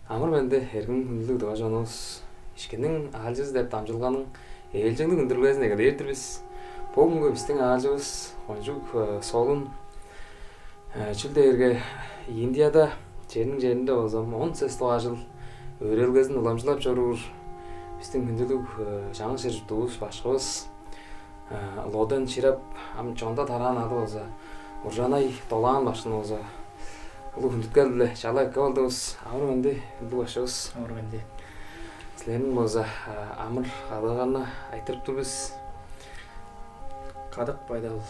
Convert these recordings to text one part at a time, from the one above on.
Амар бэндэ хэрхэн хүнлэг доожоноос ишкэнэн аалжис дээр дамжуулгааны ээлжингэн өндөргөөс нэгээр эрдэрвис богонго бистэн аалжус хонжуг солон чүлдэ эргэ Индиада жэрэндээ озом онцэс тоажил өрөөлгөөс нь уламжлалт журуур бистэн хүнлэг шан шир дүүс башгус лоден чирап ам жонда тараа надууза уржанай долаан башнууза Улуу хүндэтгэл шалаа голдос амар бэндэ хүнлэг башус Амар бэндэ. Слэн моза амар гадагана айтэртүбс Гадаг байдал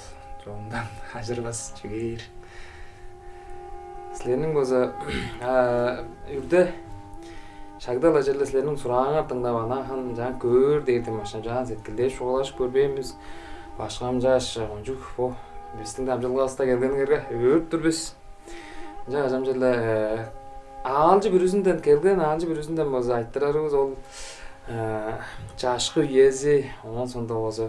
жоомдан хажиргас чигээр. Слэн моза юрдэ шагдал ажирлас лэн сураангаар дандаа банахан жан гөр дээд машин жан сэтгэлдээ шуулаш көрбэмс башгамжааш онжух бо бистэн дамжуулгаастаа гэргэн өрдөрбс жаа замжлаа аалж бүрүсэндэн гэргэн аалж бүрүсэндэн моза айтараарус ол жаашху язи онон сондоос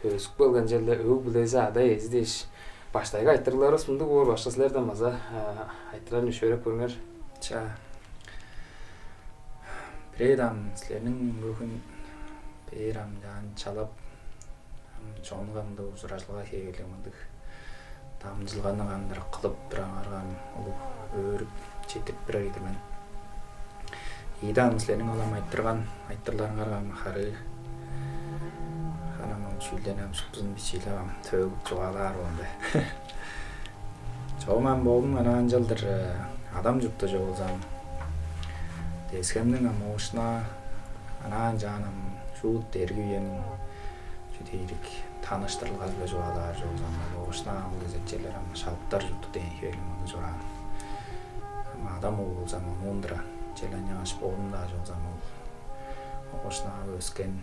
өсгөл ганжал өг блэза адаа эздиш баштайга айтарлаараас мундаг өөр башгаслаардан маза айтрааны шөрөг бүрмэр За. Брэдам слэнэн мөрхөн бэрам яан чалап жонгамд усражлага хийгээл юмдаг. Дамжлаганы гандар кылып бир ангарган өөр читеп бир гэдэг мэн. Идан слэнэн олам айтарларын гарган хары ханам шүлэн амсгын бичилээ төг жуалаар онде. Жоман богн ананжал дэр адам зүгтө жоолзам. Тэсгэмнэн амуушна анаан жанам шууд дэргүйэн чүтэрэг танаштарлал гэж жуалаар жоолзам амуушна үгезэлэр ам шавдар зүгтэн хийх юм жураа. Адам уулзам мундра 젤라냐ш 보온다 жоолзам амуушна өскен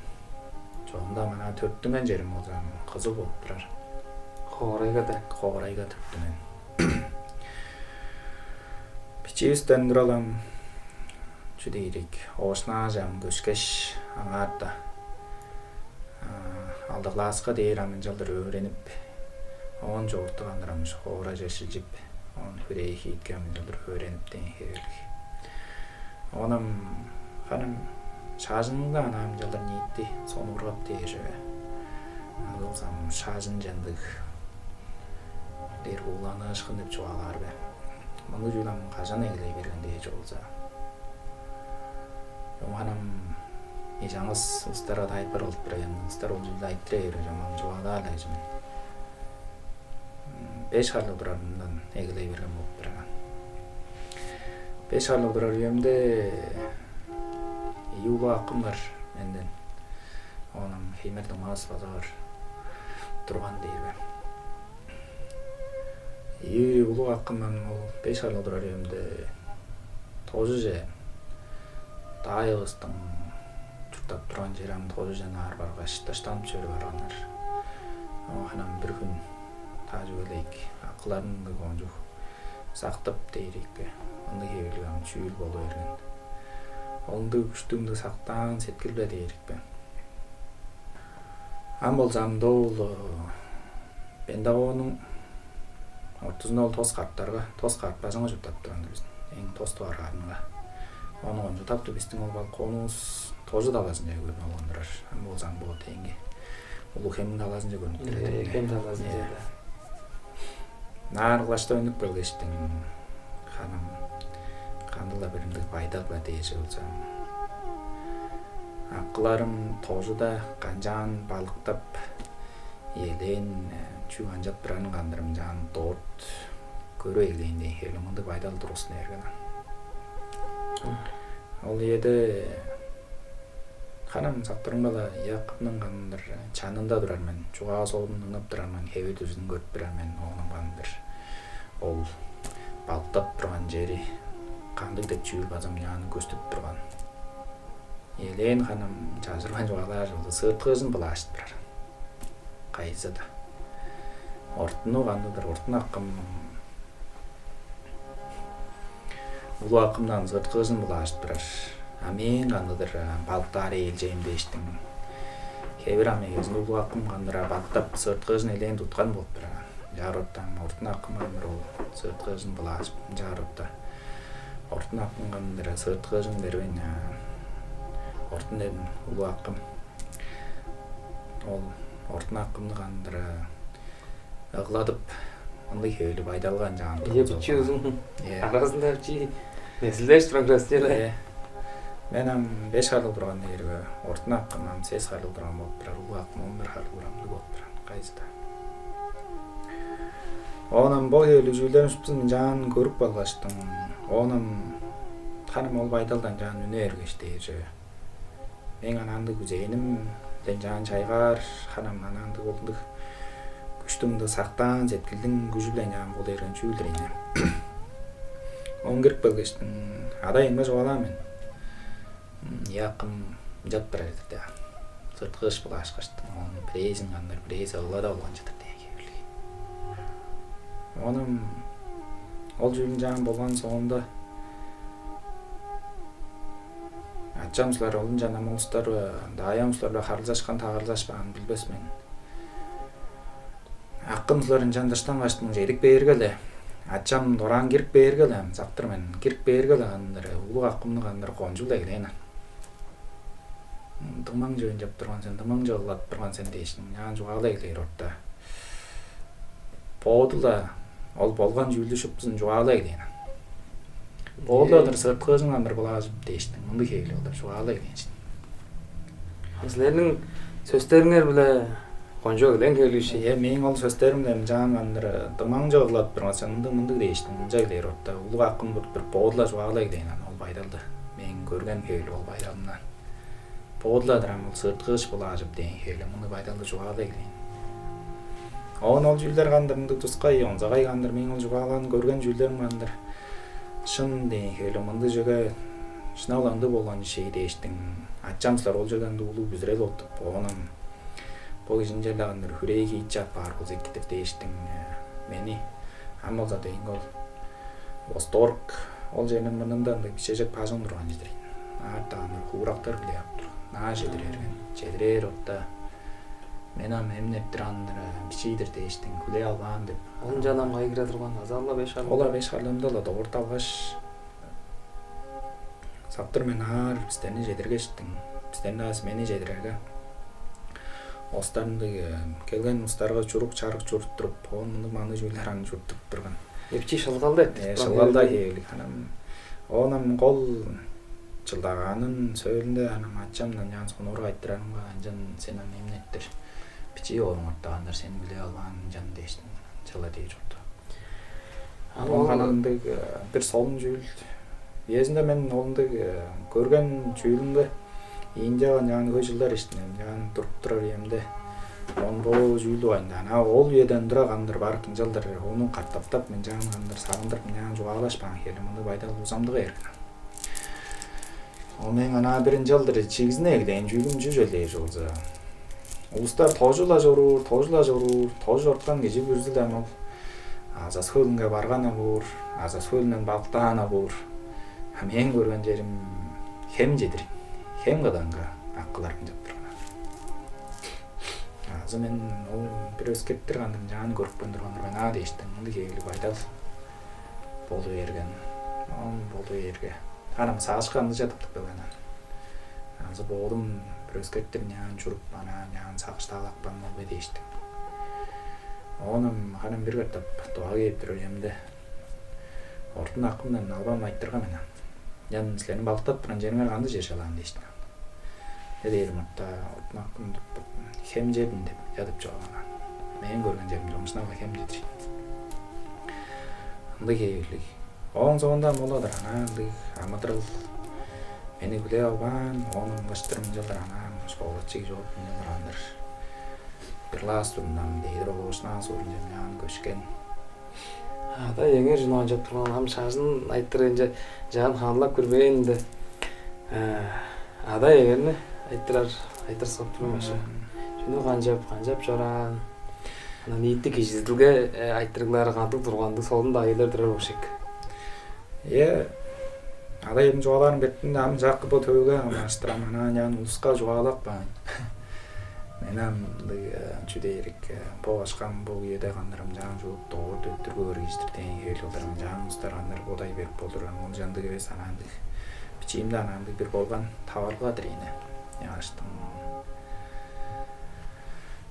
жоонда манай төрдмэн жэр мозам кызы болтрар. хоорайга төрдмэн. Бичээстэн дуралам чүдэрэг оошнаа жам гүшгэш ангаада алдаглаасга дээр амжалдар өөрөнөп он журдаг анрамш хоораж ашижип он хүрээ хийдгэ амжалдар өөрөнөптэн хэрэг онам ханам шаажнга амжалдар нийтдээ сонургап дээр алгазам шаажин жандаг дээр улаанаш хэнэв жуагаар бай мангужулам гажана илээ бэргэндээ жуулзаа Yohanam ijangas ustara taypar oltbrayan ustara uljuda itre yürüyeceğim juada lajım. 5 хал удаардан эглээ бэргэн болтbrayan. 5 хал удаар юмдэ юуга акымар энден онам химер домас базар турган дейбэ. Улуу акыман ол 5 хал удаар юмдэ тоожже Таайостан чутап туран жирам тоожжанаар баргаш таштам чөр барганар. Ханам бір хүн таажуулайг акыларын гонжух сактап дээрик онды хэвлэм чүүл болоо иргэн. Онды күчтүмдө сактаан сэтгэлбэ дээрик бэ. Амбол замдол бендагоонун ортоснол тос картарга тос картпасыңа жутап туран биз. Эң тос туарганга Onu taptı bistim ol balkonus tozu dalazınca görünüyor onlara. Ama o zaman bu tengi. Ulu hem dalazınca görünüyor. hem dalazınca. Narglaşta önlük bölgeçtin. Hanım kandıla birimdik baydak deyişi olsam. Akılarım tozu da kancan balıktap yelen çü anjat biranın kandırım can dort görü eyleyinde helim onды baydalı durusunu ergenen. Ол еді ханам сақтырың бала яқыпның қанындар чанында тұрармен чуға солын ұнып тұрармен хевет өзінің көріп тұрармен оғының қанындар ол балықтап тұрған жері қандық деп чүйір базам яғын көстіп тұрған елен ханам жазырған жоғалар жолды сыртқызын бұла ашып тұрар қайызы да ортыны қандыдар ортын аққым Улуу акымдан сырткысын булашып турар. Амен кандыдыр балыктар элжейм дештин. Кээ бир амегесин улуу акым кандыра балыктап сырткысын элен туткан болуп турар. Жарыттан ортун акыман бир ол сырткысын булашып жарытта. Ортон аккандыр сырткыжың бербейн. Ортон дедим улуу акым. Ол ортон акымды кандыр ыгладып андай хөйлүп айдалган жаган. Епчи uzun. Арасында чи неслеш прогрессиялар. Мен 5 харлы турган жерге ортон акымдан 8 харлы турган болуп турар. Улуу акым 11 харлы турган болуп турар. Кайсыда. Онан бул хөйлү жүйлөрүбүздүн жаан көрүп балгаштым. Онан ханым ол байдалдан жаан үнө эргештейже. Мен ананды күзейним, ден жаан чайгар, ханам ананды болдук. Күчтүңдү сактан, жеткилдин күчү менен жаан бул эрген жүйлөрүнө. Он кирип келгештин, ада эме жогалам мен. Якым жат барады да. Сырткыш булашкаштым. Он презин андыр, през аллада болгон жатыр деген. Онун ол жүйлүн жаан болгон соңунда Атчамсылар олын жана молустар даямсыларга карылдашкан тагырылдашпаган билбес мен. Акымсыларын жандаштан баштын жерик бергеле. Атчам доран кирип бергеле, сактыр мен кирип бергеле андыр улуу акымны кандыр конжулай келен. Дымаң жөн жап турган сен, дымаң жоллап турган сен дейсиң. Яан жугалай келер орта. Бодула ол болгон жүйлүшүпсүн жугалай келен. Болдодыр сырткыжың андыр булажып дейсиң. Мындай хейле болуп жугалай келен. Силердин сөздөрүңөр биле конжо келен келиши. Мен ол сөздөрүмдөн жаан андыр дымаң жоллап турган сен мындай дейсиң. Мындай келер орта. Улуу акым бир бодула жугалай келен ол байдалды. Мен көргөн хейле ол байдалынан. Бодладырам ол сырткыж булажып деген хейле мындай байдалды жугалай келен. Ол жүйлөр кандыр мындай тускай, онзагай кандыр мен ол жугалан көргөн жүйлөрүм кандыр. Шын деген хейле мындай жөгө шыналанды болгон шей дейсиң. Атчамсылар ол жерден улуу бүзүрел отуп, онун бул жинжеле кандыр хүрейги ичап бар бул зекитип дейсиң. Мени амалда деген ол восторг ол жерден мындан да кичежек пажың турган жер. Артан хуурактар биле аптыр. Наа жедирер отта. Мен ам эмнептир андыр кичидир дейсиң. Күлө алган деп. Он жанам кайгыра турган азалла 5 харлы. Ола 5 харлымда да орта алгаш. Саптыр мен ар бистени жедиргештиң. Бистен аз мени жедирерге. Остарынды келген устарга чурук чарык чурттуруп, онун маны жүйлөрүн чурттуп турган. Эпчи шылгалды. Шылгалда келик анам. Онам кол чылдаганын сөйлүндө анам атчамдан жан сонурук айттыранга жан сенен эмнеттир. Бичи оңоттагандар сени биле алган жан дейсиң. Чыла дей журту. Ал кананды бир солун жүйл. Эзинде мен олунду көргөн жүйлүмдө Индияга жан көжүлдөр иштенем. Жан туруп турар эмде. Он боо жүйлү байында. Ана ол жерден тургандыр баркын жылдар onu каттаптап мен жан кандыр сагындырып мен жугалашпаган хеле мындай байдал узамдыгы эркен. О мен ана бирин жылдыр чигизне деген жүйлүм жүжөлөй жолза. Улустар тожула жоруур, тожорткан кечи бүрзүлдөн ол. Аза сөлүнгө барган абур, аза сөлүнөн балктаан абур. Мен көргөн жерим хем жедир. Хем каданга аккыларым деп турган. Аза мен ол бир өскеттир кандым жааны көрүп көндүргөн мен а дейштим. Мындай келип байдал болду берген. Болду эрге. Анам сагышканды жатыптык белен. Аза болдум бир өскеттир жаан чуруп ана жаан сагышталакпан болбой дейштим. Онум ханам бир каттап дуа кээп турар эмде. Ортун акымдан албам айттырган мен. Жан силерни балктап турган жериңер кандай жашалам дейштим. Дедим атта ортун акымды хем жедим деп жатып жогон. Мен көргөн жерим жомушнага хем жедир. Андай келик. Оң соңунда молодыр ана аматырыл мени биле алган, онун баштырым жылдар ана школа чек жооп менен бир лас турундан дейдир болушна сурун көчкөн. Ада еңер жинаа жап турган ам шажын айттырынча жан ханлап көрбөйүн де. Ада эгерни айттырсак турмашы. Жөнү канжап жоран. Ана ниетти кичизилге айттыргылары кантып турганды солун да айылдар турар болушек. Ада эми жугаларын беттин ам жакы бо төөгө амаштырам ана жан улуска жугалап Menamdık çüdeyrik boğaşkan bu yede kanlarım can juut doğru döttürgü örgüçtürden heyli olarım can ustaranlar boday berip bolduran ol jandık ve sanandık biçimde anandık bir bolgan tavalgadır yine yaştım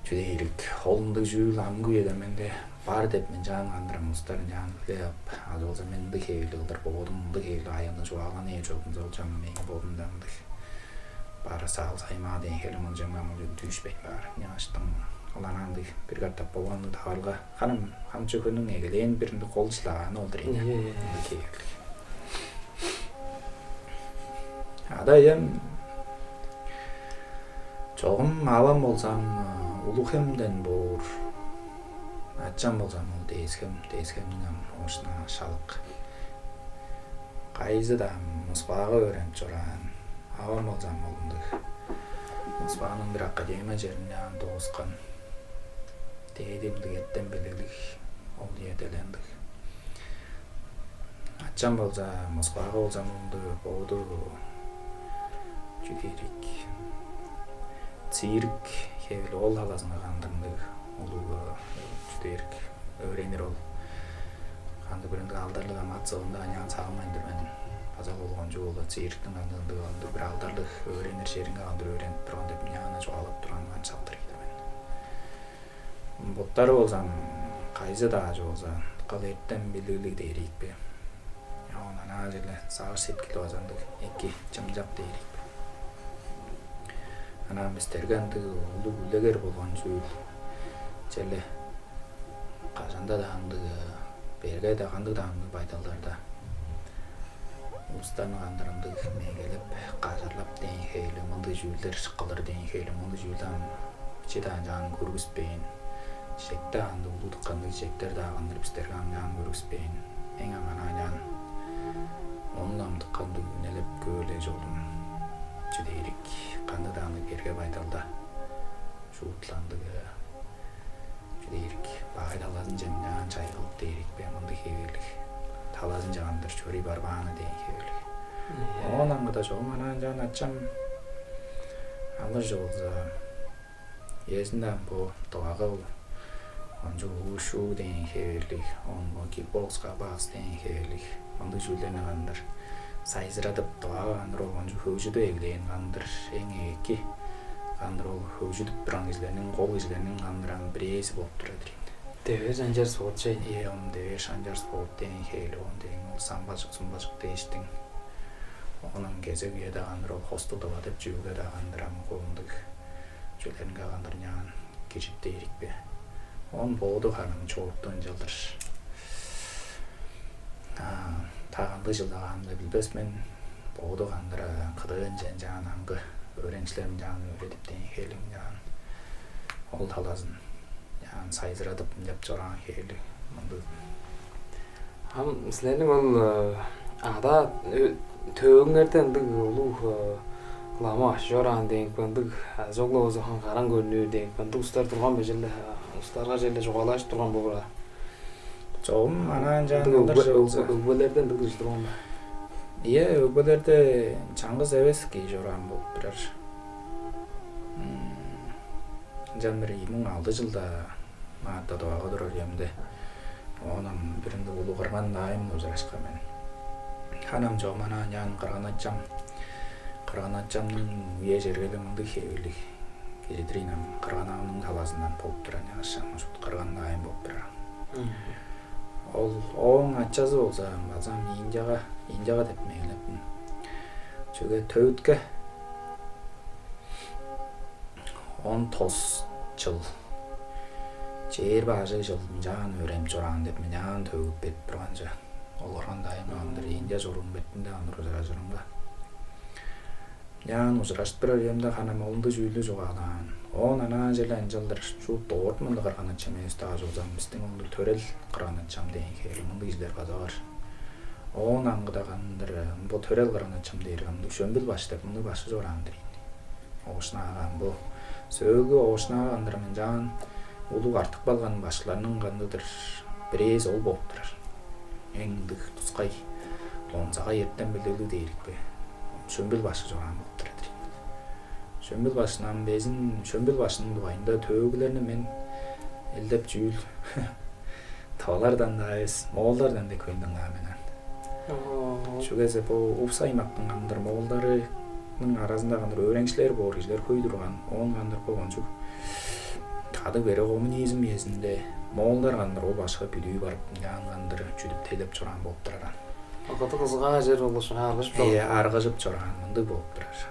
çüdeyrik holundık jüül amgı edemende bar dep men can kanlarım ustarın can kıyap az olsa men dık heyli olar boğdumdık heyli ayını çoğalan eye çoğdum zolcam men boğdumdandık bara sağ sayma den heyli mon jangam düşbey var yaştım olanandık bir kartap bolgandı tavalga hanım hamçı könün egeleyen birinde kol işlağını oldur yine adayım çoğum avam bolsam uluk hemden bor atcan bolsam ol deyizkemden hoşuna şalık kayızı da musbağı öğrenip çoran avam bolsam olunduk musbağının bir akademiya jerinden doğuskan deyedimdik etten bilelik ol yedelendik atcan bolsa musbağı bolsam olunduk boğdu Cüdeyrik Tsirk hevli ol halasına kandırındık oluğu Cüdeyrik öğrenir ol kandı birinde aldarlık ama atsağında anyan sağlamayındır benim pazal olğancu oldu Tsirk'tin kandırındık aldı bir aldarlık öğrenir şerin kandır öğrenip duran dep yana çoğalıp duran van çaldırıydı ben botları olsam kayzı da acı olsa kal etten bilirlik deyrik be ya ondan acele sağır sepkili olsandık eki çımcap deyrik anam istergandı ulu güleger bolgan jüül jelle kazanda da handı bergay da handı da handı baydallarda ustan kandırındık megelip kazarlap den heyli mındı jüülder şıkkılır den heyli mındı jüüldan biçedan jan görgüspeyin çiçekte handı ulu tıkkandı çiçekler da kandırıp istergan jan görgüspeyin en aman ajan ondan tıkkandı günelip göle jolum Cüdeyrik kandıdandı berge baydalda şuutlandı Cüdeyrik bağay talazın jemnan çaygılıp deyrik be mındı hevirlik talazın jandır çöri barbağını deyin hevirlik ondan gıda çoğum anan jan atçam alır jolza yesinden bu doğağı oncu uşu deyin hevirlik on bu kickboxka bas deyin hevirlik mındı jüllerine kandır sayzıradıp doğa kandır olğancu hövjüdü egleyen kandır en eki kandır ol hövjüdüp duran izlerinin kol izlerinin kandıran bireysi bolup duradır Dever janjar soğut şey on dever şanjar soğut deyin heyli on deyin ol sambacık değiştin onun geze güye de kandır ol hostu doğa dep jüğüge de kandıram kolunduk jülerin kandır yan geçip deyrik be on boğdu hanım çoğuttan jaldır tağandı жылдағанды білбес мен боğdu kandıra kıdığın janangı öğrencilerim janı öğretip deyin heylim jan ol talazın jan sayzıradıp jap joran heyli ham sizlerning ol ada töğüңерден улуу lama joran deyin kandık jogla ozan karan görünüyor deyin kandık ustar turgan bejelle ustarga jelle jogalaş turgan bobra çoğum anan jandır öbölerden dıgış turgan iya öbölerde чаңгыз эбес ki joran bolup birer jan bir 2006-жылда martda doğaga durar yemde onun birinde ulu kırgan daim uzlaşka men hanam çoğum anan jan kırgan atjamdın üye jergeli mındı hevirlik kejetirinim kırgan ağının talasından bolup duran yaşam kırgan daim bolup birer ol oң атчасы болса базам инжаға деп мейлеппин чөге төүткө 19 жыл жер бажы жылдын жан өрем жоран деп мен жан төгүп берип турганча олоргон дайым андыр инжа жорун беттинде андыр ужуражырымга жан ужурашып берер эмде ханам олунду жүүлү жугадан он анан желен жылдыр şu doğurtmandı kırgana çemeyiz daha jolzam bizden ondur törel kırgana çam deyin heyli mındı izler kazağır on angıda kandır bu törel kırgana çam deyir kandı şömbül başlayıp mındı başı jorandır oğuşna ağam bu sögü oğuşna ağandır men jan ulu artık balgan başlarının kandıdır birez ol bopturar en dık tuskay onsağa yertten bildirli deyirik be şömbül başı joran bopturar Шөмбөл башынан безин шөмбөл башының дуайында төөгүлөрүнө мен элдеп жүүл талардан да эс моолдардан да көндүң менен. Чугезе бу Упса аймактын кандыр моолдарынын арасында кандыр öğrenciler бор кишилер куйдурган, он кандыр болгончу кады бере коммунизм эсинде моолдар кандыр ол башка билүү барып кандыр жүдүп тейлеп чурган болуп турар. Акаты кызган жер болушу аргышып жок. Аргыжып чурган мындай болуп турар.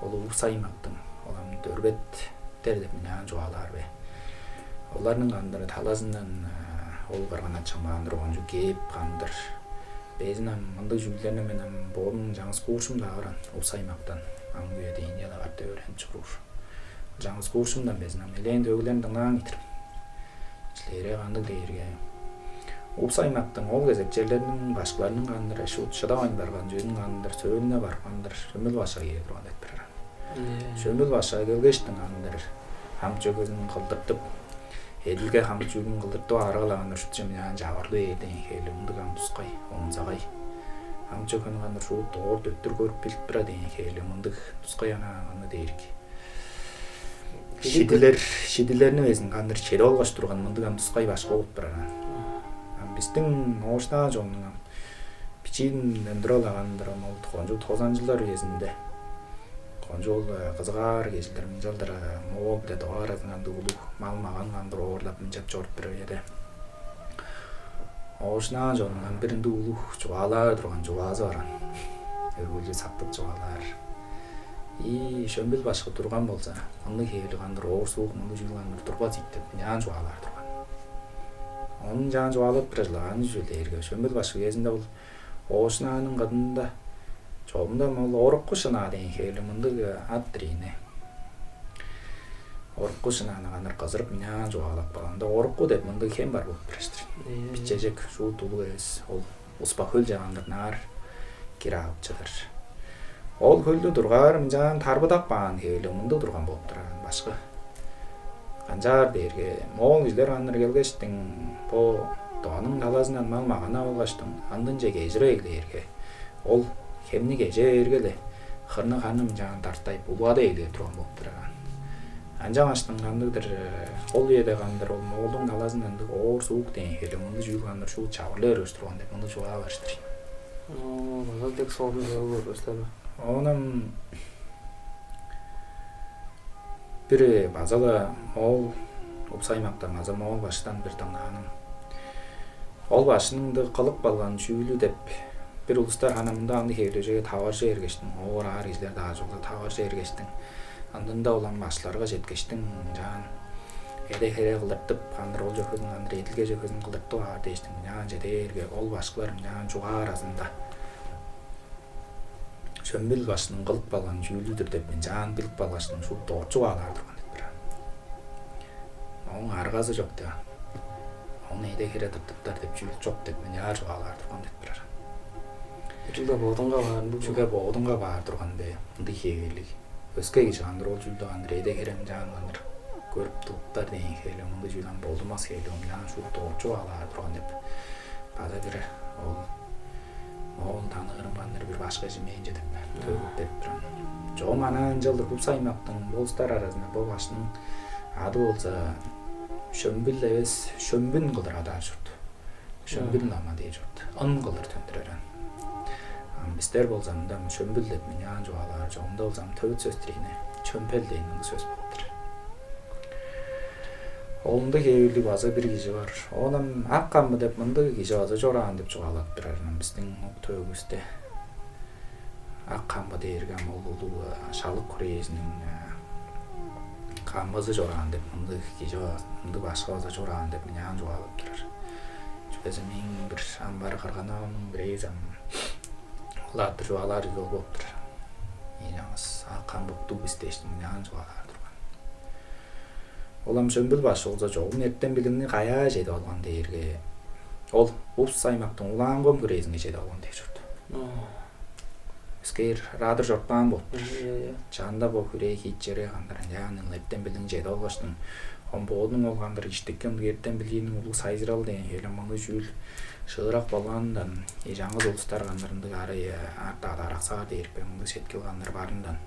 Ол Упса аймактын олам дөрбеттер деп менен жуалар бе. Олардын кандыр таласынан ол барган чамандыр онжу кеп кандыр безинен мындай жүлдөрүнө менен боодун жаңы курсумда баран Упса аймактан аңгуя дейин жада барып öğrenci курс. Жаңы курсумдан безинен элен дөгүлөрүн дыңан китирип. Члере кандыр дейирге. Упса аймактын ол кезек жерлеринин башкаларынын кандыр шу чыдабай барган жөнүн кандыр сөөлүнө барып кандыр Шөмбөл башыга келип турган деп берген. Шөмбөл башыга келгештин кандыр хам чөгөзүн кылдыртып Edilge ham çürgün kıldırdı arıgalan üşütçüm yani javarlı edin heli undugam tuskay onzagay ham çökün kanır şu doğru döttür görüp bilip bira deyin heli undug tuskay ana deyirki şidilerini vezin kanır çeri olgaş turgan undugam tuskay başka olup bira bizdin oğuşna jonunam biçin endrola kandır oldu koncu 90-жылдар vezinde Konjol kızgar geçildir minjaldır moğol bile doğar azından ulu malmağan kandır oğurlap minjap jorp bir yere. Oğuşna jonundan birinde ulu juvalar durgan juvazı varan. Örgülge saptık juvalar. Şömbül başka durgan bolsa, anlı heyli kandır oğur soğuk mındı jülgandır durba ziktip yan juvalar durgan. Onun jan juvalıp birajlağın jülde erge. Şömbül başka gezinde ol oğuşnanın kadında Çoğumda mol oruk kuşuna deyin heyli mındık attırıyne. Oruk kuşuna kanır kazırıp minan joğalak balanda oruk ku dep mındık hem bar bulup biriştir. Bitecek şu tulu es, ol uspa hül jağandır nar kira apçıdır. Ol hüldü durgar minjan tarbıdak bağın heyli mındık durgan bulup duran başka. Kanjar derge, moğol izler anır gelgeçtin, po doğanın talazından malmağına olgaçtın, andın jege ejre egleyirge. Ol Hemni gece ergele, hırnı kanım janı tartayıp ulada egleyip turgan bolup turgan. Anjang açtın kandıdır, ol yede kandır, ol moğolun talazından oğur soğuk deyin heli, mındı jül kandır, şu çavırlı örüş turgan dep, mındı juğa barıştır. Mındı tek soğudun jövü örüştürü. Onam biri bazala moğol, Упса аймактан аза моğol başıdan bir tanağanım. Ol başının kılıp balgan jüylü dep, Bir uluslar hanımında andı heyleşege tavarca ergeçtin, oğur ağır izler daha jolda tavarca ergeçtin. Andında olan başlarga jetgeçtin, jan ede here kıldırtıp, kandır ol joközün, kandır edilge joközün kıldırtı ağır deştin, jan jede erge, ol başkılarım jan juğa arasında. Şömbül başının kılıp balan jüylüdür dep, jan bilip balaştın, şu doğçu ağlar durgan dep. Onun argazı jok da, onu ede here tıptıptar dep, jüylü jok dep, jan juğa ağlar durgan dep. Жылда боодунга баарын Чуга боодунга баар тургандай мындай хээлиг. Өскө киши кандыр ол жүлдө кандыр эде керем жан кандыр көрүп туруптар деген хээле мындай жүлдан болдумас хээле менен шу тоочу алаа турган деп. Бада бир ол таныгырым кандыр бир башка жемейин деп төгүп деп турган. Жоо манан жылдыр Упса аймактын болустар арасында бул башынын ады болсо Шөмбүл эмес, Шөмбүн кылдыр ады жүрдү. Шөмбүл нама дей жүрдү. Ын кылдыр төндүрөрөн. Bizler bolsam da şömbül dep minyan juğalar, joğumda bolsam töğüt söz tirine, çömpel deyin söz bolupdur. Olunda keyirli baza bir kişi var. Onam akkan mı dep mındı kişi baza jorağın dep juğalat birarman bizden töğüste. Akkan mı deyirgen olulu şalık kureyesinin kanbazı jorağın dep mındı kişi mındı başka baza jorağın dep minyan juğalat birar. Çünkü min bir ambar karganam bir ezam Latır juğalar yol bolupdur. Yalnız akan boptu bizdeştim yan juğalar durgan. Olam Şömbül başı olsa joğun erten bilimini kaya jeydi olgan deyirge. Ol Упса аймактын улаан ком күрезинге жейди алган деп жүрдү. Скер радыр жортпан болуптур. Чанда бо күрей хитчере кандыран яанын эртен билин жейди алгаштын. Боодун олгандыр иштеккен эртен билинин улуу сайзырал деген эле маңы жүүл шыгырак болгондан жаңы улустар кандырындык ары артта араксага дейирпе мынды шеткил кандыр барындан.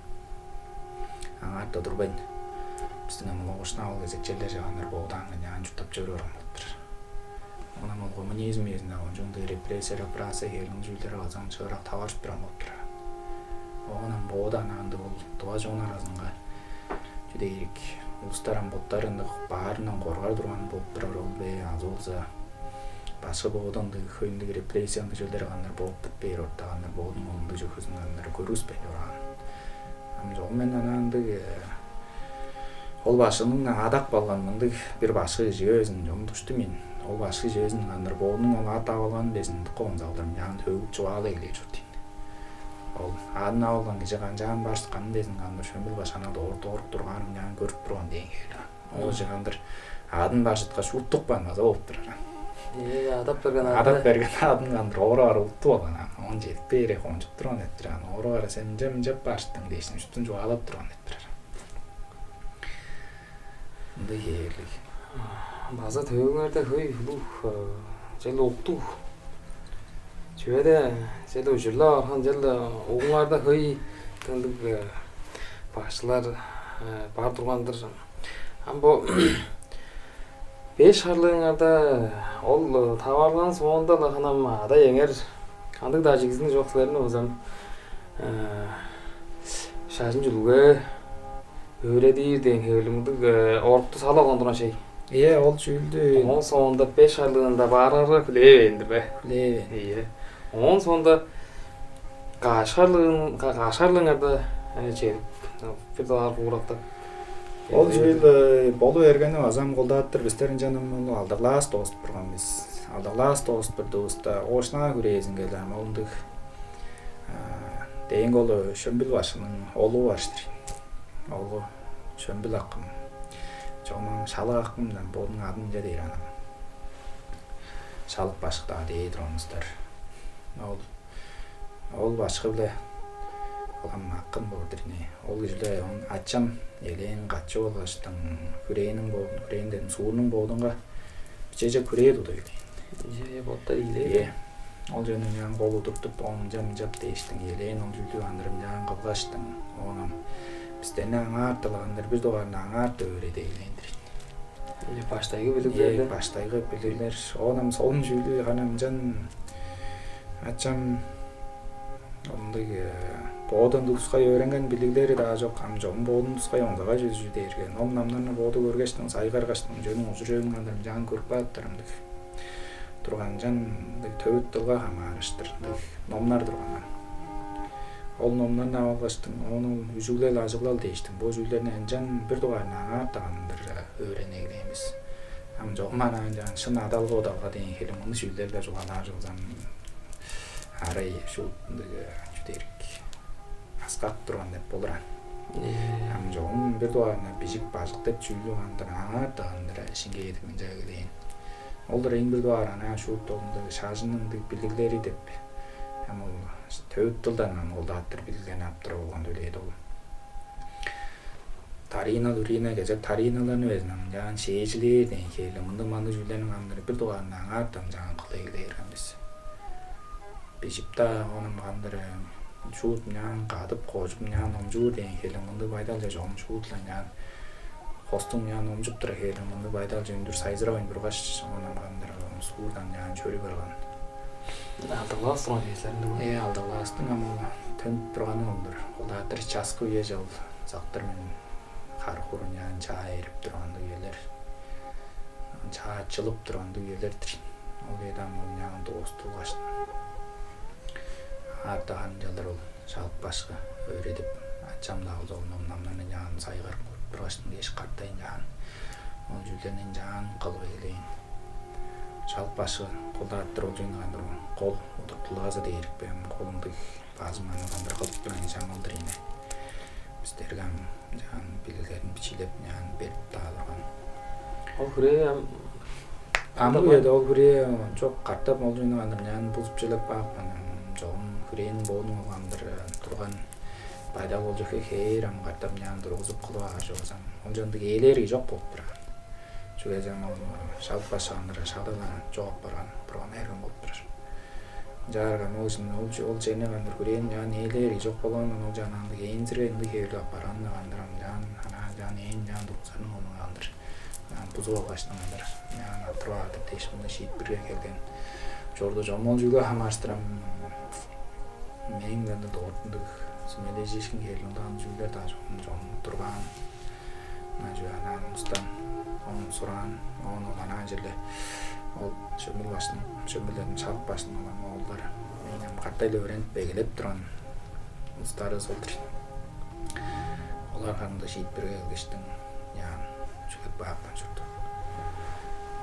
аңаарда турбайн биздин амгоошна ал кезек жерлер жагандар боодан яан жутап жөрөр болуптур. Онан ол коммунизм эзинде онжундай репрессия хелин жүйлөр азан чыгарак табаш туран болуптур. Онан боодан анды ол туа жонар азанга жүдейрик улустаран боттарынды баарынан коргар турган болуптур ол бе аз болса башка боодон хöyүндүк репрессияны жүйлөр агандар болуп бер ортагандар боодун олунду жөкөзүнгандар көрүспөй турган. Жол менен ананды ол башынын адак балгандык бир башкы жөөзүн жомдушту мен. Ол башкы жөөзүн гандар боодун ол ата алган безин кон залдырым ян төгүп чугаалы эле журтин. Ол адын алган кеше канчаан башкан безин гандар шөмбүл башанада орто турганын ян көрүп турган деген. Ол жагандыр адын башытка шуттук баамаза болуптур. Адап берген адын гандар ороор улту болгон. Он жетпей эле кончуп турган эптир. Ороор сен жеп баштың дейсин үстүн жугалап турган эптир. Мындай ээлик. База төгөңөрдө хөй лух жел окту. Жөөдө жел ужурлар хан жел оңарда хөй тындык башлар бар тургандыр. Амбо 5 шарлыгыңарда ол табарлан соонда да ханам ада эңер кандык да жигиздин жоктугун озам шажын жүлгө өредир деген хелимдик оркту сала кондурган шей. Ол жүлдү. Он соонда 5 шарлыгында баарары билебейинdir бе. Билебейин. Он соонда кашарлыгыңарда чейип фидалар курактап. Ол жүлдү болуу бергени азам колдаттыр бистерин жаным алдыглаас тоосуп турганбыз. Алдыглаас тоосуп турдубузда ошна күрөзүн келем олдук. Дейин голу шөмбүл башынын олу баштыр. Олу шөмбүл акым. Жоман шалык акымдан бодун адын жадыр анам. Шалык башыкта дей турганбыздар. Ол башкы биле Олам акым болдыр не. Ол жүле он ачам элен качы болгоштун күрөөнүн болдун, күрөөндөн суунун болдунга чеже күрөө дудой. Ботта иле. Ол жөнүн ян колу туптуп он жап дейиштин элен ол жүлдү андырым ян кылгаштын. Онам бизден аңартылгандар бир догарына аңарт өрөдө эйлендир. Баштайгы билип баштайгы билилер. Онам солун жүлдү канам жан ачам ондой боодон тускай öğrenген билигleri да жок. Амжон боодун тускай ондага жүзү дээрген. Ол намнаны бооду көргөчтүн сайгаргаштын жөнүн узурөөн андыр жан көрүп баттырымдык. Турган жан төбөт тылга хамаарыштыр. Номнар турган. Ол номнарны алгаштын onu үзүглел ажыглал дейиштин. Бу жүлдөрүнөн жан бир догарына аңартагандыр öğreне келебиз. Амжон мана жан шын адалга одалга деген келимини жүлдөргө жугалаа жылзам. Арай жүдерик аскат турган деп болуран. Амжон бир догарына бижик бажык деп жүлдү андыр аңартагандыр ишинге кетип жагылейин. Олдор эң бир догар ана шут толундагы шажынын билиглери деп. Амол төбөт тылдан ол даттыр билген аптыр болгон делет ол. Тарина кезек тариналарын өзүнүн жан шежили деген келе мындай маны жүлдөнүн андыр бир догарына аңартам жан кылай келербиз. Бижипта онун андыр шут нян кадып кожуп нян омжуу деген келе мындай байдал жашоом шутлан нян хостун нян омжуп тура келе мындай байдал жөндүр сайзырабын бургаш онун андыр суудан нян чөлү барган. Алдыглаас турган кезлеринде. Алдыглаастын амал төнүп турганы олдур. Олдатыр часкы ежал зактар менен каркур нян чаа эрип тургандык элер. Чаа чылып тургандык элердир. Ол эдам нян достугашты. Артаган жалдар ол шалып башка öğretip ачамда олдон намнаны нян сайгар бургаштын еш картайын жаан. Ол жүлдөнүн жаан кылып элейин. Шалып башы колдаттыр ол жыйнагандыр кол утуптулаза дейрик бем колундук базманы кандыр кылып турган жамалдыр эне. Биздерге жан билгелерин бичилеп нян берип таалган. Ол күрөө амбуэде ол күрөө жок картап ол жыйнагандыр нян бузуп желеп бакман. Жон күрөөнүн боодун алгандыр турган пайда болжок хейрам картап нян тургузуп кылып ажыбасам. Ол жондук ээлери жок болуп турган. Чуга жамал шалып башкандыр шадалар жооп барган турган эрген болуп турар. жаарган ол жене гандыр хүрен жан элер жок болгон ол жананды энзиренди хевле баранна гандырам жан ана жан эн жан дурсан onu гандыр бузула баштагандыр жан атыраа деп тешмунда шийт бирге келген жордо жомол жүгө хамаштырам мен ганда доортундук сумележишкин келгендан жүлдер да жон турган нажуана мустан onun суран onu ана жерде ол шөмүл башын шөмүлдөрдүн чалып башын алам оолдар менен каттай эле өрөнүп бегелеп турган устары солтур олар кандай шийт бирге келгештин яан жүгөт баактан жүрдү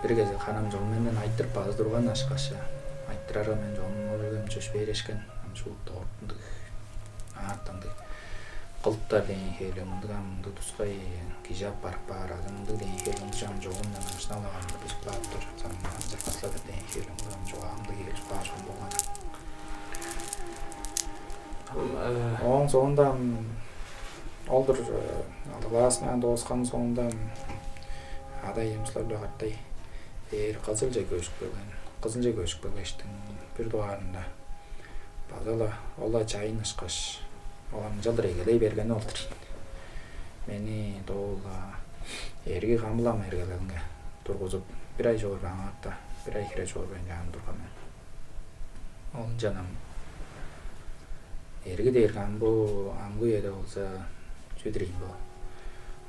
бир кезде канам жол менен айттырып аз турган ашкашы айттырара мен жолун жүргөм чөчпөй эрешкен шулукта ортундук артындык кылттар деген хейле мындыгамды тускай кижап барып бааразымды деген хейле жам жолун менен машиналаганды биз платтыр заман жакасладыр деген хейле мындыгам жогамды келип башым болгон Onun sonunda oldur algılasına doğuskan sonunda aday emsler bıraktı. Kızılca göçük bölgeçtin bir duvarında. Bazıla ola çayın ışkış. Olan жылдыр egелей берген oldur. Meni doğula ergi kamılam ergelenге turguzup bir ay jorban hatta bir ay kire jorban janı durgan. Onun janam эрги дээрган бу амгы эде болсо жүдрейм бу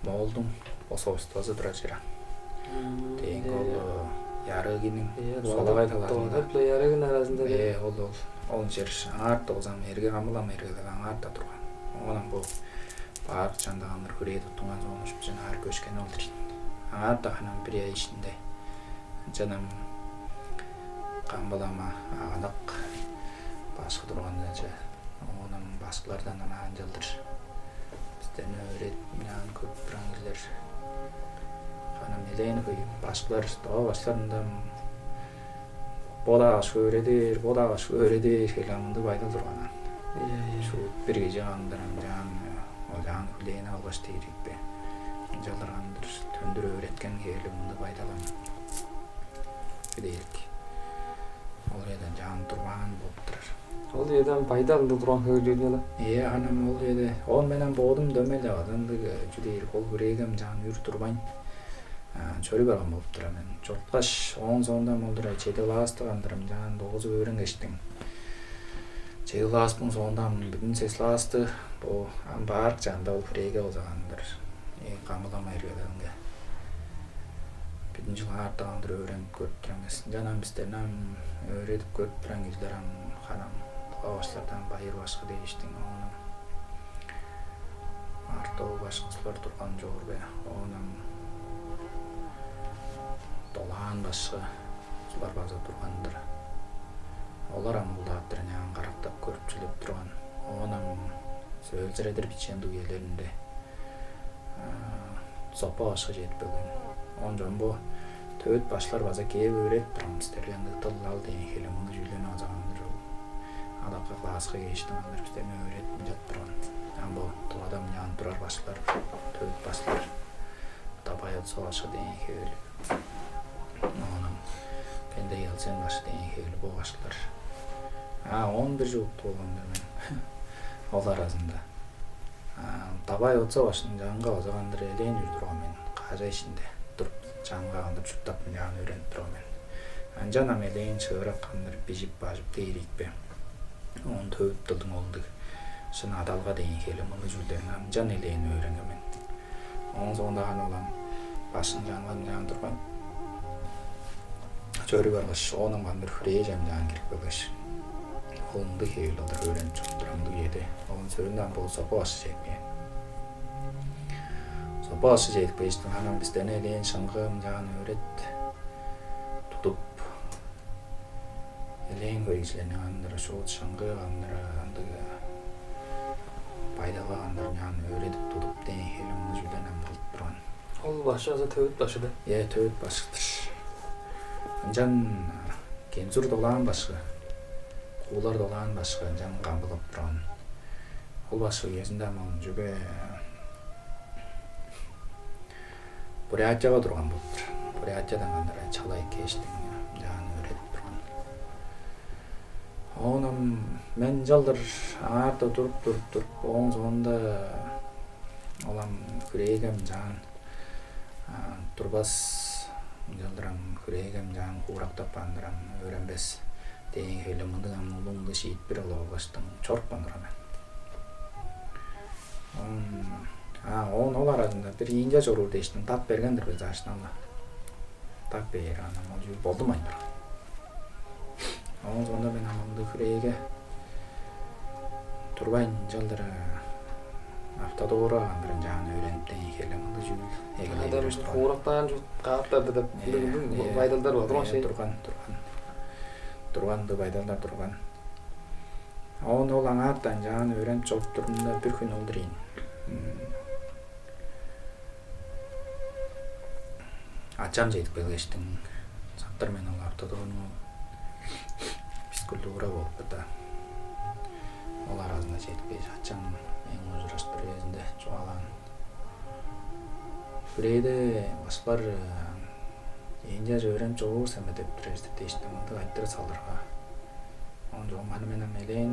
молдун особустасы турачыра деген ол ярыгынын солагай таларында ярыгын арасында ол жер артта болсам эрги камылам эргелеген артта турган онан бу баак жандагандыр хүрээ туттуган сонушуп жана ар көчкөн олдур артта анан бир ай ичинде жанам камбалама анык башкы турганда başkalardan ancaldır. Bizden öğretmen köp brangiler. Hanım eleyini koyup başkalar daha başlarında boda aşkı öğredir kelamında bayda durgana. Şu bir gece andıram can o can eleyini albaş deyirip be. Jallargandır töndür öğretken kelamında baydalan. Bileyik. Ol yerden can durgan boptur. Ол жерден пайдаланды турган хөйлөдү эле. Анам ол жерде он менен боодум дөмөлө адамдыгы жүдейр кол күрегим жан юр турбайн. Чөрү барган болуптур мен. Жолткаш он сонда молдура чеде ластыгандырым жан 9 өрөнгештиң. Чеде ластын сонда бүтүн сес ласты бу бар жанда ол күреге озагандыр. Камыламай эргеленге. Бүтүн жыл артагандыр өрөнүп көрүптүр эмес. Жанам бизден öğretip көрүптүран киздерам канам Ağaçlardan bayır başkı değiştin onun. Arta o başkasılar durgan jor be. Onun dolan başkı sular bazı durgandır. Olar ambulatır ne angaraptap körüpçülüp durgan. Onun sözleredir biçen duyelerinde. Sopa başkı jetip bugün. Ondan bu töğüt başlar bazı keyip öğret duran isterlendi tılal deyin helim onu jüyleni azagandır. Adakka klasga geçtim anlar bizden öğretmen jattırgan. Bu adam yan durar başlar, töğüt başlar. Tabayat soğaşı deyin helim. Onun pende yılsen başı deyin helim bu başlar. 11 жуут болгондор мен. Ол арасында. Табай отса башын жанга озагандыр элен жүрдүргөн мен. Кажа ичинде туруп жанга андып чуттап жан үйрөнүп турган мен. Анжанам элен чыгырак кандыр бижип бажып дейрикпе. Он төп тылдың олдук. Шын адалга дейин келе муну жүрдөн жан элен үйрөнгөн мен. Onun соңдаган улам башын жанган жан турган. Чөрү баргыш онун бандыр хүрээ жан кирип келгеш. Ondu heyli olur öğrenip çokturamdı yedi. Onun sözünden bol sopa aşı çekmeyen. Sopa aşı çekip işte hanım bizden eleyen şangım canı öğret. Tutup eleyen koyucularını andıra şoğut şangı andıra paydalı andıra canı öğretip tutup den heyli onu jüldenen bulup duran. Ol başı azı töğüt başı da. Töğüt başıdır. Ancan genzur dolan başı. Ular dolan başka jam kamбылып турган. Ол başka кезинде мен жүгө Бурятияга турган болуптур. Бурятиядан андыр чалай кештин жаны өретип турган. Onun men жалдыр аңарда туруп оң соңунда олам күрегем жан турбас жалдырам күрегем жан куурактап бандырам өрөнбес деген хеле мындыгам улумду шиит бир алып баштым чорп бандырам он ол арасында бир инже жоруу дештим тап бергендир жашынала тап бер анан ол жүүл болду майбыр сонда мен аманды күрээге турбайын жалдыр аптада уурагандырын жааны үйрөнүп деген хеле мынды жүүл адам куурактаган кааттарды деп байдалдар бар турган турганды байдалдар турган ол аңаартан жааны үйрөнүп чогуп турдум да бир күн олдурейин ачам жетип келгечтин саптар менен ал аптада бискулду ура болуп да ол арасында жетпей ачам эң ужураш бир өзүндө чугалаган бирээде башкалар энди үйрөнүп чогуурсам деп бир эстеп дейишти мынтип айттыра салырга жок аны менен элен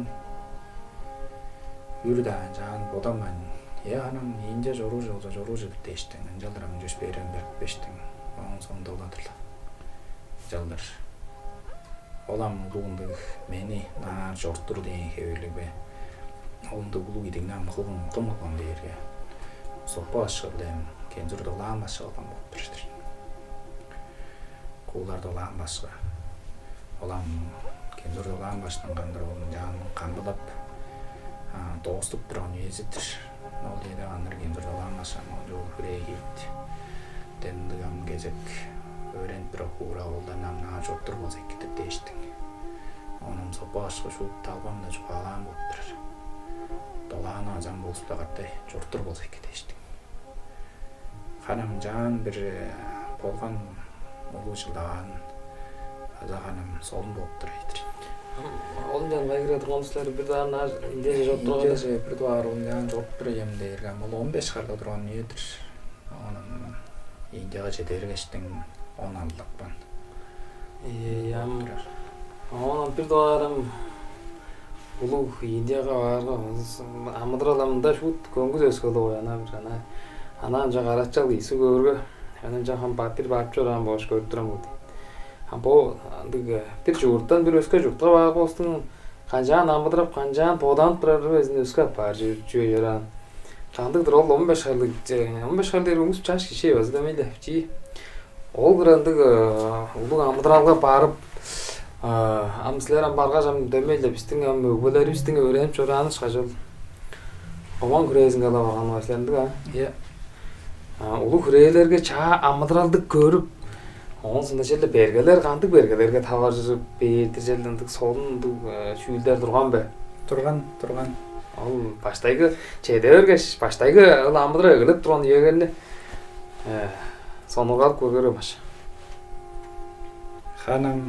үрда жаан бодаман анан энди жоруу деп дейишти жалдырам жүз берем берип бештиң сонда оладырла жалдыр олам улуунду мени наар жорттур деген хебелиби олунду улуу идигнам кылган дээрге сопо ашылдым кенжурда улаан башылган болуп бериштир кууларда улаан башка олам кенжурда улаан баштангандыр олун жаанын камбылап тооступ турган үйөзүдүр ол жерде андыр кенжурда улаан башам жол күрөйт дендигам кезек өрөнүп бирок уура болданам наа жорттур болсо эки деп дейиштиң онун сопо ашка шууп талбам да жугалаган болуптур долаан ажан болсуп да каттай жорттур болсо эки дейиштиң ханам жаан бир болгон улуу жылдаган ажаганам солун болуптур эйтир Олон жан байгыра турган кишилер бир дагы инде жооп турган бир дагы олон жан жооп берем дээргем бул 15 карда турган үйөдүр анан Индияга жете бергечтиң 10 алдыкпын. Анан бир дагы улуу Индияга амыдыраламында шут көңгүл өскөлө ой анан жак арачал исү көргө анан жакан бир барып жоран бош көрүп турам бу. Бу бир жуурттан бир өскө жууртка багыбыздын канжаан амыдырап канжаан бооданып турар өзүнө өскө бар жөө жаран. Кандыктыр ол 15 айлык өңүс чаш киши өз демейли. Ол грандык улуу амыдыралга барып амсыларам баргажам демейли биздин өгбөлөрүбүздүн өрөнүп жоранышка жол. Омон күрөзүн кала барган башландык улуу күрөөлөргө чаа амыдыралды көрүп онсунда жерде бергелер кандык бергелерге табар жүрүп бээрди жердендик солундук чүүлдөр турганбы? Турган. Ал баштайгы чеде бергеш баштайгы амыдыра өлүп турган үйөгөнү сону калып көргөрөм аш. Ханам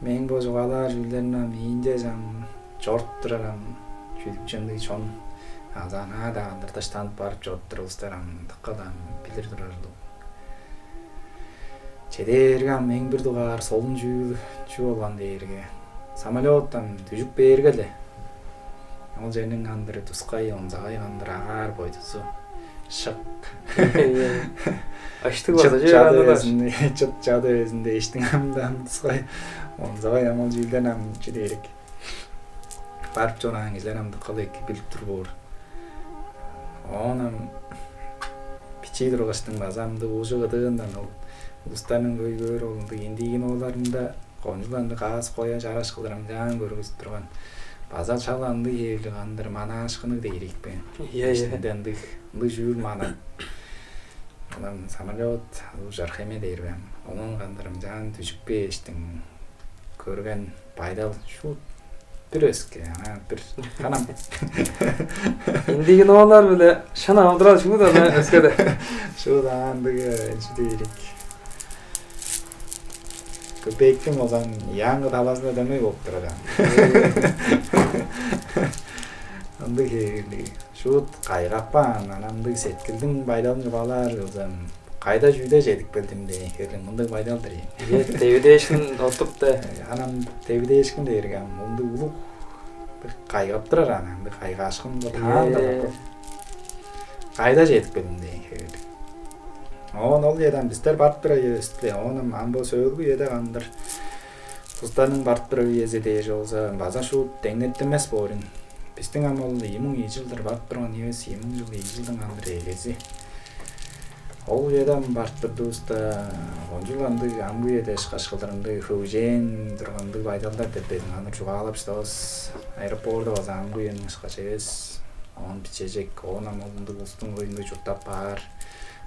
мен божугалар жүлдөрүнөн инде жан жорттурам жүлчөндү чон азана да андырташтанып барып жорттурулстарам таккадан билир турарлы. Чедергам эң бир дугаар солун жүү болгон дээрге самолеттан түшүп бергеле. Ол жернин андыры тускай онзагай андыр агар бойдусу шак. Аштык болсо жада жада өзүндө эчтең амдан тускай онзагай амал жүйдөн чедерек. Барып жонан кезлерам калай билип турбур. Онам пичи тургаштын базамды ужугадыгындан ол Устанын көйгөр олунду эндигин оларында конжуланды каас коя жараш кылдырам жан көргүзүп турган базар чаланды ээлди кандыр манашкыны дейрикпи. Дендик жүүл мана. Анан самолет жархеме дейрбем. Онун кандырым жан түшүкпей эчтең көргөн пайдал шу бир өскө бир канам. Эндигин олар беле шана алдыра шу да өскөдө. Шу да андыгы дейрик. Көпейктің озан яңғы табасына демей болып тұрады. Андық шуыт қайғаппан, анандық сеткілдің байдалын жұбалар озан кайда жүйдө жедик билдим деген хеле мындай байдалдар. Девидейшн отупта. Анан тебиде эшкин дээрген мындай улук кайгап турар анан кайгашкын таандалап. Кайда жедик билдим деген хеле. Ол ядан биздер барып тура естиле. Онун амбо сөөлгү еде кандыр. Тустанын барып тура езде деш болса база шу деңнет эмес борин. Биздин амол 2000 жылдар барып турган эмес 2000 жыл жылдын кандыр эгези. Ол ядан барып турдубузда онжуланды амбу еде шашкылдырынды хөжен турганды байдалдар деп безин аны жугаалап иштебиз. Аэропортто база амбу енин шашебиз. Он бичежек, он амалынды устун көйүндө жуттап бар.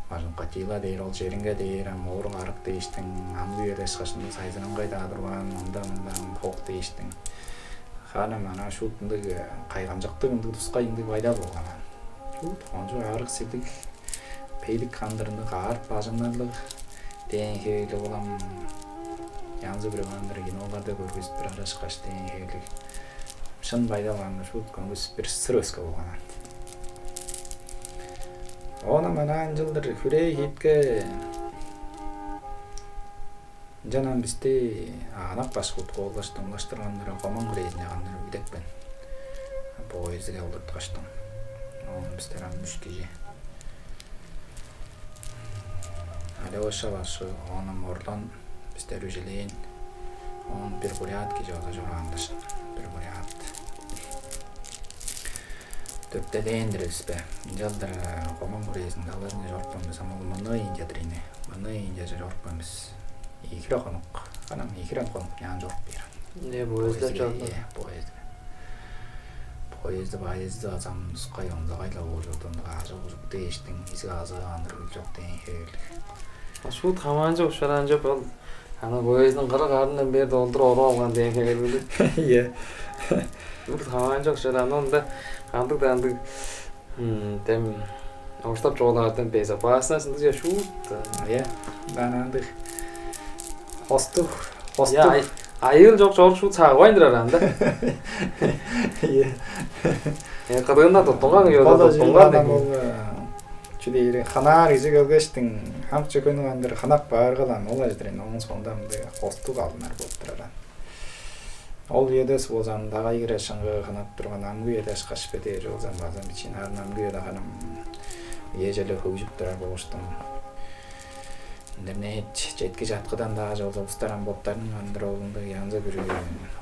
Мажунка тила дейр ол жеринге дейр, мору арык дейиштин, амбу еде шашынды сайзынан кайда турган, ондан хок дейиштин. Ханам ана шутунды кайгамжактыгынды тускайынды пайда болгон. Шут онжу арык силдик пейлик кандырынды карп бажыңнарлык деген хейле улам янзы бир кандыр киноларда көргөзүп бир арашкаш деген хейле шын пайдаланып шут көңүс бир сыр өскө болгон. Оны манан жылдар хүрей хитке жанан бизди анак башкут колгаштын баштыргандыр комон күрейине кандыр үйдекпен поездге алдырткаштым. Оны биздер аны 3 киши Алёша башы онун ордон биздер үжелейин. Он бир бурят киши болсо жургандыш. Бир бурят. Төптелендирбизбе. Жылдар комон күрейсин аларны жорпомбуз, ама мына инде дрине. Мына инде жорпомбуз. Икре конук. Анан икре конук ян жорп бер. Поездда жолдо. Поездда байызды азам нускай онда кайла болжотон ажы ужук дейиштин, изи азы андыр жок деген хейл. Шут хаман жок, шаран жок ол. Ана поезддин кырык арынан бери долдуруп алган деген хейл. Иә. Шут хаман жок, шаран онда кандык тем оштап жолдардын безопасностьсинде же шут. Иә. Бананды хостук. Я айыл жок жол шут сагыбайдыр анда. Иә. Кадыгында тоттонган жолдо тоттонган. Чүдейре ханаар изи көлгөштүн хамт жөкөнү андыр ханак бааргалан ол аждырын онун сонда мындай хостук алдынар болуп турат. Ол едес болсам дагай кире шыңгы ханап турган амгы едес кашпете жолсам базам ичин арнамгы еде ханам ежеле хөжүп турар болуштум. Интернет жетки жаткыдан дагы жолдобустаран боттардын андыр олунда янзы бир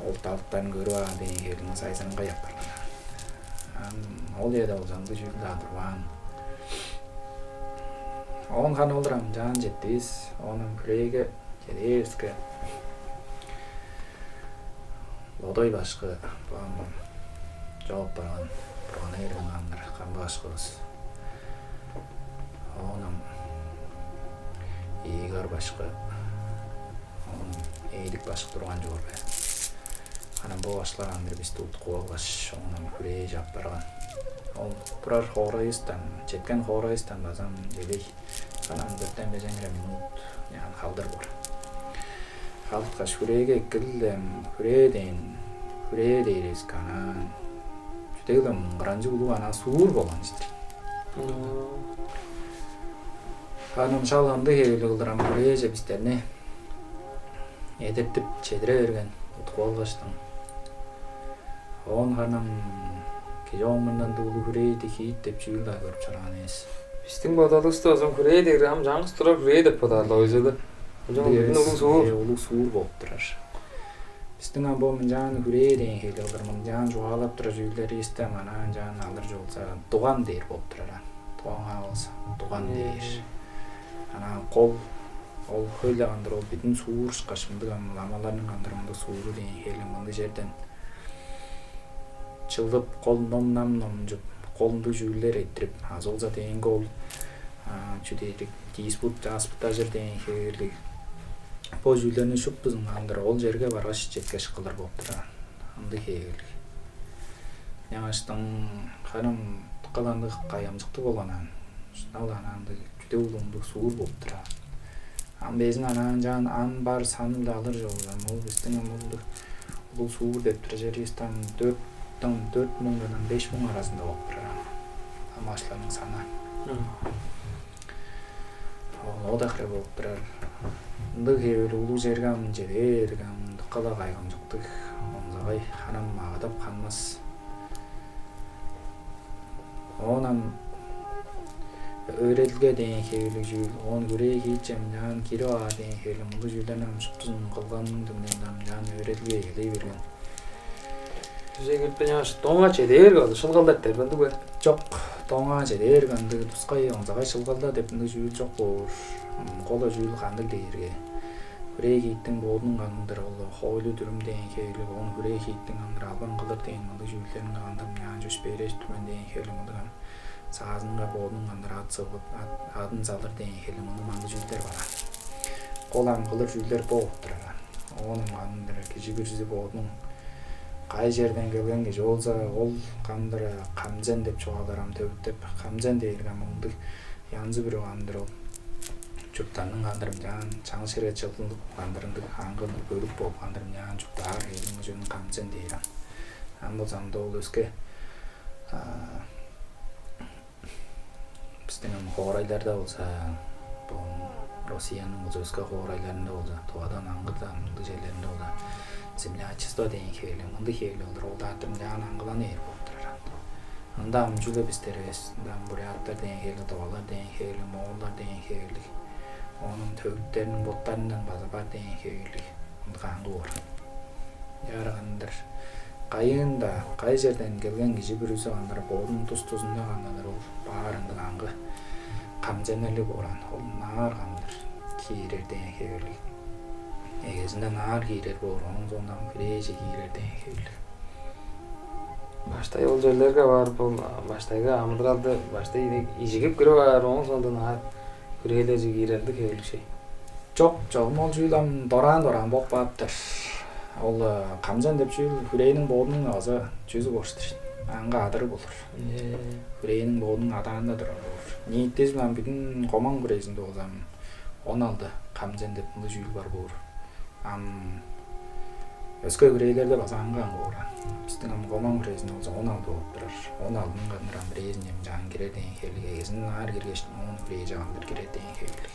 олталыктарын көрүп а деген келин сайзанга яптырган. Ол еде болсам жүгүлө турган. Он хан олдрам жан жетпиз, онун күрейге жетебизге. Лодой башкы баам жооп барган, бурган эйргандыр кан башкыбыз. Онун ийгар башкы, онун эйдик башкы турган жорбе. Анан бу башлар андыр бизди уткуп алгаш, онун күрей жап барган. Ол турар Хорайстан, жеткен Хорайстан базам делей. Анан 4-5 минут ян халдыр бар. Халдка шүрейге килдем, хүрээ дейрес канан. Жүтеглем гранжы улуу ана суур болгон исти. Анан шалганды хейлгылдырам хүрээже бистерне. Эдептип чедире берген, утуп алгаштым. Он ханам кежомундан дуулу хүрээди хийт деп жүйүлдө көрүп чарган эс. Биздин бодолубузда озон хүрээ дегер ам жаңгыс турар хүрээ деп бодолду өзүдө. Улуу суур болуп турар. Биздин абомун жан хүрээ деген хейлгылдырмын жан жугалап тура жүйүлөр эстем анан жан алыр жолса туган дейр болуп турар. Туганга болсо туган дейр. Анан кол ол хөйлө андыр ол бидин суур кашымдык ламалардын андырымды сууру деген хейлин мындай жерден чылдып кол ном жуп колунду жүүлөр этирип азолза деген гол чүдейдик диспут аспытажыр деген хейлик по жүүлөрүнү шуппузун андыр ол жерге баргаш жеткеш кылыр болуп турат андай хейлик яңаштан ханам каланды каямжыкты болгонан ушуналананды жүдө улумдуу суур болуп турат ан безин анан жан ан бар санын да алыр жолган ол биздин амалды бул суур деп тура жеристан 4,000 5,000 арасында болуп турат амашлардын саны. o da kırı bolup durar. Ынды кээбир улуу жергам жерергам дыккала кайгам жуктук. Онзагай ханам агадап канмас. Онам öğretilge deň hegelig jüýl, on görey hiçem ýan kiri a deň hegelig mulu jüýlernem şuptuzun kılganyň dümenden ýan öğretilge gelip bergen. Düze gelip ýaş doňa çeder boldy, şylgalda terbendi bu. Jok, doňa jeder gandy tuskay onzagay şylgalda depinde jüýl jok bolur. Gola jüýl gandy diýerge. Görey hittiň bodun gandyr ol, hoýly dürüm deň hegelig on görey hittiň andyr alban gylyr deň mulu jüýlerini gandym ýan jöş beres tümen deň hegelig mulu sazınga bodun gandyr adyn zalır deň hegelig mulu mandy jüýler bar. Golam gylyr jüýler bolup durar. Onuň gandyr kiji bir jüzi bodun kay жерден келген киши болса ол кандыр камжен деп чогаларам төбүттеп камжен дейилген муңдук янзы бирөө кандыр ол жуптанын кандырым жан чаң шере чылдындык кандырындык аңгын бөлүк болуп кандырым жан жуптар элин жөнүн камжен дейилем ан болсам да ол өскө биздин хоорайларда болса бул Россиянын өзгө хоорайларында болса тууадан аңгыда мындай жерлеринде болса землячество deň hegelig mundy hegelig olur. Ol datym ýan angylan ýer bolup durar. Andam jüle bizteres, dam buryatlar deň hegelig, towalar deň hegelig, moğollar deň hegelig. Onuň töwütleriniň botlaryndan bazabar deň hegelig. Undan dur. Ýaragandyr. Gaýynda, gaý жерден келген kişi birisi gandyr bodun tuz-tuzunda gandyr ol. Baryndy angy. Kamjeneli bolan, ol nar gandyr. Kirer deň hegelig. Egesinden nar girer bor, onun sondan kireje girer deň hegelig. Başta yol yerlerge barıp baştaga amdyraldy, başta ijigip gire bar, onun sondan nar kireje girerdi hegelig şey. Jok, jogmol jüýlam doran bolup bapdyr. Ol kamjan dep jüýl küreýiniň bodunyň azy jüzü boşdur. Anga adary bolur. Küreýiniň bodunyň adarynda durar bolur. Niýetdez bilen bütün goman küreýsinde bolsam, on aldy kamjan dep mulu jüýl bar bolur. Özgö küreýlerde basangan bolur. Bizdin goman küreýsinde bolsa 16 bolup durar. 16 gandyram birezinem jan girer deň hegelig. Egesinde nar girgeçdim 10 küreýe jandyr girer deň hegelig.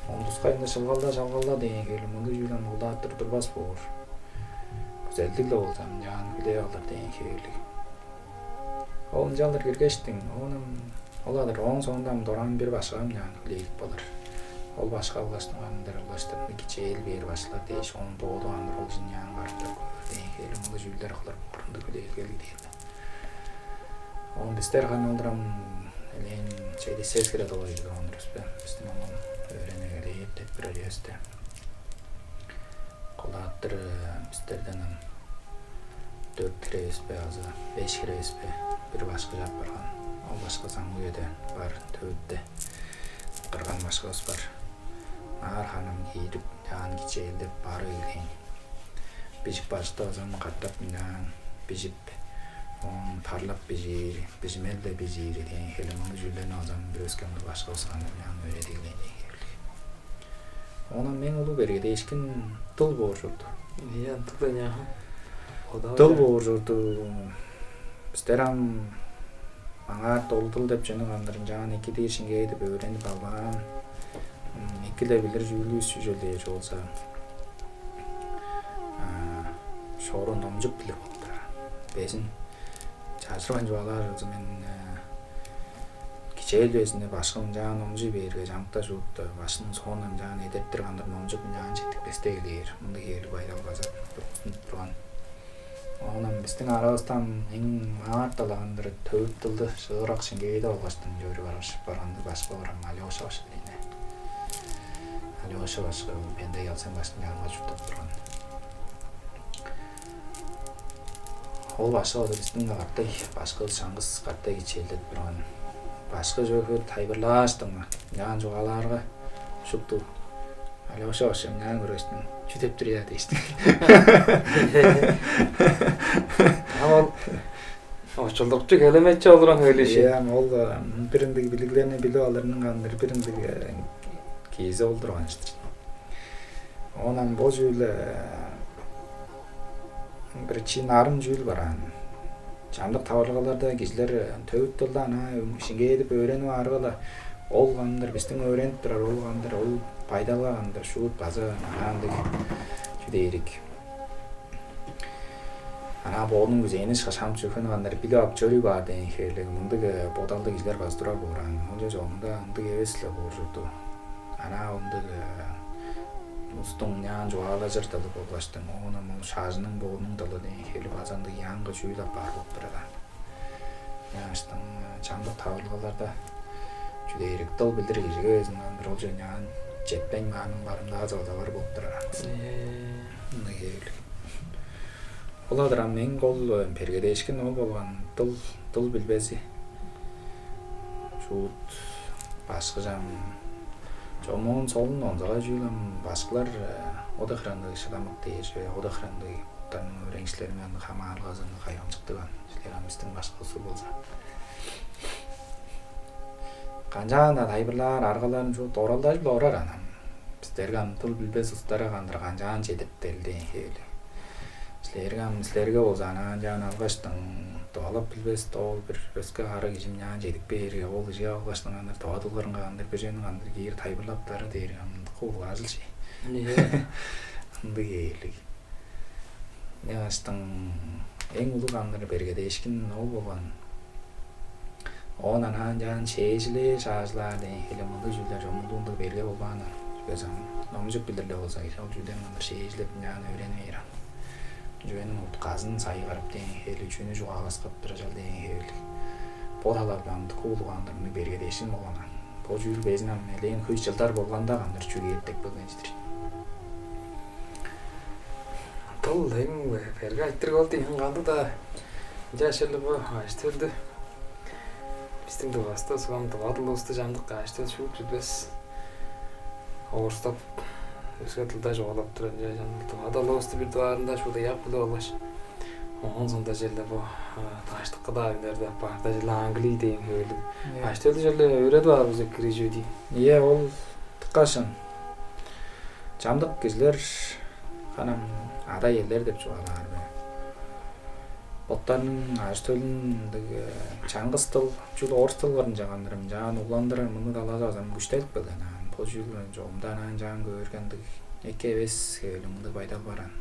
On tuskayında şalgalda deň hegelig mulu jüýlen uldatdyr durbas bolur. Güzellikle olsam jan biley alır deň hegelig. Ol jaldyr girgeçdiň, oladyr oň sondan doran bir başgam jan bileyip bolur. Ol başga ulaşdyň gandyr ulaşdyr, iki el ber başlar deş, on boğdu andyr ol jynyan gartyp deň hegelig mulu jüýler kılar burundy bileyip geldi. On bizler gandyram elen çeýdi ses kere dolaydy ondraspa. Bizdin onu öğrene gelip dep bir ýerde. Kolatdyr bizlerden 4 kirespe azı, 5 kirespe bir başga jap bargan. O başga saňgyýda bar töwütde. Qırgan başgası bar. Nar hanım giyip jan giçeýildip bary gelgen. Bijip başda azam gattap bilen bijip on parlap bijir, bijmelde bijir deň hegelig mulu jüýlerini azam bir öskemde başgası jan öğretilgen. Ona men ulu berge eşkin tıl borjurdu. Ýa, tılda Tıl borjurdu. Bizleram maňa tol dep jany gandyryn jan iki diýişinge edip öwrenip algan. Ikide bilir jüýlü süýjeldi bolsa. Şoron nomjuk bilir bolupdyr. Besin çaşyrgan jogalar men kiçeýilbesinde başgym jan nomjy berge jankta jupdy. Başynyň sonundan jan edepdir gandyr nomjuk jan jetip bestegeler. Mundy hegelig baýdal bazap turgan. Onam bizdin arabysdan eň artalagandyr töwüt dyldy şygyrak şeňgeýde bolgaçdym jöre barandy başga baram Alýoşa başladyny. Alýoşa başga bende ýalsam başga ýalma jupdyp turgan. Ol başga bizdin gartay başga şaňgys gartay giçeýilip turgan. Başga jöre taýbyrlaşdym. Ýan jogalarga şupdy. Alýoşa başga ýan görüşdüm. Jüdep durýar diýdi. Ama o çoldukça kelimetçi oluran öyle şey. Yani ol birindeki biliglerini bilip alırının gandyr birindeki kezi olduran işte. Onan bu jüýle bir çin narım jüýl bar. Jamlyk tawarlygalarda gijiler töwüt dyldan şeňge edip öwrenip argala ол кандыр биздин öğrenip турар, ол кандыр, ол пайдалагандар шут база андык жүдейрик. Ана боонун күзэйни шашам чөкөн кандыр биле ап жөрү бар деген хелег мындык бодалды кишилер баз турар буран. Онжо жомунда ындык эбесле буржуду. Ана ындык устун нян жуала жыртылып болбаштын. Оны мул шажынын боонун далы деген хели базанды янга жуйлап бар болуп турат. Яштын чамдык табылгаларда жүдейрик дыл билдиргижиге өзүнүн андыр ол жөнүн жетпең маанын барымдагы жалдалар болуп турат. Ындык эли. Оладырам мен кол пергедешкин ол болгон дыл билбеси. Шут башкы жам жомон солун онзага жуйлам башкалар одохранды шыдамык дейже одохранды тан öğrenciler менен хамаал газын кайган чыктыган. Силерамыздын башкысы болса. Канжаанда тайбырлар аргаларын жут оралдаш орар анам. Биздерге дыл билбес устара кандыр канжаан жетиптелди хели. Силерге болса анан жан алгаштын тоолоп билбес тоол бир өскө ары кишим жан жетип берге ол кишиге алгаштын кандыр тоодуларын кандыр беженин кандыр кийир тайбырлаптары дейрган кул ажылчы. Ындык эли. Яштын эң улуу кандыр бергедешкин ол болгон. Он анан жан шежиле шажлар деген хеле мындай жүлдөр жомулунду берге болбаган. Жүгөсөм номжук билдирле болса ал жүлдөр кандыр шежилеп жан öğrenmeyir. Жөнүн утказын сайгарып деген хели жөнү жугагаскап туражал деген хели. Бодалардан куулгандырны бергедешин болгон. Бо жүл безинен элен көз жылдар болгонда кандыр жүгөттек болгонждир. Тол эң берге айттырып алды кандай да жашылып аштырды. Биздин дубаста сугамды вадылысты жамдык аштырып шук жүбес. Орстап өзгө тилде жоолоп турат жамдык вадылысты бир дуарында шуда япылып алыш. Онун сонда жерде бу таштыкка да билерде барда жел англи деген хөлү. Аштырды жерде өйрөтүп алып кирижүди. Ол тыккашын. Жамдык кишилер канам ада элдер деп чугалар. Боттарнын аштөлүндөгү чаңгыс тыл, жул орус тылдарын жагандырым, жан уландырар муну далазам күчтөлүп келген. Бул жыл жомдан жан көргөндүк эки эбес өлүмдү пайдал баран.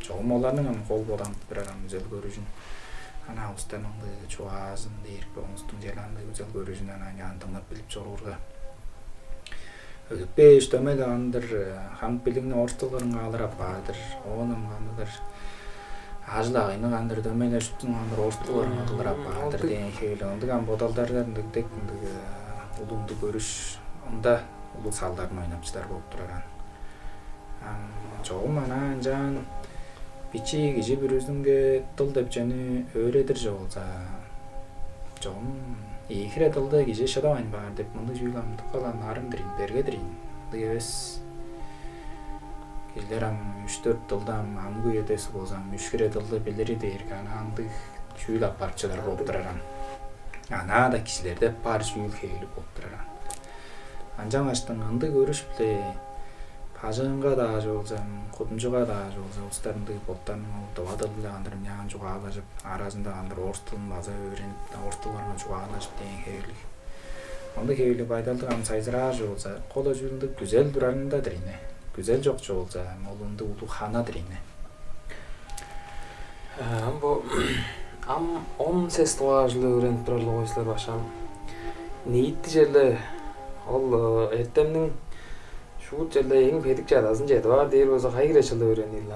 Жом оларнын кол бодан бирарам үзөл көрүшүн. Ана устамыңды чуазын дейип, оңустун желанды үзөл көрүшүн ана янтыңдап билип чорурга. Өтүп беш төмөл андыр хам билигин орус тылдарын калдырап бардыр. Онун кандыр ажлагыны кандыр төмөлө шуттун кандыр орус тылдарын калдырап бардыр деген хели. Ондуган бодалдардын дек улумду көрүш онда улуу салдарын ойнапчылар болуп турган. Жогум анан жан бичи киши бирөөсүнгө тыл деп жөнү öğretir же болса. Жогум ихире тылды киши шыдабайын бар деп мындай жүйламды калган арымдырын бергедирин. Дебес кишилер 3-4 тылдан амгы этеси болсам 3 тылды билери дейрге ананды жүйлап барчылар болуп турган. Ана да кишилерде бар жүйүл хейли болуп турган. Анжан аштын ынды көрүш биле пажынга да жолсам, кудумжуга да жолсам, устарынды боттарнын вадылды кандырым ян жугаалашып, арасында кандыр орус тилин база öğrenip, орус тилдерин жугаалашып деген хейли. Анда хейли пайдалдыган сайзыраа жолса, коло жүлүндү güzel durarында дирине. Güzel жок жолса, молунду улуу хана дирине. Бу 10 сес туажылы öğrenip турарлы койсулар башам. Ниитти жерде ол эртемдин шут жерде эң бедик жадасын жетип бар дейр болсо кайгыра чылы öğrenил.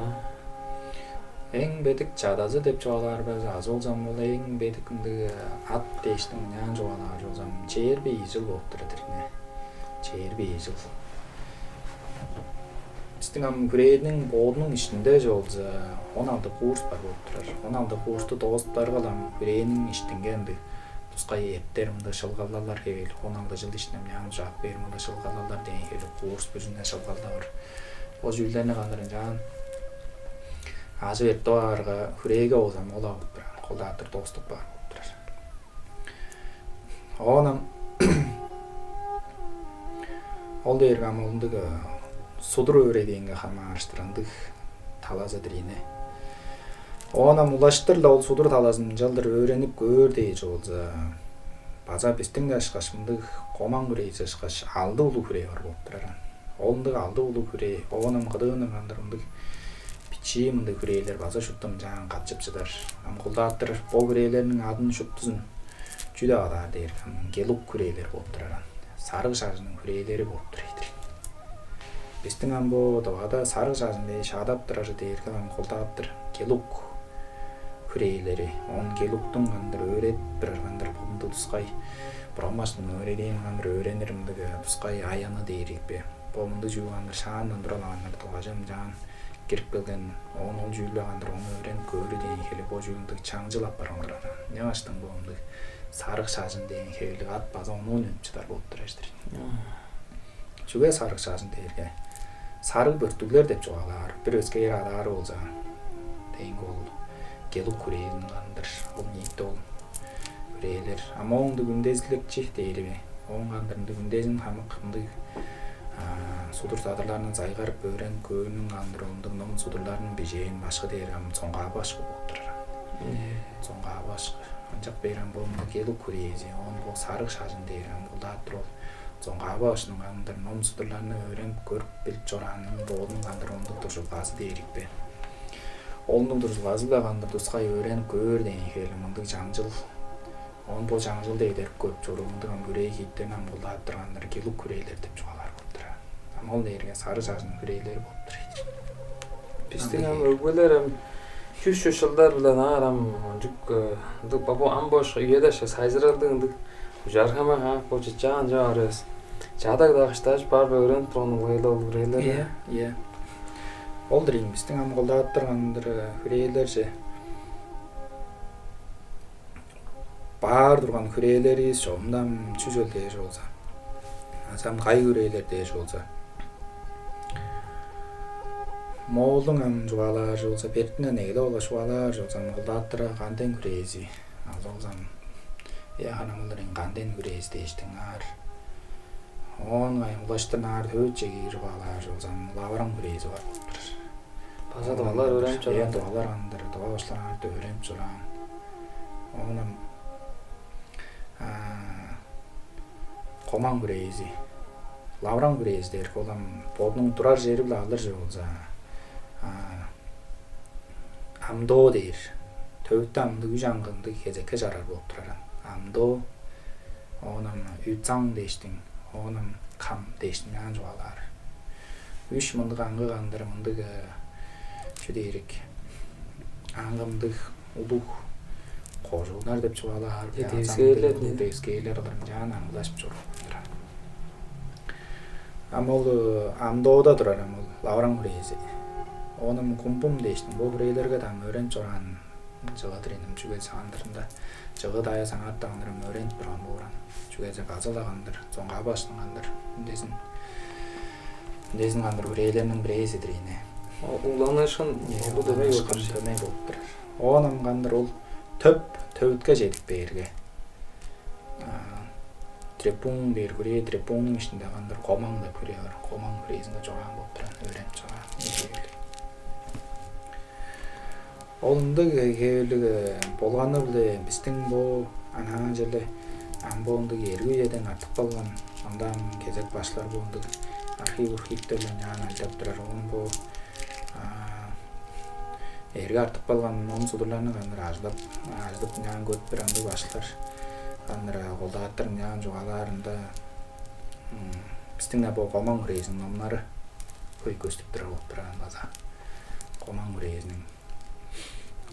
Эң бедик жадасы деп жугаларбыз, аз болсам бул эң бедикинди ат дештин ян жугалар болсам чейирби жыл болуп турат эрине. Чейирби жыл. Биздин күрөөнүн боодунун ичинде жолса 16 курс бар болуп турар. 16 курсту досторго алам күрөөнүн иштенгенди. Тускай эттеримди шылгалалар кебел 16 жыл иштем ян жаап бермеле шылгалалар деген хели курс бүзүнө шылгалалар. О жүлдөрүнө кандырын жан азы эттоарга күрөөгө болсам ола болуп турар. Колдатыр достук бар болуп турар. Онам ол дээргам олундугу судур öğrendiğinge хамаарыштырандык талаза дирине. Онам улаштырла ол судур талазын жалдыр öğrenip көр дей жолса. база биздин ашкаш мындык коман күрей ашкаш алды улуу күрей бар болуп турар. Олундук алды улуу күрей, оонам кыдыгынан кандыр мындык бичи мындай күрейлер база шуттан жаан катчыпчыдар. Амгулдааттыр бо күрейлердин адын шуттузун жүдө алар дейр. Гелук күрейлер болуп турар. Сарык шажынын күрейлери болуп турайдыр. Биздин амбо dabada сарык шажын дей шадаптыр дейр. Амгулдааттыр гелук күрейлери. Он гелуктун кандыр өрет бир кандыр бомду тускай. Бромаштын өрелейин кандыр өренер мындык тускай аяны дейрикпи. Бомду жуугандыр шаандан дуралагандар тулгажым жаан кирип келген ол жүүлөгөндөр оны өрен көөрү деген хели бо жүүлдүк чаңжылап баргандыр. Нямаштын бомду сарык шажын деген хели ат база онун өнчүдар болуп тураштыр. Чуга сарык шажын дээрге сарык бөртүглөр деп чугалар. Бир өзгө адары болса деген ол гелук күрейин кандыр ол нийтте ол күрейлер. Ама оңду күндөзлүкчи дейриби. Оң кандырды күндөзүн хамык мындык суdur садырларынан зайгарып өрен көөнүн кандыр оңдук ном судурларынын бежейин башкы дээргам цоңга башкы болуп турар. Цоңга башкы анчак бейрам болмду гелук күрейзи он бул сарык шажын дээргам булдааттыр ол цоңга башынын кандыр ном судурларыны өрен көрүп билип жоранын боодун кандыр оңдук туржулгасы дейрикпи. Оңдук туржулгасы да кандыр тускай өрен көөр деген хели мындык жаңжыл он бул жаңжыл дейдер көп жорумдуган күрей кийиттен булдааттыр кандыр гелук күрейлер деп чугалар. Ол нерге сары шажын күрейлери болуп турат. Биздин өгбөлөр 200 жылдар билен арам жүк бабо амбош үйедеш сайжыралдыгындык жаргама хак болчу жан жарыс. Жадаг дагышташ бар өрөн тонугайлы күрейлер. Иә. Ол дирин биздин амголдааттыр кандыр күрейлерчи. Бар турган күрейлери шомдам чүжөл деш болса. Азам кай күрейлер деш болса. Моолдун ам жугалар болса бертинен эле ола жугалар болса амголдааттыр канден күрейзи. Алган ханамдын канден күрейзи дештиңар. Он улаштырнаар төчеги жугалар болса лавран күрейзи бар болуптур. База дуалар өрөнүп журган. Дуалар андыр дуа башланарды өрөнүп журган. Онам коман күрейзи. Лавран күрейзи дер колам бодунун турар жери биле алыр же болса. Амдоо дейр. Төвүттө амды үжаңгынды кезекке жарар болуп турар. Амдоо онам үцаң дештиң. Онам кам дештиң ан жугалар. Үч мындык аңгы кандыр мындык чүдейрик. Аңгымдык улук кожулар деп чугалар. Дескейлер алар жан аңгылашып журган. Амол амдоодо турар амол лавран күрейзи. Онун кумпум дештиң. Бул күрейлерге да өрөнүп журган жыгыдырынын жүгө сандырында. Жыгы дая саңаттагандыр өрөнүп турган болуран. Жүгө газалагандыр, цоңга баштангандыр. Үндесин кандыр күрейлеринин бирейсидирине. Уланышын төмөй болуп турар. Онун кандыр ол төбүткө жетип берге. Трепун дейр күрей, трепунун ичинде кандыр коман да күрей бар. Коман күрейсинде жоган болуп турат, өрөнүп жоган. Олундук кээлиги болгону биле биздин бу анан жерде амбондук эргүү жерден артык калган андан кезек башлар болундук архивдерден жана айтып турар. Бу эрге артык калган ном судурларны кандыр аждап жан көп бир андык башлар кандыр колдааттыр жан жугаларында биздин бу коман күрейсинин номдору көйкөстүп турар болуп турган база. Коман күрейсинин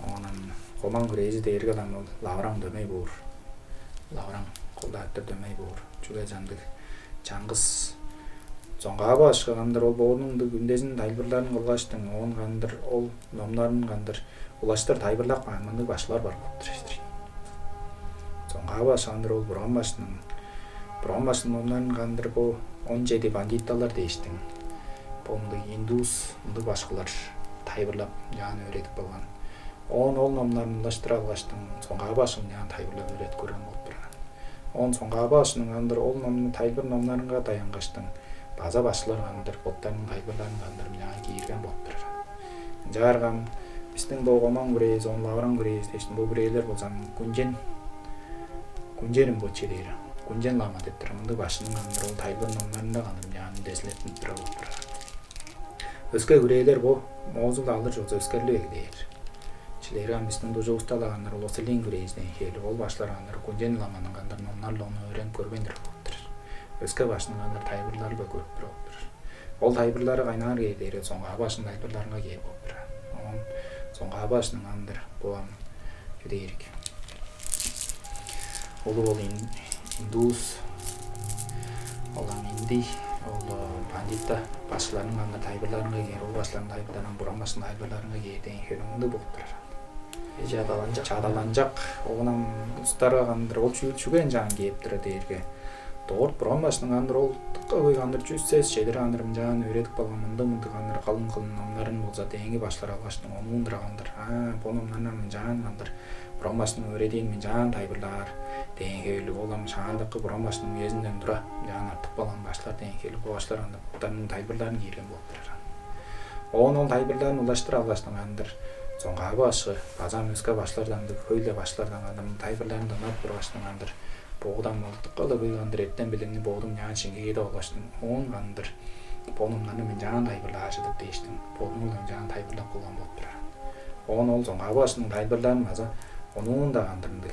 онан коман күрейси дээрге ал лавран дөмөй буур. Лавран колдааттыр дөмөй буур. Чуга жандык чаңгыс цоңга башка кандыр ол боонун күндөзүн тайбырларын кылгаштың. Он кандыр ол номдорун кандыр улаштыр тайбырлак мындык башлар бар болуп туруштур. Цоңга баш кандыр ол бурган баштын номдорун кандыр бу 17 бандитталар дештиң. Бомдук индус мындык башкалар тайбырлап жаны өретип болгон. Ол номдорун улаштыра алгаштың цоңга башын жаны тайбырлап өретип көргөн болуп турган. Он цоңга башынын кандыр ол номдун тайбыр номдорунга таянгаштың база башлар кандыр боттардын тайбырларын кандыр жаны кийирген болуп турган. Жаргам биздин бу коман күрейси, лавран күрейси дештиң. Бу күрейлер болсо күнжен Күнженин бочелер. Күнжен лама деп тұр. Мұнда башының андыр ол тайбыр номларында қандыр яғни десілетін тұра болып тұр. Өске күрейлер бұл моғызылды алыр жоғыз өскерлі егдейір. Чилері амбистің дұжы ұсталағандар ол осылин күрейізден келі. Ол башларғандар күнжен ламаның қандар номларлы оны өрен көрбендір болып тұр. Өске башының қандар тайбырлары ба көріп тұр болып тұр. Ол тайбырлары қайнар кейдері соңға башының тайбырларына кей болып тұр. Оған соңға башының қандар бұлам күдейірік. Олы ол индус, олам инди, ол бандитта башыларының қандар тайбырларына кейер, ол башыларының тайбырларының бұран башының тайбырларына кейден келіңді болып тұр. Жадаланжақ, оғынан ұстарға қандар ол шүген жағын кейіп тұры дейірге. Doğru buran başının kandır ol tıkka kandır cüssez şeyleri kandır mıncan öğretik balgamında mındı kandır kalın onların bolsa dengi başlar algaştın onu mındır kandır bonumlarına mıncan kandır buran başının öğrediğin mıncan taybırlar dengi öylü olam şandıkı buran başının yüzünden dura mıncan artık balan başlar dengi öylü bu başlar kandır butanın taybırlarını giren boldurar onun taybırlarını ulaştır algaştın kandır songa başı bazan özge başlardan da köyle başlardan kandır taybırlarını da nap burgaştın kandır Boğdan maltıqqa da qıyğandır etten bilimni boğdum yan çingeye de olaştım. Oğun qandır. Bonumlarını min jan taybırla aşıdık deyiştim. Bonumlarını jan taybırla kullan boptur. Oğun ol soň abasının taybırlarını aza onun da qandırındır.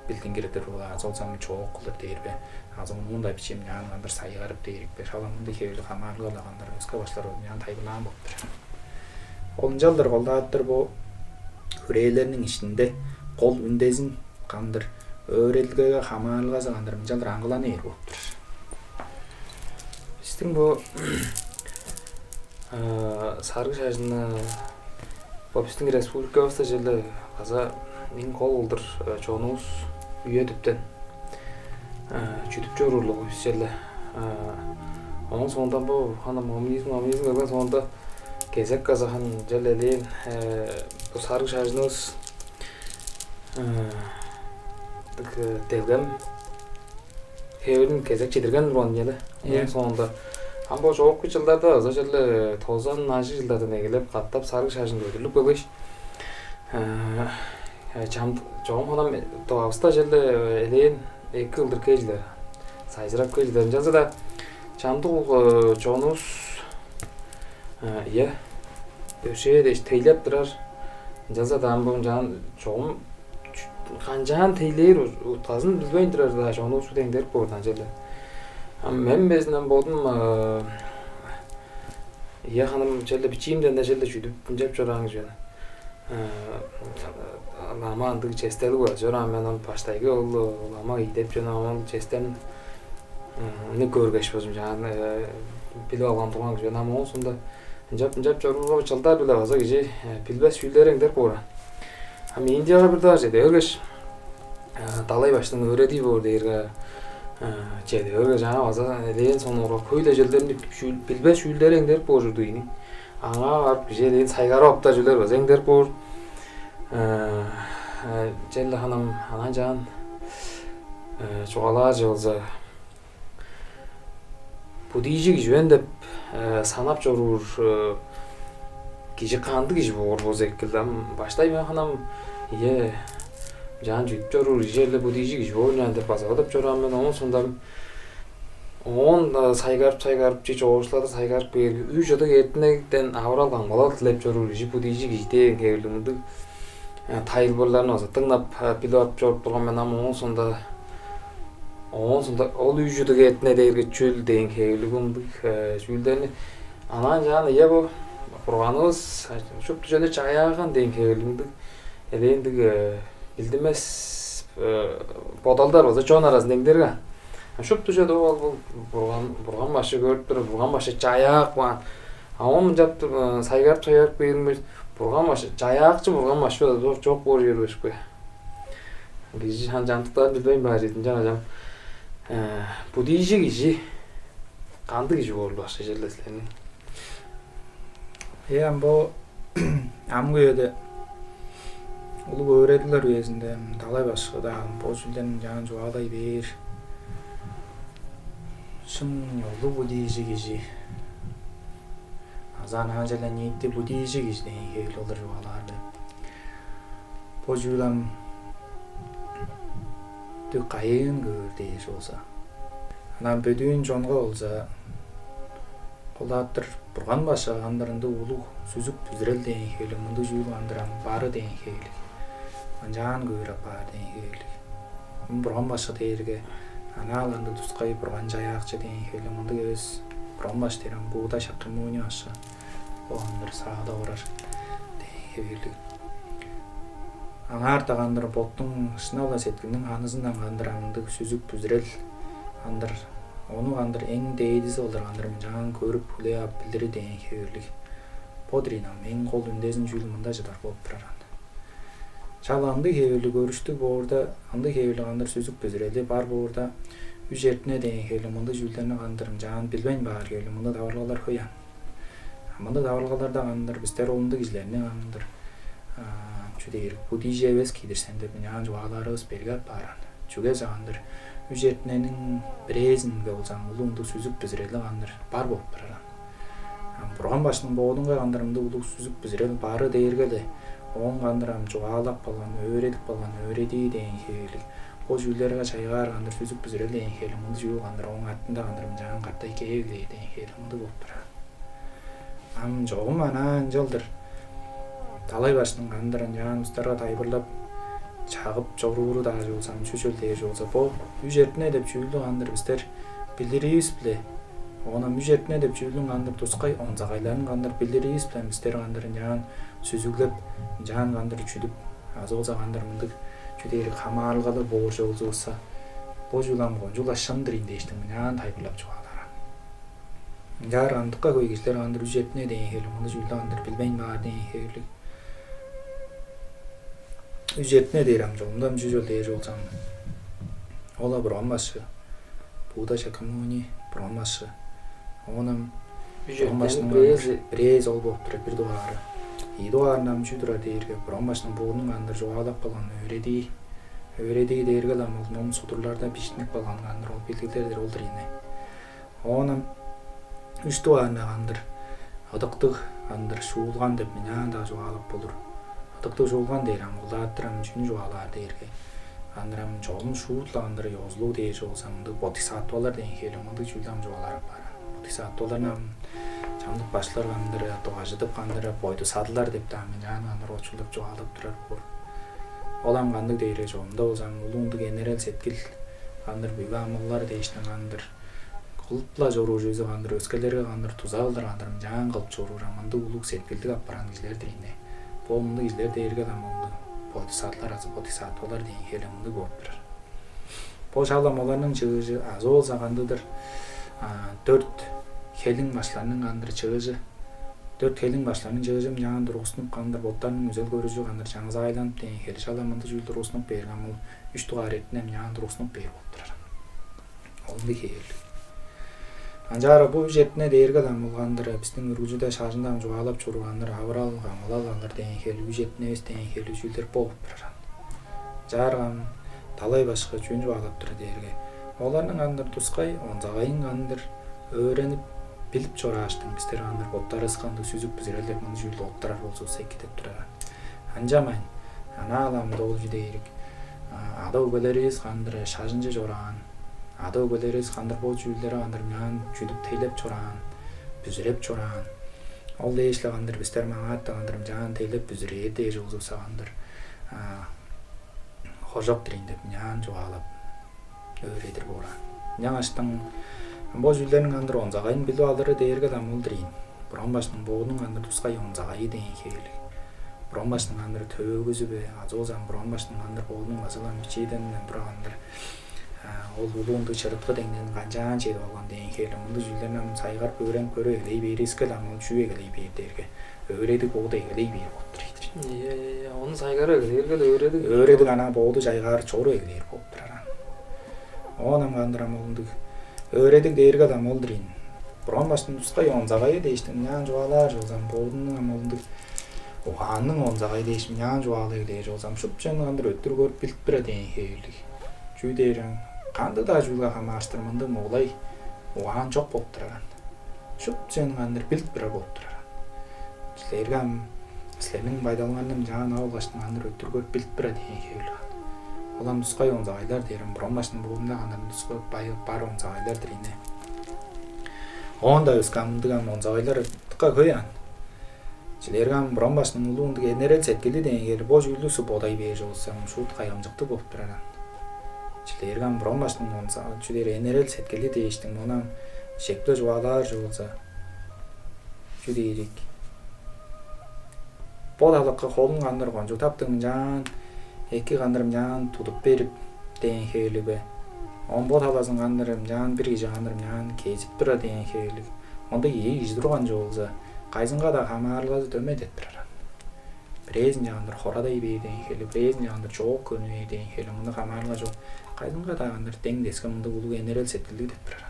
Bildin giredir ola azolsam çoğuk qılır deyirbe. Az onun da biçim jan qandır sayıgarıp deyirikbe. Şalamındı kevli qamarlı qandır özke başlar olun jan taybırlan boptur. Olunjaldır qolda attır bu hüreylerinin içinde qol ündezin qandır. Öğretilgege hamalgaza kandır mıncal rangılan eğer boptur. Bizдің бұл саргы шажына біздің республикабызда желі қаза ең қол олдыр жоғынуыз үйе түптен жүтіп жөрірлігі біз желі. Оның соңдан бұл мамизм қылған соңында кезек қазахан желі әлейін бұл саргы шажынуыз Devgem Heverin kezek çedirgen ruan yeli. En sonunda Ambo çoğuk bir yıllarda özellikle 90-cı yıllardan gelip kattap sargı şarjını ödülüp kılış. Çoğum hanım doğabısta jelli eleyin 2 yıldır kejli sayzırap kejlilerin жазы da çamdık çoğunuz iya döşeye de teylep durar жазы da ambon can çoğum Kancan teyler utazın bilmeyin durar da çoğunu su dengder buradan jelli. Men bezinden boldum ya hanım jelli biçimden de jelli şüdüp jep jorağız jelli. Lama andık çesteli var. Jorağım men onu baştayga oldu. Lama gidip jona onun çesten ne görgeç bozum jana bilip algan tuğan jona ama sonda jep jorğuga çaldar bile baza gece bilbes şüyleringer bora. Ama Indiyaga bir daha jedi örgeç dalay baştan öğrediği bu derge jedi örgeç jana baza eleyen sonra köyle jellerini bilbes şüyleringer bojurdu yini. Ağa barıp jedi saygara opta jüler bazengder bor. Jelli hanım anacan çoğalar jolza bu diyecek jüven dep sanap jorur kişi kandı kişi bor bozekildim baştay ben hanım ye jan jüp jorur jelli bu diyecek jor jan dep bazadap joram ben onun sonda on saygarıp çiç oğuşlarda saygarıp bir üç adı ettinekten avralgan bala tilep jorur kişi bu diyecek işte geldiğinde tayılborlarını olsa tınlap pilot jorp durgan men ama onun sonda ol ücüdüge etine deyirge çül deyin keyligumdik çülderini anan jana ya bu Kurganız şup düzende çayağan deyin keyligumdik elendik bildimes bodaldar olsa çoğun arasında dengderge şup düzende ol burgan başı görüp durur burgan başı çayaq var ama japtı saygarıp berilmez burgan başı çayaqçı burgan başı çok bor yer öşüp Gizi han jantıklar bilbeyin bajetin janajam bu diyecek işi kandı kişi oldu başka jellesleni. Yani bu amgöyde ulu öğretiler üyesinde dalay başka da bu sülden jan joğaday bir şun yolu bu diyecek işi azan hanjelen niyetti bu diyecek işi deyin keyil olur joğalardı bu jülan түк кайын көр деш болса. Анан бөдүүн жонго болса колааттыр бурган башагандарында улуу сүзүк бүзүрел деген хели мынды жуулгандаран бары деген хели. Анжаан көөр апар деген хели. Бурган башы дээрге анааланды тускай бурган жаякчы деген хели мынды кебес. Бурган баш дерен бууда шакымууни аша. Оандар саада орар деген хели. Аңар тагандар боттун шынала сеткиндин анысынан гандыранды сүзүк бүзүрел андар onu kandır en değdisi olur kandır жаңан көрүп улап билдири деген хеберлик подринам эң кол үндесин жүүлмүндө жадар болуп турар. Чаланды хебели көрүштү боорда анды хебели кандыр сүзүк бүзүрели бар боорда үжертине деген хебели мынды жүүлдөрүнө кандырым жаңан билбейм баар хебели мынды табаргалар коян. Мынды табаргаларда кандыр биздер олунду кишилерине кандыр чүдейр будижебес кийдирсен деп жаңан жубаларыбыз бергеп баран. Чүге жагандыр үжертиненин бирезинге болсам улуунду сүзүк бүзүрели кандыр бар болуп турар. Бурган башынын боодунга кандырымды улуу сүзүк бүзүрел бары дээргеле оң кандырам жубаалап калган өреди деген хебелик о жүүлөргө чайгаар кандыр сүзүк бүзүрел деген хели мынды жүүл кандыр оң артында кандырым жаңан каттай кээглей деген хели мынды болуп турар. Жогум анан жылдыр талай башынын кандырын жаңан устарга тайбырлап чагып жорууру дагы болсам чөчөл дээш болсо бо үжертине деп жүүлдү кандыр биздер билдирибиз биле. Онан үжертине деп жүүлдүн кандыр тускай онзагайларын кандыр билдирибиз биле биздер кандырын жаңан сүзүглеп жаңан кандыр чүдүп аз болсо кандыр мындык чүдейри камаалгалы бооржо болсо бо жуулам конжула шындырын дештим жаңан тайбырлап чугалар. Жар андыкка кой кишилер кандыр үжертине деген хели мынды жүүлдү кандыр билбейм баар деген хели үжертине дейрам жолунда мүжөжөл дээш болсам ола бурган башы бууда шакамууни бурган башы онам бурган башынын бирез ол болуп турат бир дугары идуарынан мүчү дээрге бурган башынын буунун кандыр жубаалап калган өреди дээрге ла мол содурларда бишинип калган кандыр ол белгилердир олдур эне. Онам үч дуарына кандыр ыдыктык кандыр шуулган деп менен да жубаалап болур. Ыдыктык жуулган дейрам улааттырам үчүн жубаалар дээрге кандырам жолун шуутла кандыр йозулуу дээш болсам мынды бодисаттвалар деген хели мынды жуулдам жубалар бар. Бодисаттваларнан жамдык башлар кандыр дугажытып кандыр бойду садылар деп да мен жаңан кандыр очулуп жубалып турар бор. Олам кандык дейре жолунда болсам улуунду генерал сеткил кандыр бибамыллар дейишten кандыр кылыпла жоруу жүзү кандыр өскөлөргө кандыр тузалдыр кандыр жаңан кылып жорурам мынды улук сеткилдик алып барган кишилердир эне. Бул мынды кишилер дээрге да мынды бодисаттвалар бодисаттвалар деген хели мынды болуп турар. Бул шалам олардын чыгышы аз болсо кандыдыр 4 хелиң башларынын кандыр чыгышы 4 хелиң башларынын чыгышы жаңан тургусунуп кандыр боттарынын өзөл көрүжү кандыр жаңыза айланып деген хели шалам мынды жүүл тургусунуп берген бул 3 дугаар эртинен жаңан тургусунуп бер болуп турар. Олунду хели анжара бул үжертине дээрге да бул кандыр биздин үргүжүдө шашындан жубаалап чургандыр абырал камалалар деген хели үжертинебиз деген хели жүүлдөр болуп турар. Жарган талай башка жөн жубаалап тура дээрге олардын кандыр тускай онзагайын кандыр өөрөнүп билип чораштың биздер кандыр боттарыбыз кандыр сүзүк бүзүрел деп мынды жүүлдү оттурар болсо секитип турар. Анжамайн анаалам должу дейрик ада өгөлөрүбүз кандыр шажынжы жораган ада өгөлөрүбүз кандыр бул жүүлдөрү кандыр менен чүдүп тейлеп чораган бүзүреп чораган ол дээшле кандыр биздер маңаатта кандыр жаңан тейлеп бүзүрээ дээш болсо кандыр хожок дирин деп менен жубаалап өредир бора. Жаңаштан бул жүүлдөрүн кандыр онзагайын билип алыры дээрге да мулдырын. Бурган башынын боодун кандыр тускай онзагайы деген хели. Бурган башынын кандыр төөгүзүбү аз болсам бурган башынын кандыр боодунун басылан бичиден бура кандыр ол улуунду чырыткы деңден канчаан чейип алган деген хели мынды жүүлдөрүнөн сайгарып өрөң көрө элей бериске да мул чүй элей бер дээрге өреди бооду элей бер болуп турат. Onu saygara dээрге өредик ана бооду жайгаар чору элер болуп турар. Онам кандырам олунду өредик дээрге да молдурин. Бурган башынын тускай онзагайы дейиштен жаңан жубаалар болсам боодунун амолунду угаанын онзагайы дейиш жаңан жубаалыг дээш болсам шупчаны кандыр өттүргөрүп билип тура деген хели. Чүйдерин канды да жуулга камааштыр мынды моглай угаан жок болуп турган. Шупчаны кандыр билип тура болуп турган. Силерге силердин пайдаланганын жаңан алгаштын кандыр өттүргөрүп билип тура деген хели. Улам тусгай онзагайлар дээрэн бромбашны буумда гандар тусгай бар онзагайлар дэринэ. Онда үскамдаг ам онзагайлар тукка хөян. Жилэргам бромбашны улуундаг энерэл сэтгэли дэнгэр бож үлүсү бодай бэж олсам шууд гайамжагдаг болтураа. Жилэргам бромбашны онзаг жилэр энерэл сэтгэли дэжтэн монам шеклэж валаар жуулза. Жилэрик бодалакка холун гандар гонжу таптым жаан эки гандарым жаан тудуп берип дэн хэлибэ. Он бодаласан гандарым жаан бир гижи гандарым жаан кезип тура дэн хэлиг. Онда ий издурган жуулза гайзанга да хамаарлаад дөмөдөт тураа. Брэзэн жаандар хороодой бийдэн хэлэг брэзэн жаандар жоок көнөйдэн хэлэг онда хамаарлаж гайзанга да гандар дэн дэсгэн онда улуг энерэл сэтгэлдэг тураа.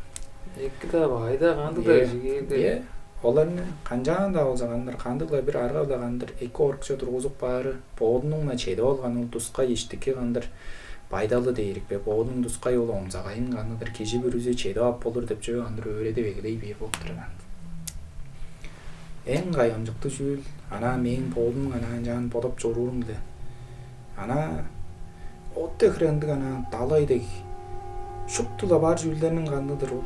Эккда байда гандаа жигээ. Оларны канжаанда олзагандар гандагла бир аргавла гандар эки оркчо тургузук баары бооднуна чеде болган ул тускай иштики гандар байдалы дейрикпе боодун тускай ол омзагайын гандар кижи бир үзе чеде ап болур деп жөө гандар өрөдө бегелей бир болтурган. Эн гайамжыкты жүүл ана мен боодун ана жаан бодоп жорурумду. Ана отте хрендик ана далайдык шуптула бар жүүлдерин гандадыр ул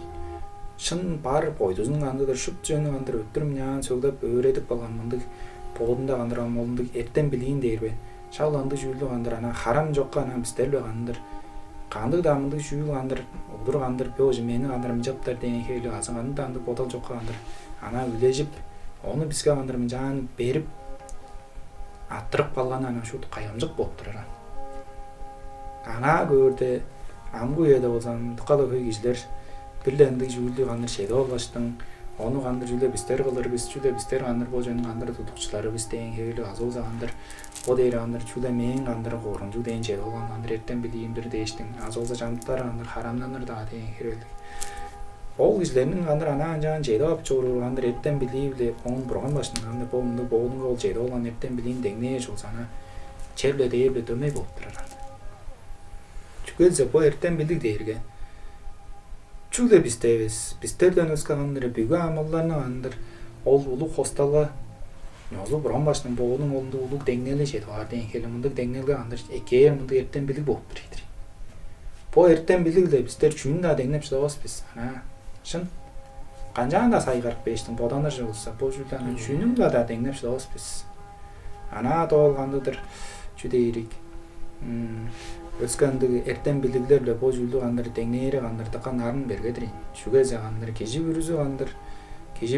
шын бар бойдузун гандадыр шуп жөнү гандар өттүрүм яан сөглөп өрөдүп балган мындык боодунда гандар молундук эртен билийин дейрбе. Шауланды жүүлдү гандар ана харам жокка ана бистерле гандар кандык дамындык жүүл гандар олдур гандар бөөж мени гандар мжаптар деген хейле азанганды дандык бодол жокка гандар ана үлежип onu бизге гандар жаан берип аттырып калган ана шут кайамжык болуп турар. Ана көрдө амгу эде болсам тукала көй кишилер бирлендик жүүлдү гандар шеде болгоштун onu гандар жүлө бистер кылыр биз жүлө бистер гандар божонун гандар тутукчулары биз деген хейле азуулза гандар о дейр гандар жүлө мен гандар корунжу деген жер болгон гандар эртен билийимдир дештин азуулза жамттар гандар харамданыр да деген хейле. Ол кишилердин гандар анан жаан жеде ап чоруу гандар эртен билибле оң бурган башынан гандар болмунда боодун ол жеде болгон эртен билийин дегне жолса ана черле дейбле дөмөй болуп турар. Чүгөлсө бо эртен билик дейрге чүле бистебиз бистерден өскө гандар бүгө амалларына гандар ол улук хосталга нозу бурган башынан боодун олунда улук деңнеле жеде бар деген хеле мындык деңнелге гандар экээр мындык эртен билик болуп турайдыр. Бо эртен биликле бистер чүн да деңнеп чыдабызбыз ана шын канжаанда сайгарып бештин боданыр жолса бул жүлдөнү чүнүн да деңнеп чыдабызбыз. Ана тоолгандыдыр жүдейрик өскөндүгү эртен билиглерле бул жүлдү гандар деңнери гандар такан арын бергедир. Шугезе гандар кежи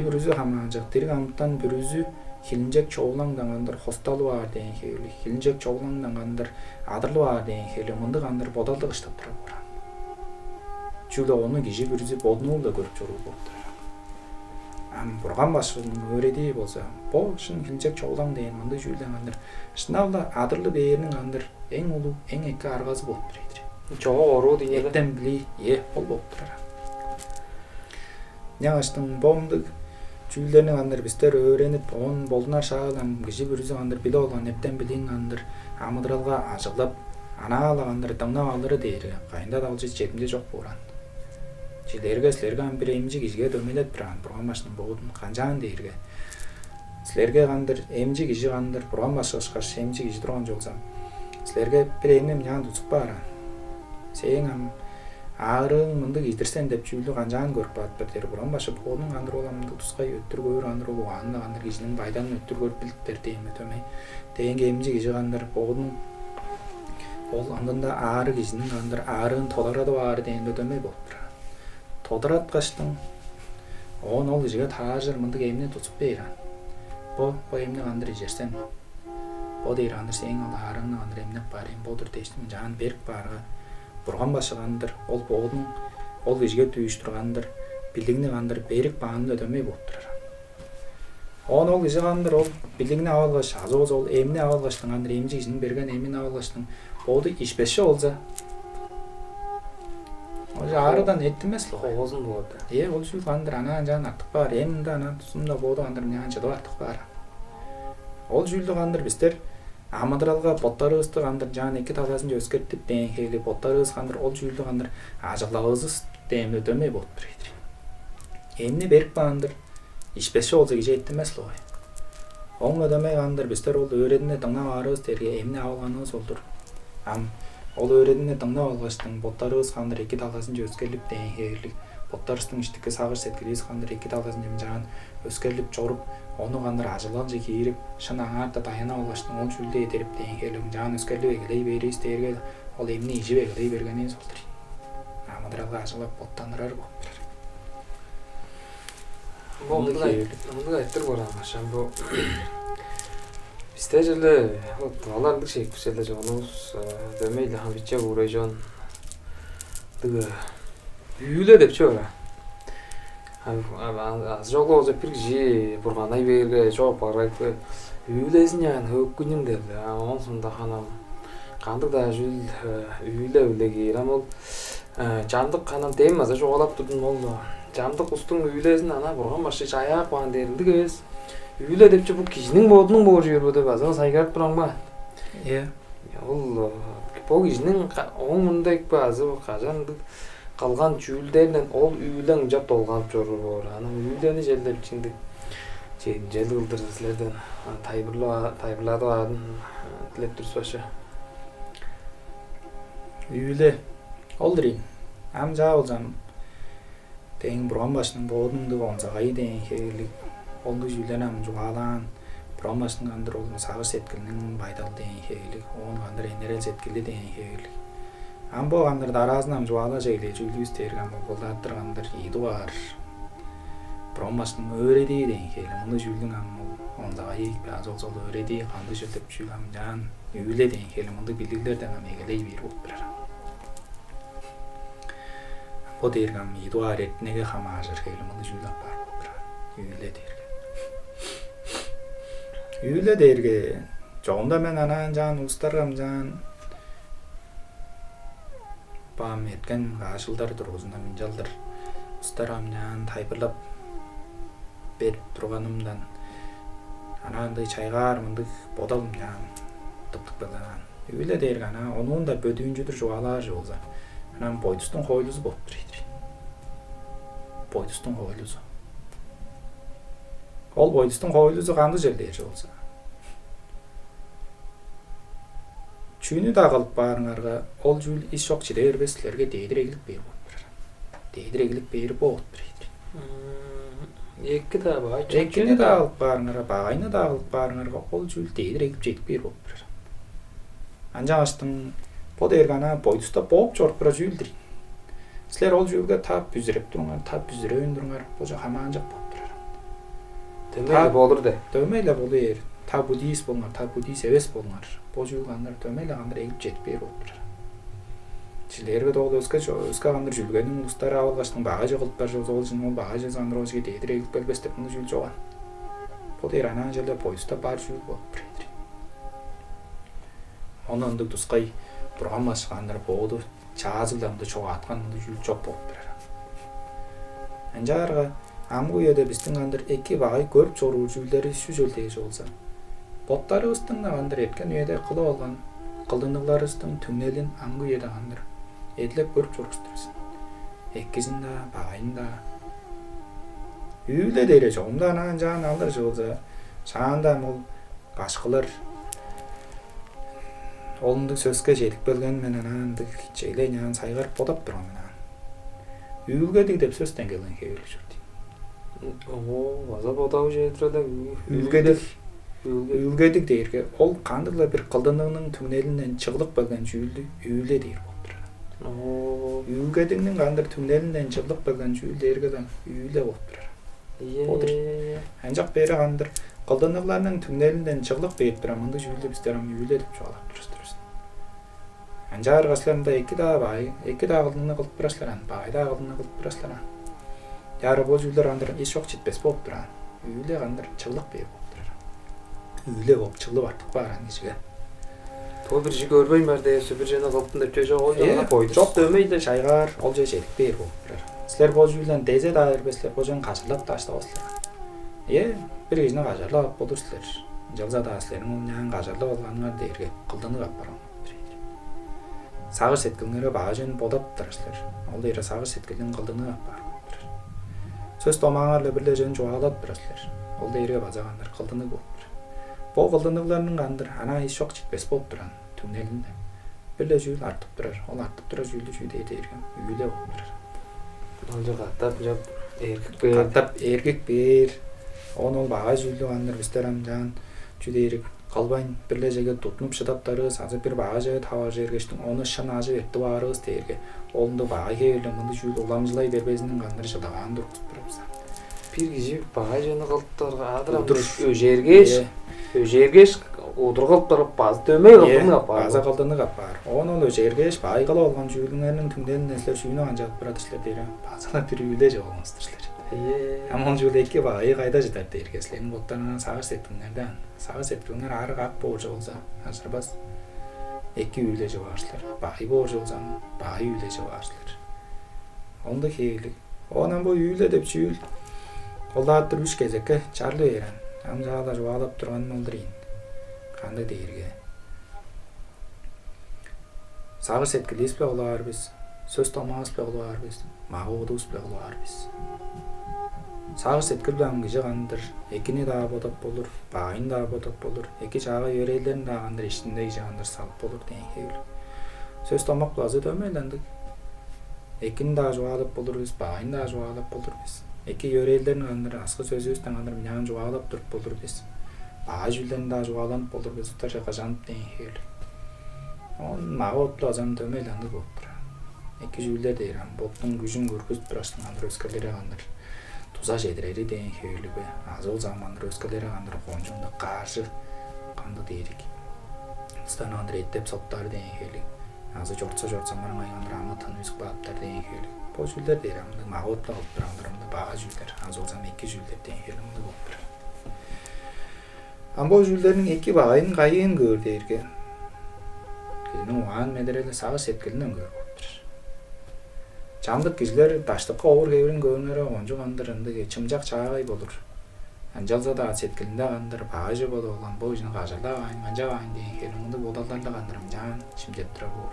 бүрүзү хамаажак тирик амттан бүрүзү хилинжек чоулаңдан гандар хосталуу бар деген хейле хилинжек чоулаңдан гандар адырлуу бар деген хейле мынды гандар бодалдык иштеп турат. Жүлө onu кижи бүрүзү боднул да көрүп жоруу болуп турат. Ам бурган башынын өреди болсо бо шын хилинжек чоулаң деген мынды жүлдөн гандар шынавла адырлуу бээринин гандар эң улуу эң эки аргасы болуп турайдыр. Жоо оруу деген эртен били ол болуп турат. Ягаштын бомдук жүлдөрүн гандар бистер өөрөнүп он болдунар шаалам кижи бүрүзү гандар биле болгон эртен билин гандар амыдыралга ажыглап анаала гандар даңнап алыры дейри кайында да алжы жетимде жок буран. Жилерге силерге бир эмжи кишиге дөмөлөт турган бурган башынын боодун канжаан дейрге. Силерге гандар эмжи киши гандар бурган башыгышкаш эмжи киши турган жолсам силерге бир эмне жаан тутуп бааран. Сен ам аарың мындык идирсен деп жүлдү канжаан көрүп бааттыр дер бурган башы боодун гандар оламды тускай өттүргөр гандар болуп анда гандар кишинин байданын өттүргөр билиптер дейме төмөй. Дегенге эмжи киши гандар боодун ол андында аары кишинин гандар аарын толарады баары дегенде дөмөй болуп турат. Тодораткаштын он ол кишиге таажыр мындык эмне тутуп бейран. Бо эмне гандар ижерсен бо дейр гандар сен ал аарыңны гандар эмнеп бар эм бодур дештим жаан берип баарга бурган башы гандар ол боодун ол кишиге түйүштүргандар билигини гандар берип бааны дөмөй болуп турар. Ол киши гандар ол билигини алгаш азоз ол эмне алгаштын гандар эмжи кишинин берген эмини алгаштын бооду ишпеше болса арыдан эттимес л коозун болот. Ол жүл гандар анан жаан артык бар эминде анан тусумда бооду гандар жаан жыдып артык бар. Ол жүлдү гандар бистер амыдыралга боттарыбызды гандар жаан эки таласын өзгөртүп деген хейли боттарыбыз гандар ол жүлдү гандар ажыглабыз демде дөмөй болуп турайдыр. Эмне берип баандар ишпеше болсо киши эттимес л ой. Оңго дөмөй гандар бистер ол өредине даңнап арыбыз дерге эмне алганыбыз болдур. Ам Ол öğrenine тыңдап алгаштың боттарыбыз кандыр эки таласын өскерлип дейин хээрлик. Боттарыбыздын иштикке сагыш сеткилибиз кандыр эки таласын жаган өскерлип жоруп, ону кандыр ажылал же кийирип, шын аңарда таяна алгаштың ол жүлдө этерип дейин хээрлик жаган өскерлип эгелей беребиз дээрге ол эмне ижип эгелей бергенин солтур. Амадрага ажылап боттанырар болуптур. Мындай айттыр барам ашам бу. Бизде желе вот алардык шек желе жонубуз дөмөйлө хамбиче урайжон. Тыгы үйлө деп чөра. Az жолго же пиржи бурганай берге жооп барайбы. Үйлесин яан хөккүнүм dedi. Ondan sonra hanım kandık da jül üyle giramol candık kanam değmez жоголап турдум болду. Жамдык устун үйлесин ана бурган башы жаяк баан дерилди кез. Үйле депчи бу кишинин бодунун боор жүрбө деп азан сайгарып тураңба. Ол бу кишинин оңундайк базы кажандык калган жүлдерден ол үйлен жап толгап жүрүп анан үйлени желдеп чинди жел кылдыр силерден тайбырлады тилеп турсубашы. Үйле олдырин ам жаалжам тең бурган башынын боодунду онсагай дейин хээрлик олду жүйлөнөм жуалаан бурган башынын кандыр ол сагыш сеткилинин байдал дейин хээрлик оон кандыр энерел сеткили дейин хээрлик амбо кандыр дараасынан жуала жейле жүйлүбүз терген болдаттыр кандыр ийди бар бурган башынын өреди дейин хээрлик муну жүйлдүн ам онсагай аз болсо өреди канды жүлдөп жүйлөм жан үйле дейин хээрлик мунду билдирлерден ам эгелей бир болуптур. Бу дергем идуар этнеге хамаажыр хейле муну жүйлөп бар. Үйле дерге жогунда мен анан жан устаргам жан бам эткен ашылдар тургузунда мен жалдыр устаргам жан тайпырлап берип турганымдан анандай чайгар мындык бодалым жан тыптык балан. Үйле дерге ана онун да бөдүүнжүдүр жуалар болса. Анан бойдустун койлусу болуптур. Бойдустун койлусу. Ол бойдустун койлусу канды жерде болсо. Чүйнү да кылып баарыңарга ол жүүл иш жок чиде бербес силерге дейдирегилик берип болуптур. Дейдирегилик берип болуптур. Экки да баа. Эккини да кылып баарыңарга, багайны да кылып баарыңарга ол жүүл дейдирегип жетип берип болуптур. Анжагаштын бу дергана бойдуста боп жоруп бара жүүлдүр. Силер ол жүүлгө тап бүзүрөп туруңар, тап бүзүрөйүн туруңар, бу жак хамаан жак болуптур. Дөмөйлө болур де. Дөмөйлө болур. Та буддист болуңар, та буддист эмес болуңар. Бу жүүл кандай дөмөйлө кандай эгип жетип берип болуптур. Силерге догу өскө кандай жүлгөнүн устары алгаштын бага жогулуп бар жол жол бага жазган розге дейдирегилик бербес деп муну жүүл жоган. Бу дер анан жерде бойдуста бар жүүл болуптур. Онундук тускай бурган башкандар бооду чаазылдамды чогааткан муну жүүл жок болуптур. Анжаарга амгы үйөдө биздин кандыр эки багай көрүп чоруу жүүлдери шу жөлдеги болсо. Боттарыбыздын кандыр эткен үйөдө кылып алган кылдыныкларыбыздын түңнелин амгы үйөдө кандыр эдилеп көрүп чорустурбуз. Эккисин да багайын да үйлө дере жогумда анан жан алдар болсо шаанда мол башкылар олундук сөзгө жетип келген менен анандык жейлен сайгарып бодоп турган менен үйлгөдүк деп сөздөн келген кейбир жүрдү. Аза бодоо жетирде үйлгөдүк дээрге ол кандырла бир кылдыныгынын түңнелинен чыгылып келген жүүлдү үйлө дейр болуптур. Үйлгөдүктүн кандыр түңнелинен чыгылып келген жүүл дээрге да үйлө болуптур. Анжак бери кандыр кылдыныкларынын түңнелинен чыгылып берип турган мындай жүүлдү биздер үйлө деп чоолап турабыз. Анжаарга силерде эки да бай, эки да кылдыны кылып барасыздар, бай да кылдыны кылып барасыздар. Жары бул жүүлдөр кандыр эч жок жетпес болуп турган. Үйлө кандыр чыгылып берип болуптур. Үйлө болуп чыгылып артык бааран кишиге. То бир жи көрбөйм бар десе бир жана кылыптын деп жөө жок койду. Жок дөмөйдө чайгар, ол жөө жетип берип болуптур. Силер бул жүүлдөн дезе да бербесилер, бул жөн качырлап таштабасыздар. Бир кишини качырлап болурсуздар. Жалза да силердин нан качырлап алганыңар дээрге кылдыны кап барам. Сагыш сеткилиңерге бага жөн бодоп турасыздар. Ол дээре сагыш сеткилдин кылдыны кап бар. Сөз томаңарла бирле жөн жуалап турасыздар. Ол дээре базагандыр кылдыны болуптур. Бул кылдыныклардын кандыр ана иш жок жетпес болуп турган түңнелинде. Билле жүүл артып турар. Ол артып турар жүүлдү жүйдө эрген үйле болуп турар. Онжо каттап жап эркек бер. Каттап эркек бер. Ол бага жүүлдү андыр бистер амжан жүйдө эрик калбайн билле жерге тутунуп шыдаптарыбыз. Азыр бир бага жерге таба жергештин оны шанажы этти баарыбыз тээрге. Олунду бага келе мынды жүүл уламжылай бербесинин кандыр шыдаган тургузуп турабыз. Бир киши бага жөнү кылыптарга адырам өжергеш. Өжергеш удур кылып баз төмөй кылдыны апар. База кылдыны апар. Оны өжергеш байгала болгон жүүлүңөрүнүн түңдөнүн эслеп шүйнө анжап турат ишлер дейрем. Базала бир үйле жолуңуздурлар. Амон жүүлдө эки бага кайда жатат дээргеслерин боттарынан сагыр сеткиңерден. Сагыр сеткиңер ары кап болжо болса, ажырбас. Эки үйле жабашлар. Бай болжо болса, бай үйле жабашлар. Онда хейлик. Онан бу үйле деп жүүл. Колдаттыр 3 кезекке чарлы берен. Амжаала жуалап турган молдырын. Кандай дээрге. Сагыр сеткилис бе олар биз. Сөз томас бе олар биз. Магуудус бе олар биз. Сагыр сеткил билан киши кандыр экини дагы бодоп болур, байын дагы бодоп болур, эки жагы өрөйлөрүн дагы кандыр иштинде киши кандыр салып болур деген хейл. Сөз томак базы дөмөйлөндүк. Экини дагы жуалап болурбуз, байын дагы жуалап болурбуз. Эки өрөйлөрүн кандыр аскы сөзүбүздөн кандыр мынан жуалап туруп болурбуз. Баа жүлдөрүн дагы жуаланып болурбуз, утар жака жанып деген хейл. Он маготлу азам дөмөйлөндүк болуп турат. Эки жүлдөр дейрем, боттун күжүн көргөзүп турасың кандыр өскөлөрү кандыр. Туза жедирери деген хейлігі, азыл замандар өскелері қандыр қонжымды қаршы қанды дейрік. Тұстан қандыр еттеп соптар деген хейлігі, азы жортса мармай қандыр амытын өсік баптар деген хейлігі. Бұл жүлдер дейрімді мағотла қылып тұрандырымды баға жүлдер, азыл зам екі жүлдер деген хейлімді болып тұр. Бұл жүлдерінің екі бағайын қайын көр дейірге. Кейінің оған медерелі сағы сеткілінен көр болып тұр. Жамдык кишилер таштыкка оор кебирин көбүнөрү онжу кандырынды чымжак чаагай болур. Анжалса да сеткилинде кандыр багажы болуп алган бул ишин кажырда канжа деген хелимди бодалдарда кандырым жан чимжеп тура болур.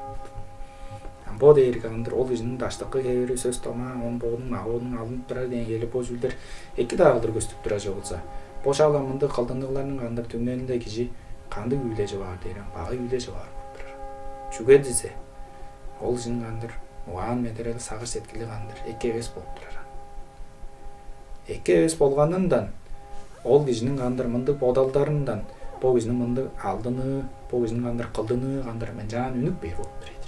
Бо дейрге кандыр ол кишинин таштыкка кебири сөз тома он боодун магоодун алынып турар деген хели бо жүлдөр эки дагыдыр көстүп тура болса. Бо шагла мынды калдындыклардын кандыр түңнөнүндө киши канды үйлежи бар дейрем, бага үйлежи бар болуп турар. Чуге дизе ол кишинин кандыр оған медерел сагыр сеткили кандыр эки эвес болуп турар. Эки эвес болгонундан ол кишинин кандыр мындык бодалдарынан бул кишинин мындык алдыны, бул кишинин кандыр кылдыны кандыр менжан үнүк бей болуп турат.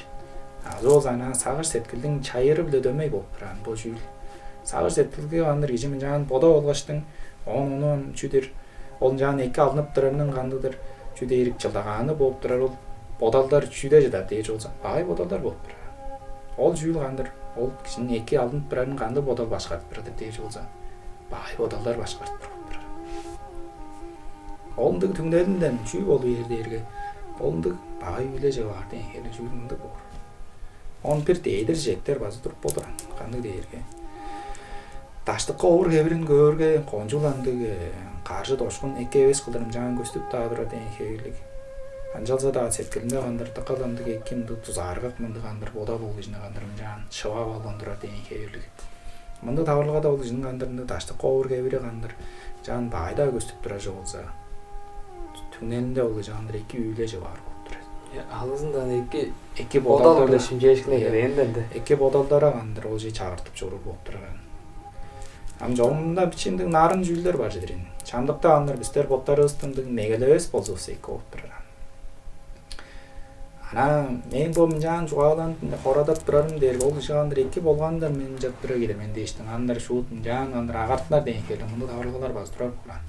Азол зана сагыр сеткилдин чайыры биле дөмөй болуп турат бул жүүл. Сагыр сеткилге кандыр киши менжан бода болгоштун онун чүдүр ол жан эки алынып туранын кандыдыр чүдө эрик жылдаганы болуп турар. Ол бодалдар чүйдө жатат дейж болсо бай бодалдар болуп турат. Ол жүүл кандыр ол кишинин эки алынып турарын канды бодал башкартып турат дейж болсо бай бодалдар башкартып турат. Олундук түңнөлүндөн чүй болуп эрдерге олундук бай үйлеже бар деген хели жүүлүндү бар. Он бир дейдир жектер базы туруп болур канды дээрге. Таштыкка оор кебирин көөргө конжуландык каршы тошкун эки эвес кылдырым жан көстүп таадыра деген хейлик. Анжалса да сеткилинде кандыр такаландык эки мынды тузаргак мынды кандыр бода болуп ишине кандыр жан шыбап алгандыра деген хейлик. Мынды табылга да болуп ишинин кандырында таштыкка оор кебири кандыр жан байда көстүп тура болса. Түнелинде ол жандыр эки үйлеже бар болуп турат. Алызындан эки бодалдар да шимжешкине келгенде. Эки бодалдара кандыр ол же чагыртып жорур болуп турган. Ам жолунда бичиндик нарын жүлдөр бар жерин. Чандыкта кандыр бистер боттарыбыздын мегелебес болсо эки болуп турат. Мен бу жан жуаланып хорадап турарым дерге ол киши кандыр эки болгондор мен жат тура келем дештин андыр шуут жан кандыр агартнар деген хели мунду табылгалар баз турар булан.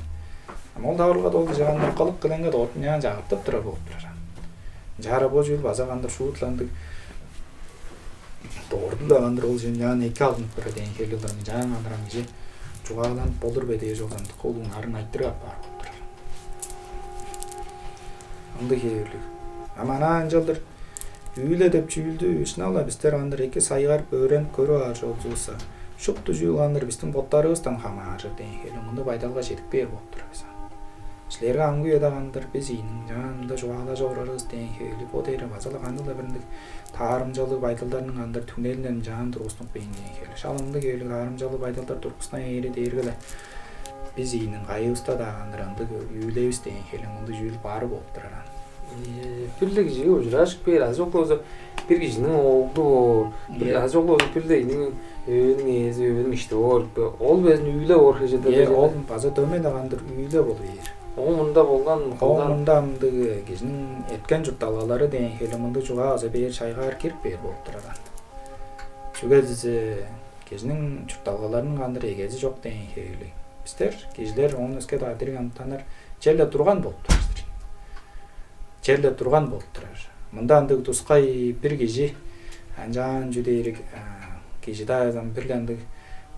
Ол табылгада ол киши кандыр кылык кыленге дорт жан жагыртып тура болуп турар. Жара бо жүүл база кандыр шуутландык дордунда кандыр ол жан эки алынып тура деген хелилер жан кандыр киши жуаланып болур бе деген жолдан колун арын айттырып бар болуп турар. Анда хелилер Амана анжалдыр үйле деп жүүлдү ишнала бистер андыр эки сайгар өрөнүп көрүп алжы болсо шупту жүүл андыр биздин боттарыбыздан хамажыр деген хели мунду байдалга жетикпей болуп турабыз. Силерге аңгы да кандыр биз инин жанында жуала жорорубуз деген хели бо дейре базала кандыла бириндик таарымжалуу байдалдардын кандыр түнелинен жан тургуснук бейин деген хели шалымды кели таарымжалуу байдалдар тургусуна эри дээргеле биз инин кайыбызда да кандыр андык үйлебиз деген хели мунду жүүл бары болуп турар. Пирлэг жигээ ужраш бэр азоглоозо bir kişinin oldu bir azogloo пирлэг нэг өөний ихтэй өөр ол байсан үйлээ өөр хийж дээ. Ол база дөмэн гандар үйлээ болвэр. Оомунда болгон хоомунда амдаг гизэн этгэн жут далгалары дэн хэлэмэнд жугааза бээр шайгаар гэр бээр болдураа. Зүгээс гизэн жут далгаларын гандар эгэж жок дэн хэлээ. Бистэр гизлэр оноскэд адрыг амтанаар жэлэ дургаан болдураа. Жэлэ дургаан болдураа. Манда амдаг тусгай бир гижи анжаан жүдэрэг гижидаа бирлэндэг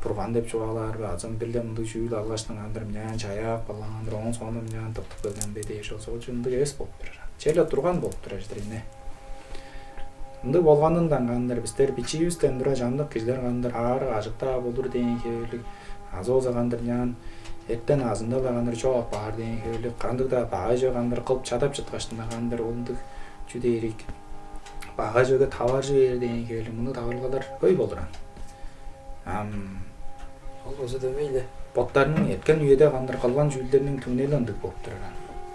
Пурган деп жугаалар ба азам бирлэмдэг жүүл алгашны гандар мяан чаяа балан дрон соном мяан тотох бэлэн бэдэж соожундаг эс болтур. Чэлэ дургаан болтур аждринэ. Өндөг болгонын гандар бистэр бичиюс тэндра жамдаг гизлэр гандар аар ажигтаа болур дэн хэвлэг азооза гандар няан эттэн азанда гандар жоо баар дэн хэвлэг гандагда багаж гандар кылып чадап жаткачтын гандар өндөг жүдэрийг багажга таварж ирдэн хэвлэг мунуг таваргалар ой болураа. Олгосо дэвэлэ. Боттарын этгэн үедээ гандар галган зүйлэрийн түнэл өндөг болтураа.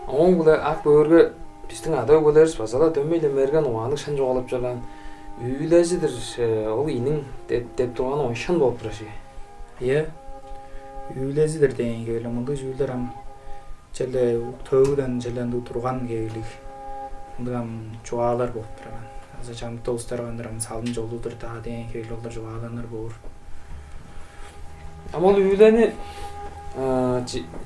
Онгол ак бөөргө бистэн адаг болоорс басала дэвэлэ мэргэн уанаг шан жугаалж байгаа. Үйлээс дэр ол инэн дэв дугаан уншин болтураа ши. Е. Үйлээс дэр дэн гэвэл мундаг зүйлэр ам чэлэ төөгдөн чэлэнд тургаан гэвэл мундам жугаалар болтураа. Аса чамтай устар гандар ам салмж олуудар таа дэн гэвэл олдар жугааланар боор. Амол үйлэний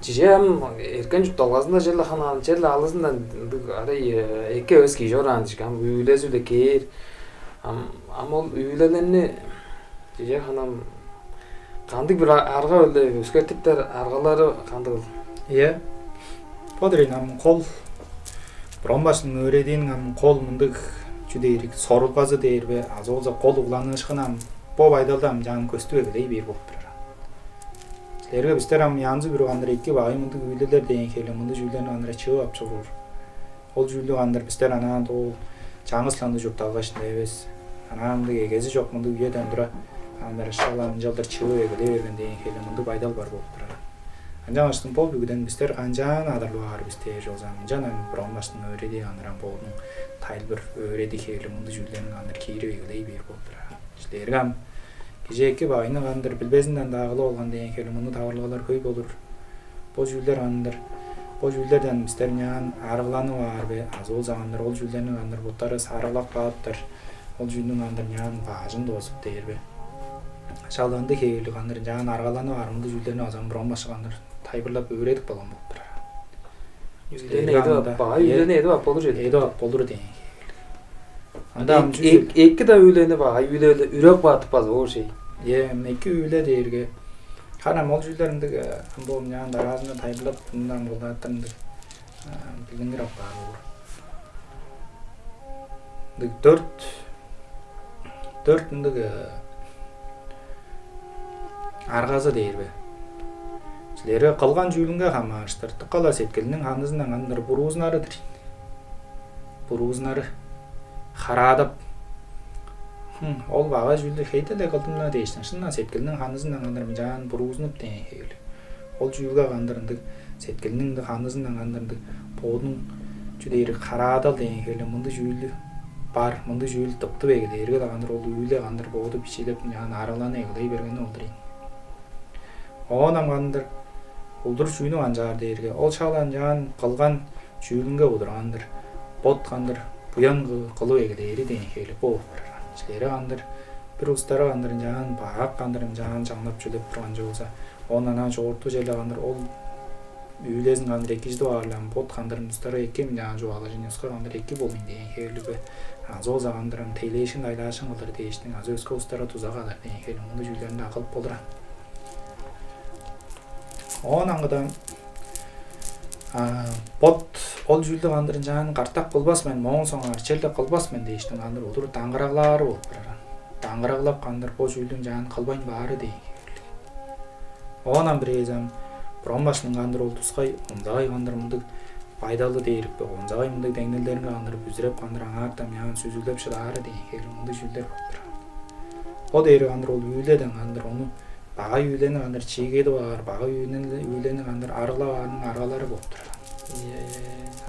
жижэм эргэнж долгоосна жил ханаа жил алаасна арай эгэ өс гижоран жигам үйлээс үлэ гэр амол үйлэний жижэ ханаа гандаг bir арга үлэ өскөртөөр аргалаар гандаг. Е. Подри нам кол бромбас нөрөдийн нам кол мундаг жүдэрийг сорулгаза дээрбэ азуулза кол углаанышхнам бо байдалдам жан көстүвэ гэлэй бир болтур. Лэргэ бистерам янз бүр гандар iki багын мундаг үйлэлэр дэн хэлэн мундаг жүлэн гандар чөө авчуур. Ол жүлөө гандар бистер анаа дуу чангасланд жуп таагаш нэвэс. Анаа мундаг эгэж жок мундаг үе дандра гандар шалан жалдар чөө гэлэвэн дэн хэлэн мундаг байдал бар болтур. Анжаастан бол бүгдэн бистер анжаан адарлуугаар бистер жозам жанан броммаст нөрөдий гандран боодун тайлбар өрөдий хэлэн мундаг жүлэн гандар кирэ гэлэй бир болтур. Лэргам Гижээки багын гандар билбэсэндэн дааглуу болгон дэн хэлэн мундаг таварлагалар хөй болур. Бо жүлэр гандар бо жүлэрдэн бистер няан аргаланы бар бэ азуу загандар ол жүлэрний гандар бутараас аргалак бааттар ол жүлэрний гандар няан баажын доосуп дээрбэ. Шаланды хэвэл гандар няан аргаланы бар мундаг жүлэрний азам бромбаш гандар тайбарлап өрөөдөг болгон болтур. Жүлэрний эдэ баа үйлэний эдэ болур эдэ болур дэн. Адам эки да үйлэний баа үйлээ өрөөг баатып баз өөр ший. Е эки үйлээ дээргэ хана мол жүлэрэндэг амбом няан дараасна тайблап мундан болаатандаг билэнгэр аваар. Дэг дөртөндөг аргаасаа дээрбэ. Лэрэ калган жүлэнгэ хамааштар тукала сэтгэлнэн ханасынан гандар буруузнаар дэр. Буруузнаар хараадап ол багаж жүлээ хэдэлэг голдомноо дээшсэн шинэ сэтгэлнэн ханасынан гандар жаан буруузнууд дэн хэвэл ол жүлгээ гандардаг сэтгэлнэн ханасынан гандардаг буудын жүдээр хараадал дэн хэвэл мундаг жүлээ бар мундаг жүлээ төвтвэ гэдэг эргээд гандар ол үйлээ гандар буудад бичилэп яан аргалааны гэлэй бэргэн улдрын оонам гандар улdur жүнү анжаар дээргээ ол шаалан яан калган жүлэнгэ улдрандар бод гандар буян кылуу гэдэг эрэдэн хэвэл боо Лэрэ гандар bir устараа гандар жаан баг гандар жаан жамнап жүлеп турган жооза онанаа жуурту желе гандар ол үйлэсэн гандар экиждүү аарлан бод гандар устараа экем жаан жуалаа жинэсгэр гандар эки болын дэн хэвлүбэ азооза гандар тейлэшин айлаашин галар дээштин азооско устараа тузагаалар дэн хэвлү мунду жүлэрнэ акыл болраа онангада бод ол жүлдө гандар жаан гартак болбас мен моон соң арчэлэ калбас мен дээштин гандар улур даңгараглаар болбураа даңгараглап гандар бо жүлдөн жаан калбайн баары дэй. Оонан бирээзам бромбашны гандар ол тусгай унзагай гандар мундаг байдалы дээрбэ унзагай мундаг деңнэлдерингэ гандар бүзрэп гандар аңаартам яан сүзүлөп шадаары дэй хэл мундаг жүлдөр болбураа. Бо дээр гандар ол үйлэдэн гандар ону бага үйлэний гандар чигээд баар бага үйлэний гандар аргалаарын аргалары болбураа.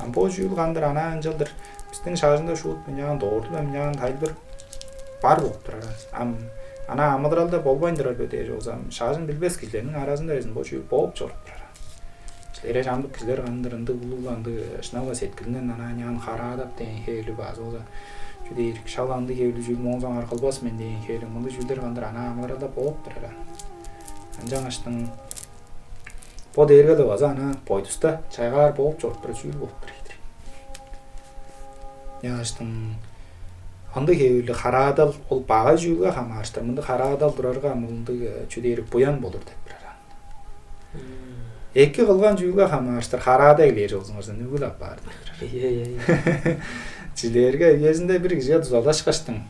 Бо жүйүл кандыр анан жылдыр биздин шаарында шуут менен доорду менен тайлбыр бар болуп турар. Ана амыдыралда болбойндурарбы дей болсам, шаажын билбес кишилердин арасында өзүн бо жүйүл болуп чыгып турар. Кишилер жамдык кишилер кандыр ынды улууланды, шынала сеткилинен анан ян караадап деген хээли базы болса, жүдейр шаланды кебили жүйүл моңсоң аркылбас мен деген хээли мындай жүйүлдөр кандыр ана амыдыралда болуп турар. Жаңаштын бо дээрге база ана бойдуста чайгаар болуп чыгып турар жүйүл болуп турат. Жаңаштын анда кебили караадал ол бага жүйүлгө камаштыр. Мындай караадал турарга мындай чүдейр буян болур деп турар. Эки кылган жүйүлгө камаштыр. Караада эле жолсуңарса нүгүл ап бар деп турар. Жилерге кезинде бир кишиге тузалашкаштың.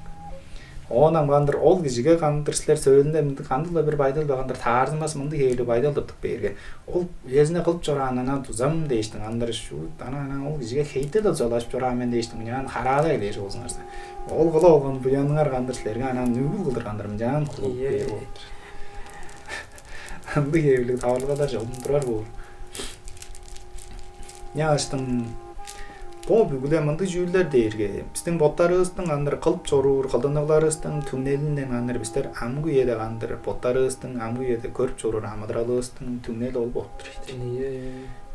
Онан кандыр ол кишиге кандыр силер сөзүндө кандайла бир байдал багандар таарзымас мындай кебили байдал деп берген. Ол кезинде кылып жоран анан тузам дейштин. Андар шу анан ол кишиге хейте да тузалашып жорам мен дейштин. Анан караада эле жолсуңарса. Ол кыла болгон буяныңар кандыр силерге анан нүгүл кылдыргандыр жан кылып берип отур. Андай кебили табылгада жолдун турар бул. Яштын бо бүгүлө мындай жүйүлдөр дээрге биздин боттарыбыздын кандыр кылып чоруур, кылдандыкларыбыздын түннелинен кандыр биздер амгы үйөдө кандыр боттарыбыздын амгы үйөдө көрүп чоруур амыдыралыбыздын түннели болуп отур.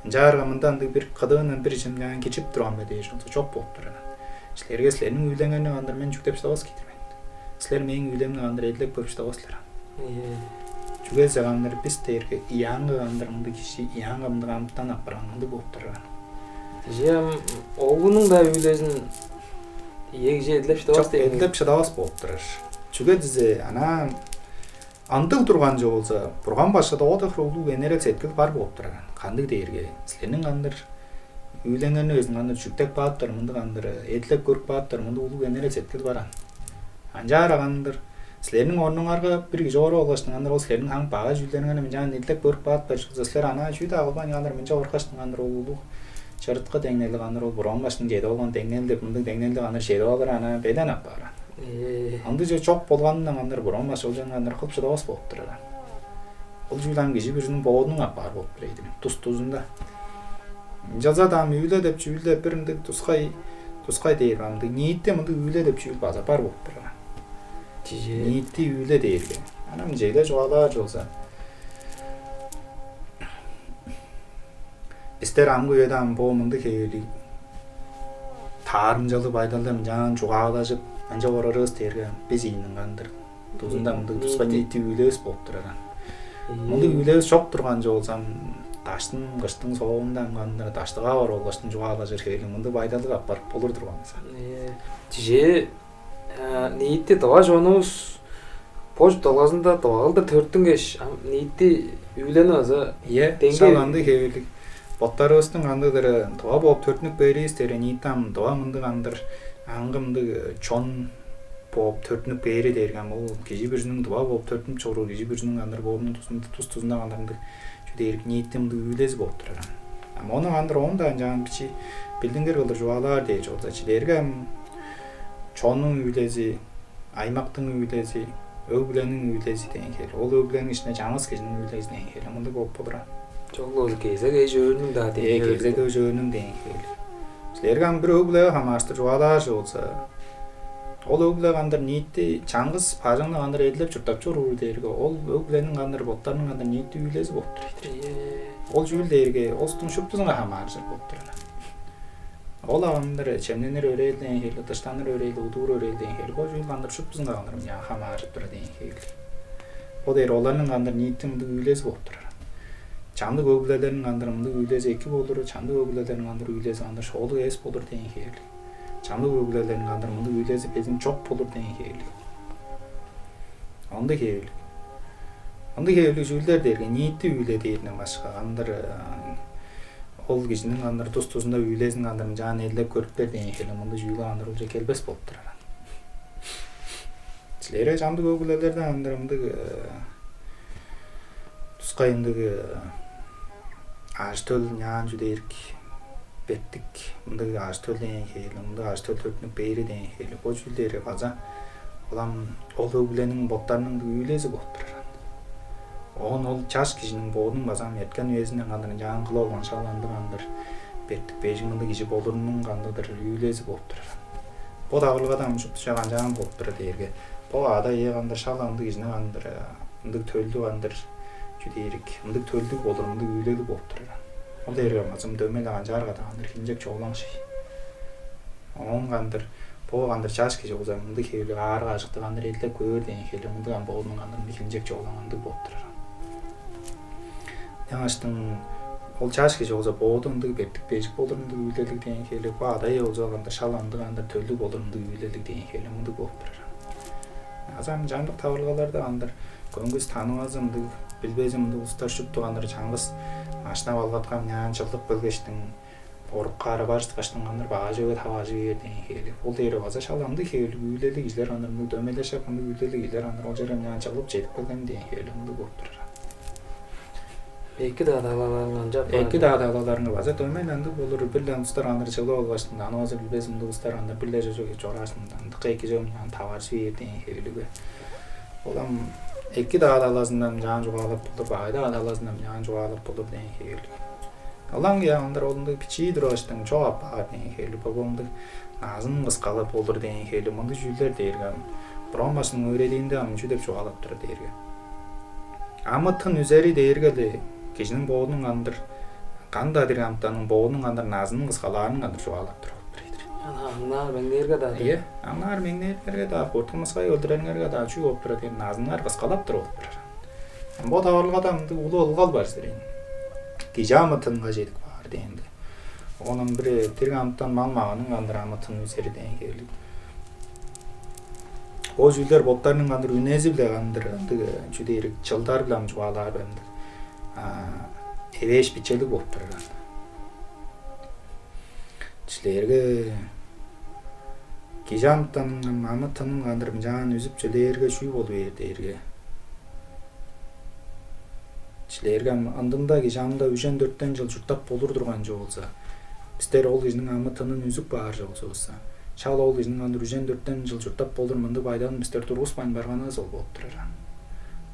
Жарга мындан бир кыдыгынан бир жим жан кечип турган бе дейш болсо жок болуп турат. Силерге силердин үйлөнгөнү кандыр мен жүктөп чыгабыз кетирмен. Силер менин үйлөмдү кандыр эдилеп көрүп чыгабыздар. Жүгөзө кандыр биз дээрге иянга кандыр мындай киши иянга мындай амттан ап баргандай болуп турат. Жем огунун да үйлөзүн егже эдилеп чыдабас деген. Эдилеп чыдабас болуп турар. Чүгө дизе ана андык турган жол болсо бурган башыда отох улуу энерек сеткил бар болуп турат. Кандык дээрге силердин кандыр үйлөнгөнү өзүн кандыр жүктөп бааттыр, мындай кандыр эдилеп көрүп бааттыр, мындай улуу энерек сеткил баран. Анжара кандыр силердин орнуңарга бир киши оор болгоштун кандыр ол силердин хаң бага жүүлөрүңөр жан эдилеп көрүп бааттыр. Силер ана жүйдө албан кандыр мынча оркаштын кандыр улуу чырткы деңнели кандыр ол бурган баштын жеди болгон деңнел деп мындай деңнелди кандыр жеди алар ана беден ап баран. Андай же чок болгондон кандыр бурган баш ол жан кандыр кылып чыдабас болуп турат. Ол жүүлам киши биринин боодунун ап бар болуп турат. Туз-тузунда. Жаза дам үйлө деп жүүлдө бир мындай тускай дейр андай ниитте мындай үйлө деп жүүл база бар болуп турат. Ниитти үйлө дейрге. Анан жейде жуалар жолса. Биздер амгы үйөдө бо мындай кебили таарымжалы байдалдар жан жугаалашып анжа орорубуз дээрге биз ийинин кандыр тузунда мындай тускай ниитти үйлөбүз болуп турат. Мындай үйлөбүз чок турган жолсам таштын кыштын соогунда кандыр таштыга бар болгоштун жугаалашыр хели мындай байдалык ап барып болур турганса. Же ниитти дава жонубуз поч даласында дабалда төрттүн кеш ниитти үйлөнүп аза шаланды кебили боттарыбыздын кандайдыр дава болуп төртүнүк берибиз дере нииттам дава мындай кандыр аңгы мындай чон болуп төртүнүк бери дерген бул киши биринин дава болуп төртүнүк чогуу киши биринин кандыр боодунун туз-тузунда кандыр мындай дейрик ниитти мындай үйлөз болуп турат. Мону кандыр онда жан бичи билдиңер кылдыр жуалар дейж болсо чилерге чонун үйлөзү, аймактын үйлөзү, өглөнүн үйлөзү деген хел. Ол өглөнүн ичине жаңыз кишинин үйлөзү деген хел. Мындай болуп болура. Жолгоз кезеге жөөнүн да деген. Кезеге жөөнүн деген хел. Силерге бир өглөгө камаштыр жуалар болсо. Ол өглө кандыр ниитти чаңгыз пажаңда кандыр эдилеп чуртап чуруу дээрге ол өглөнүн кандыр боттарынын кандыр ниитти үйлөзү болуп турат. Ол жүүл дээрге олстун шуптузунга хамаарчы болуп турат. Ол кандыр чемненер өрөөл деген хел, тыштаныр өрөөл, удуур өрөөл деген хел. Бо жүүл кандыр шуптузунга кандыр хамаарчы турат деген хел. О дээр олардын кандыр ниитти мындай үйлөзү болуп турат. Чандык өглөлөрүнүн кандыр мындай үйлөзү эки болур, чандык өглөлөрүнүн кандыр үйлөзү кандыр шоолу эс болур деген хел. Чандык өглөлөрүнүн кандыр мындай үйлөзү безин чок болур деген хел. Андай кебили жүүлдөр дерге ниитти үйлө дээринен башка кандыр ол кишинин кандыр туз-тузунда үйлөзүн кандыр жан эдилеп көрүп бер деген хел мындай жүүлө кандыр уже келбес болуп турат. Силерге чандык өглөлөрдөн кандыр мындай тускайындагы аштөл няан жудерик беттик мындай аштөл деген хел мындай аштөл төртүнүк бери деген хел бо жүүлдери база улам ол өглөнүн боттарынын үйлөзү болуп турат. Ол жаш кишинин боодун базам эрткен үезинен кандыр жан кыла болгон шаланды кандыр бердик бежин мындай киши болурунун кандайдыр үйлези болуп турар. Бо дагылга да мушуп жаган жаган болуп турат эрге. Бо ада егандыр шаланды кишине кандыр мындык төлдү кандыр жудерик мындык төлдү болур мындык үйлели болуп турар. Ол эрге мазым дөмелеген жарга да кандыр кинжек чоглаңшы. Он кандыр бо кандыр жаш киши болса мындык хейле аар кашыкты кандыр элде көр деген хейле мындык ан болдун кандыр кинжек чоглаганды болуп турар. Яңаштын ол жаш киши болса боодундук бердик бежик болурунду үйлелик деген хейле бу адай болса кандыр шаланды кандыр төлдү болурунду үйлелик деген хейле мындык болуп турар. Азам жандык табылгаларда кандыр көңгүс тааныбазымдык билбезимдик устар шүптү кандыр чаңгыз машина балгаткан нянчылдык белгештин оруп кары баштыкаштын кандыр баа жөбө таба жибер деген хейле ол тере база шаланды хейле үйлелик кишилер кандыр мындай дөмелешип кандыр үйлелик кишилер кандыр ол жерге нянчылып жетип келген деген хейле мындык болуп турар. Эки даалаларыңан жап. Эки даалаларыңа база дөмелендик болур билле устар кандыр чылып алгачтын аныбазы билбезимдик устар кандыр билле жөжөгө жорашын андык эки жөмүн таба жибер деген хейлеге. Олам эки даалаласынан жан жугалап болур байда дааласынан жан жугалап болур деген хейле. Алаң яңдыр олундук пичи дурачтын чоап бар деген хейле бобоңдук назын кыскалап болур деген хейле мындай жүүлөр дээрге бромбасынын өйрединде амчу деп жугалап турат дээрге. Амытын üzeri дээрге кишинин боодунун кандыр кандайдыр амтанын боодунун кандыр назынын кыскалаарын кандыр жугалап турат бирейдир. Аңнар меңнерге да. Аңнар меңнерге да куртулмаскай өлдүрөнгөргө да чүй болуп турат эми назындар кыскалап туруп турар. Бо табылга да мындай улуу ылгал бар сирин. Кижамытынга жетип бар дегенде. Онун бири тиргамтан малмаганын кандыр амытын üzeri деген келип. О жүлдөр боттарынын кандыр үнези биле кандыр жудерик чылдар биле жугалар бенди. Эвеш бичелик болуп турган. Чилерге кижамтан амытынын кандыр жан үзүп чилерге чүй болуп берди эрге. Чилерге андында кижамда 3-4 жыл журттап болур турган жол болса, биздер ол кишинин амытынын үзүп баар жол болса, шал ол кишинин кандыр 3-4 жыл журттап болур мындай пайданы биздер тургузбайн барганыбыз ол болуп турар.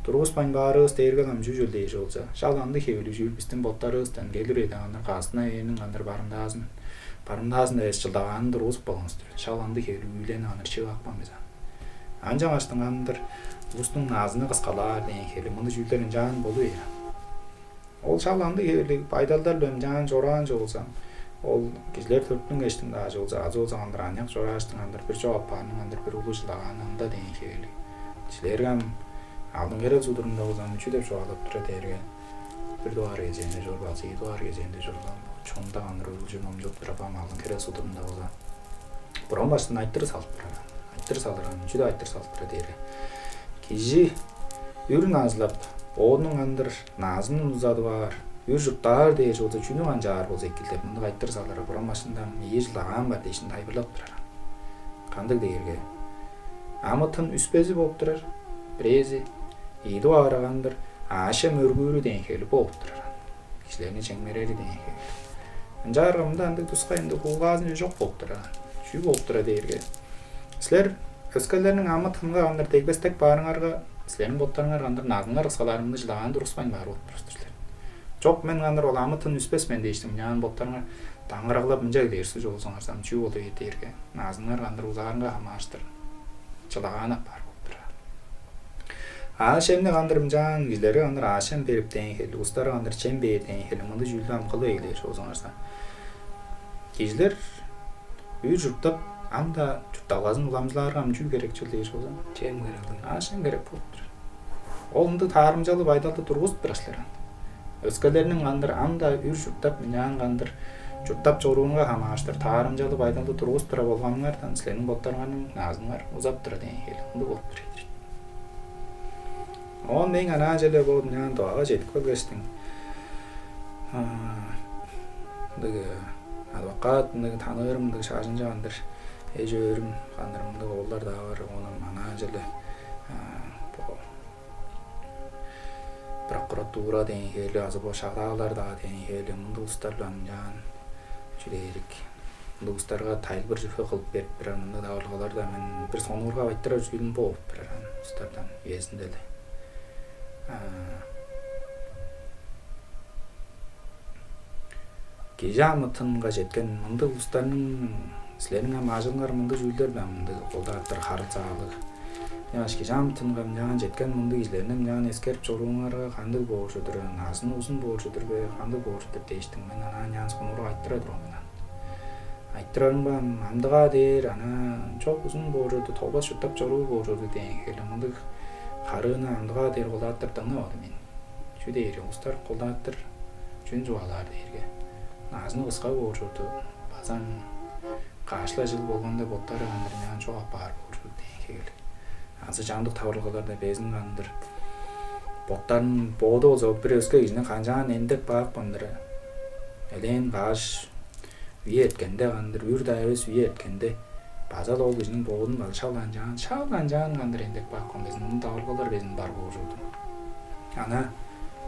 Тургузбайн баарыбыз дээрге амжу жол дей болса, шал анды хейлүү жүүл биздин боттарыбыздан келир эди кандыр касына энин кандыр барымдаасын эс жылдаганын тургузуп болгонбуз. Шал анды хейлүү үйлени кандыр чыгып акпанбыз. Анжаңаштын кандыр устун назыны кыскалаар деген хейлүү мындай жүүлдөрдүн жан болуу эра. Ол шал анды хейлүү пайдалдар билен жан жоран жол болса, ол кишилер төрттүн кештин да жол болса, аз болса кандыр аняк жораштын кандыр бир жоап баарын кандыр бир улуу жылдаганында деген хейлүү. Кишилерге алдын керек судурунда болса мүчү деп жугалап турат эрге. Бир дуар кезенде жорбалсы, эки дуар кезенде жорбалсы. Чоңда кандыр өлжү момжоп турап алдын керек судурунда болса. Бурон баштан айттыр салып турат. Айттыр салырган мүчү деп айттыр салып турат эрге. Киши үр назлап оонун кандыр назынын узады бар. Үр жуптаар дээш болсо чүнү анжаар болсо экилдеп мындай айттыр салары бурон башында ийи жылдаган бар дейшин тайбырлап турар. Кандык дегерге амытын үспези болуп турар. Брези ийду арагандыр ашем өргүүрү деген хейле болуп турар. Кишилердин чеңмерери деген хейле. Анжаарымда андык тускайында кулгаазы жок болуп турар. Чүй болуп турат дээрге. Силер өскөлөрүнүн амытынга кандыр тегбестек баарыңарга силердин боттарыңар кандыр назыңар кыскаларымды жылаган дуруспайн баар болуп турасыздар. Жок мен кандыр ол амытын үспесмен дейштим. Ян боттарыңар таңыраглап мынжай дерсиз болсоңарсам чүй болуп дээрге. Назыңар кандыр узаарынга хамааштыр. Жылаган бар. Ашемне кандыр жан кишилерге кандыр ашем берип деген хейле, устары кандыр чем бер деген хейле мындай жүүлдөн кылып эгилер болсоңарса. Кишилер үй жуптап анда жутталгазын уламжыларга мүчү керек жыл дейш болсо. Чем керек. Ашем керек болуп турат. Ол мындай таарымжалы пайдалуу тургузуп турасыздар. Өскөлөрүнүн кандыр анда үй жуптап менен кандыр жуттап жоруунга хамааштыр. Таарымжалы пайдалуу тургузуп тура болгонуңардан силердин боттарыңардын назыңар узап тура деген хейле мындай болуп турат. Он мен ана жерде болуп нан доага жетип келгечтин. Мындай адвокат, мындай таныырым, мындай шашынча кандыр эжөөрүм кандыр мындай оолдар да бар. Онун ана жерде прокуратура деген хейле азыр бо шагалар да деген хейле мындай устар билен жан жүрерик. Мындай устарга тайлбыр жөфө кылып берип бирер мындай дагылгаларда мен бир сонурга айттыра жүрүм болуп бирер устардан эсинде эле. Gijamıtınга жеткен мындык улустардын силердин ам ажыңар мындык жүүлдөр менен мындык колдаттыр карызаалык. Яш гижамытынга менен жеткен мындык излерин менен эскерип чоруңарга кандык болушудур, азын узун болушудурбу, кандык болушудур дейиштим. Мен анан янскын уруп айттыра турган. Айттырарымба амдыга дээр ана çok uzun болушуду, тобас шуттап чоруу болушуду деген эле мындык карыны амдыга дээр колдаттыр таңнабадым мен. Чүдейри улустар колдаттыр, чүн жубалар дээрге. Азын кыска болушуду, базан кашла жыл болгондо боттары андыр менен чок апаар болушуду деген эле. Азы жандык табарлыкларда безин андыр. Боттарын боодо болсо бирөөскө кичине канжаан эндеп баакпандыр. Элен каш үйе эткенде андыр үр дайыбыз үйе эткенде базал ол кичинин боодун бал шалганжаан андыр эндеп бааккан безин муну табарлыклар безин бар болушуду. Ана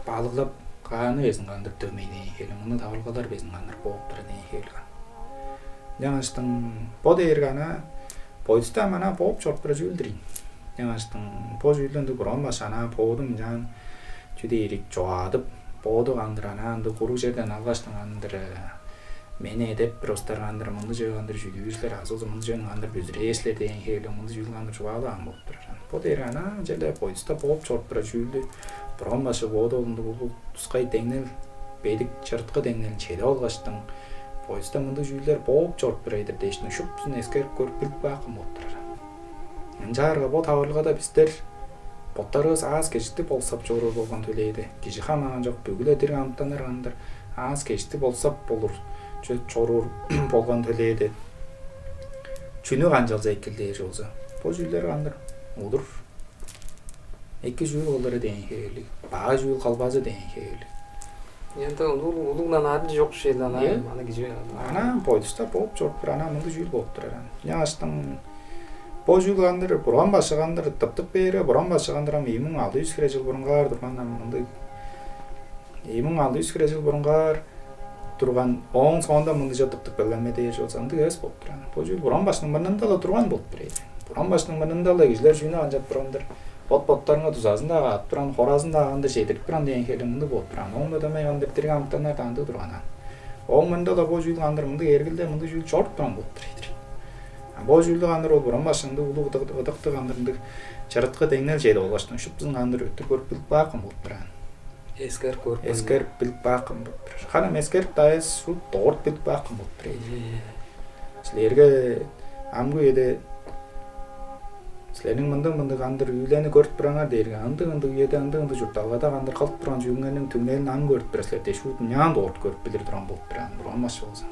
балыклап каны безин андыр төмөйден келе муну табарлыклар безин андыр бооптур деген келген. Яңаштын бо дээргана бойста мана боп чорпура жүлдүрин. Яңаштын бо жүлдөндү буран башана боодун жан чүдейрик жоадып бооду андыр ананды куру жерден алгаштан андыр мени деп простар андыр мынды жөгөндүр жүгүзлөр азыл мынды жөн андыр бүзүрөслөр деген келе мынды жүлгөн андыр жубалаан болуптур. Бо дээргана жерде бойста боп чорпура жүлдү буран башы боодолунду бул тускай деңнел бедик чырткы деңнелин чеде алгаштан бойста мынды жүлдөр боп чорпура эдир дейишти. Шупсун эскерип көрүп билип баакын болуптур. Жарга бо табырлыга да биздер боттарыбыз аз кечти болсап жору болгон төлейди. Киши хамаган жок бүгүлө дирген амттанар андыр аз кечти болсап болур. Чору болгон төлейди. Чүнү канжалса экилдей болсо. Бо жүлдөр андыр улур. Эки жүүл болор деген хели. Баа жүүл калбазы деген хели. Янта улугунан ады жок шел ана кичи. Ана бойдуста боп чорпур ана мынды жүүл болуптур. Яңаштын бо жүүл андыр буран башыгандыр тыптык бери буран башыгандыр 2600 жыл бурунгар турган мынды 2600 жыл бурунгар турган оң соонда мынды жатыптык белеме дейиш болсо анда эс болуптур. Бо жүүл буран башынын мурнунда эле турган болуптур. Буран башынын мурнунда эле кишилер жүйнө анжап тургандыр. Боттарыңа тузасын дагы ат туран хоразын дагы анда жетирип туран деген хели мынды болуп туран. Оң өдөмөй андыр дирген амттанар анда турган. Оң мында да бо жүүл андыр мынды эргилде мынды жүүл чорт туран болуптур. Бо жүүлдө андыр ол буран башыңды улуу ыдыктык андыр чырткы деңнел жеди болгоштон шупсун андыр өтүп көрүп билип баакын болуптур. Эскерип билип баакын болуптур. Канам эскерип дайыс шу тоорт билип баакын болуптур. Силерге амгы эде силердин мындык андыр үйлени көрүп тураңар дээрге андык үйөдө андык журталгада андыр калып турган жүнгөнүн түңнелин ан көрүп турасыздар дешүүт мян тоорт көрүп билир турган болуптур. Буран башы болсо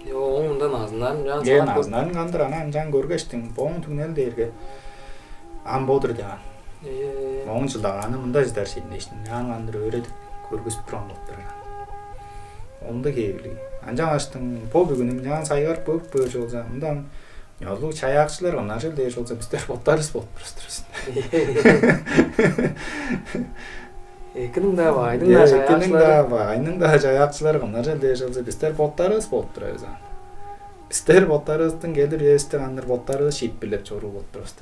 Оңундан азынан жан саат азынан андыр анан жан көргөчтүң боң түңнел дээрге ан бодур деген. Оң жылдаганы мында ждар сендештин. Жан андыр өрөдүк көргөзүп турган болуптур. Онда кебили. Анжаңаштын бо бүгүнүм жан сайгар көп болсо мындан Yollu çayakçılar onlar şöyle deyiş olsa bizler botlarız botlarız. Ekinin de var, ayının da çayakçılar. Ekinin de var, ayının da çayakçılar onlar şöyle deyiş olsa bizler botlarız botlarız. Bizler botlarızdan gelir yeste anlar botlarız şip bilip çoru botlarız.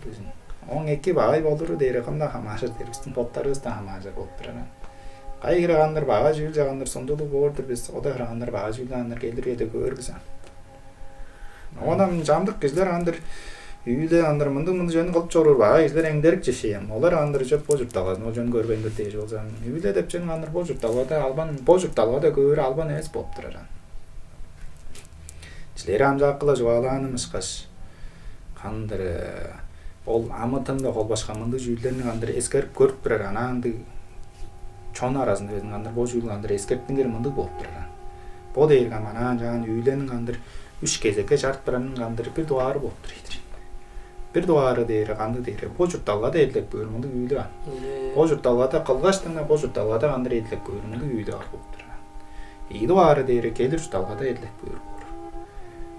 On eki bağay boluru deyre kanda hamaşır der bizden botlarız da hamaşır botlarız. Kay giraganlar bağa jül jaganlar sondulu bordur biz oda giraganlar bağa jülganlar gelir yede görgüsen. Onam жамдык кизлер андыр үйдө андыр мынды жөнү кылып чорур баа кизлер эңдерик жашайм. Олар андыр жөп бо журтталган, о жөн көрбөйүндөр дейж болсам. Үйдө деп жөн андыр бо журтталгада албан, бо журтталгада көбүрө албан эмес болуп турар. Силер амжакыла жубаланымышкаш кандыр ол амытында колбашкан мынды жүүлдөрүн андыр эскерип көрүп турар. Ананды чон арасында өзүн андыр бо жүүлдөрүн андыр эскертиңер мынды болуп турар. Бо дейган анан жан үйлөнүн андыр үч кезекке шарт биранын андыр бир дуары болуп турат. Бир дуары дейре канды дейре бо журтталгада эдлек бөлүмүндө үйлө. Бо журтталгада кылгаштыгына бо журтталгада андыр эдлек бөлүмүндө үйлө бар болуп турат. И дуары дейре келир журтталгада эдлек бөлүм.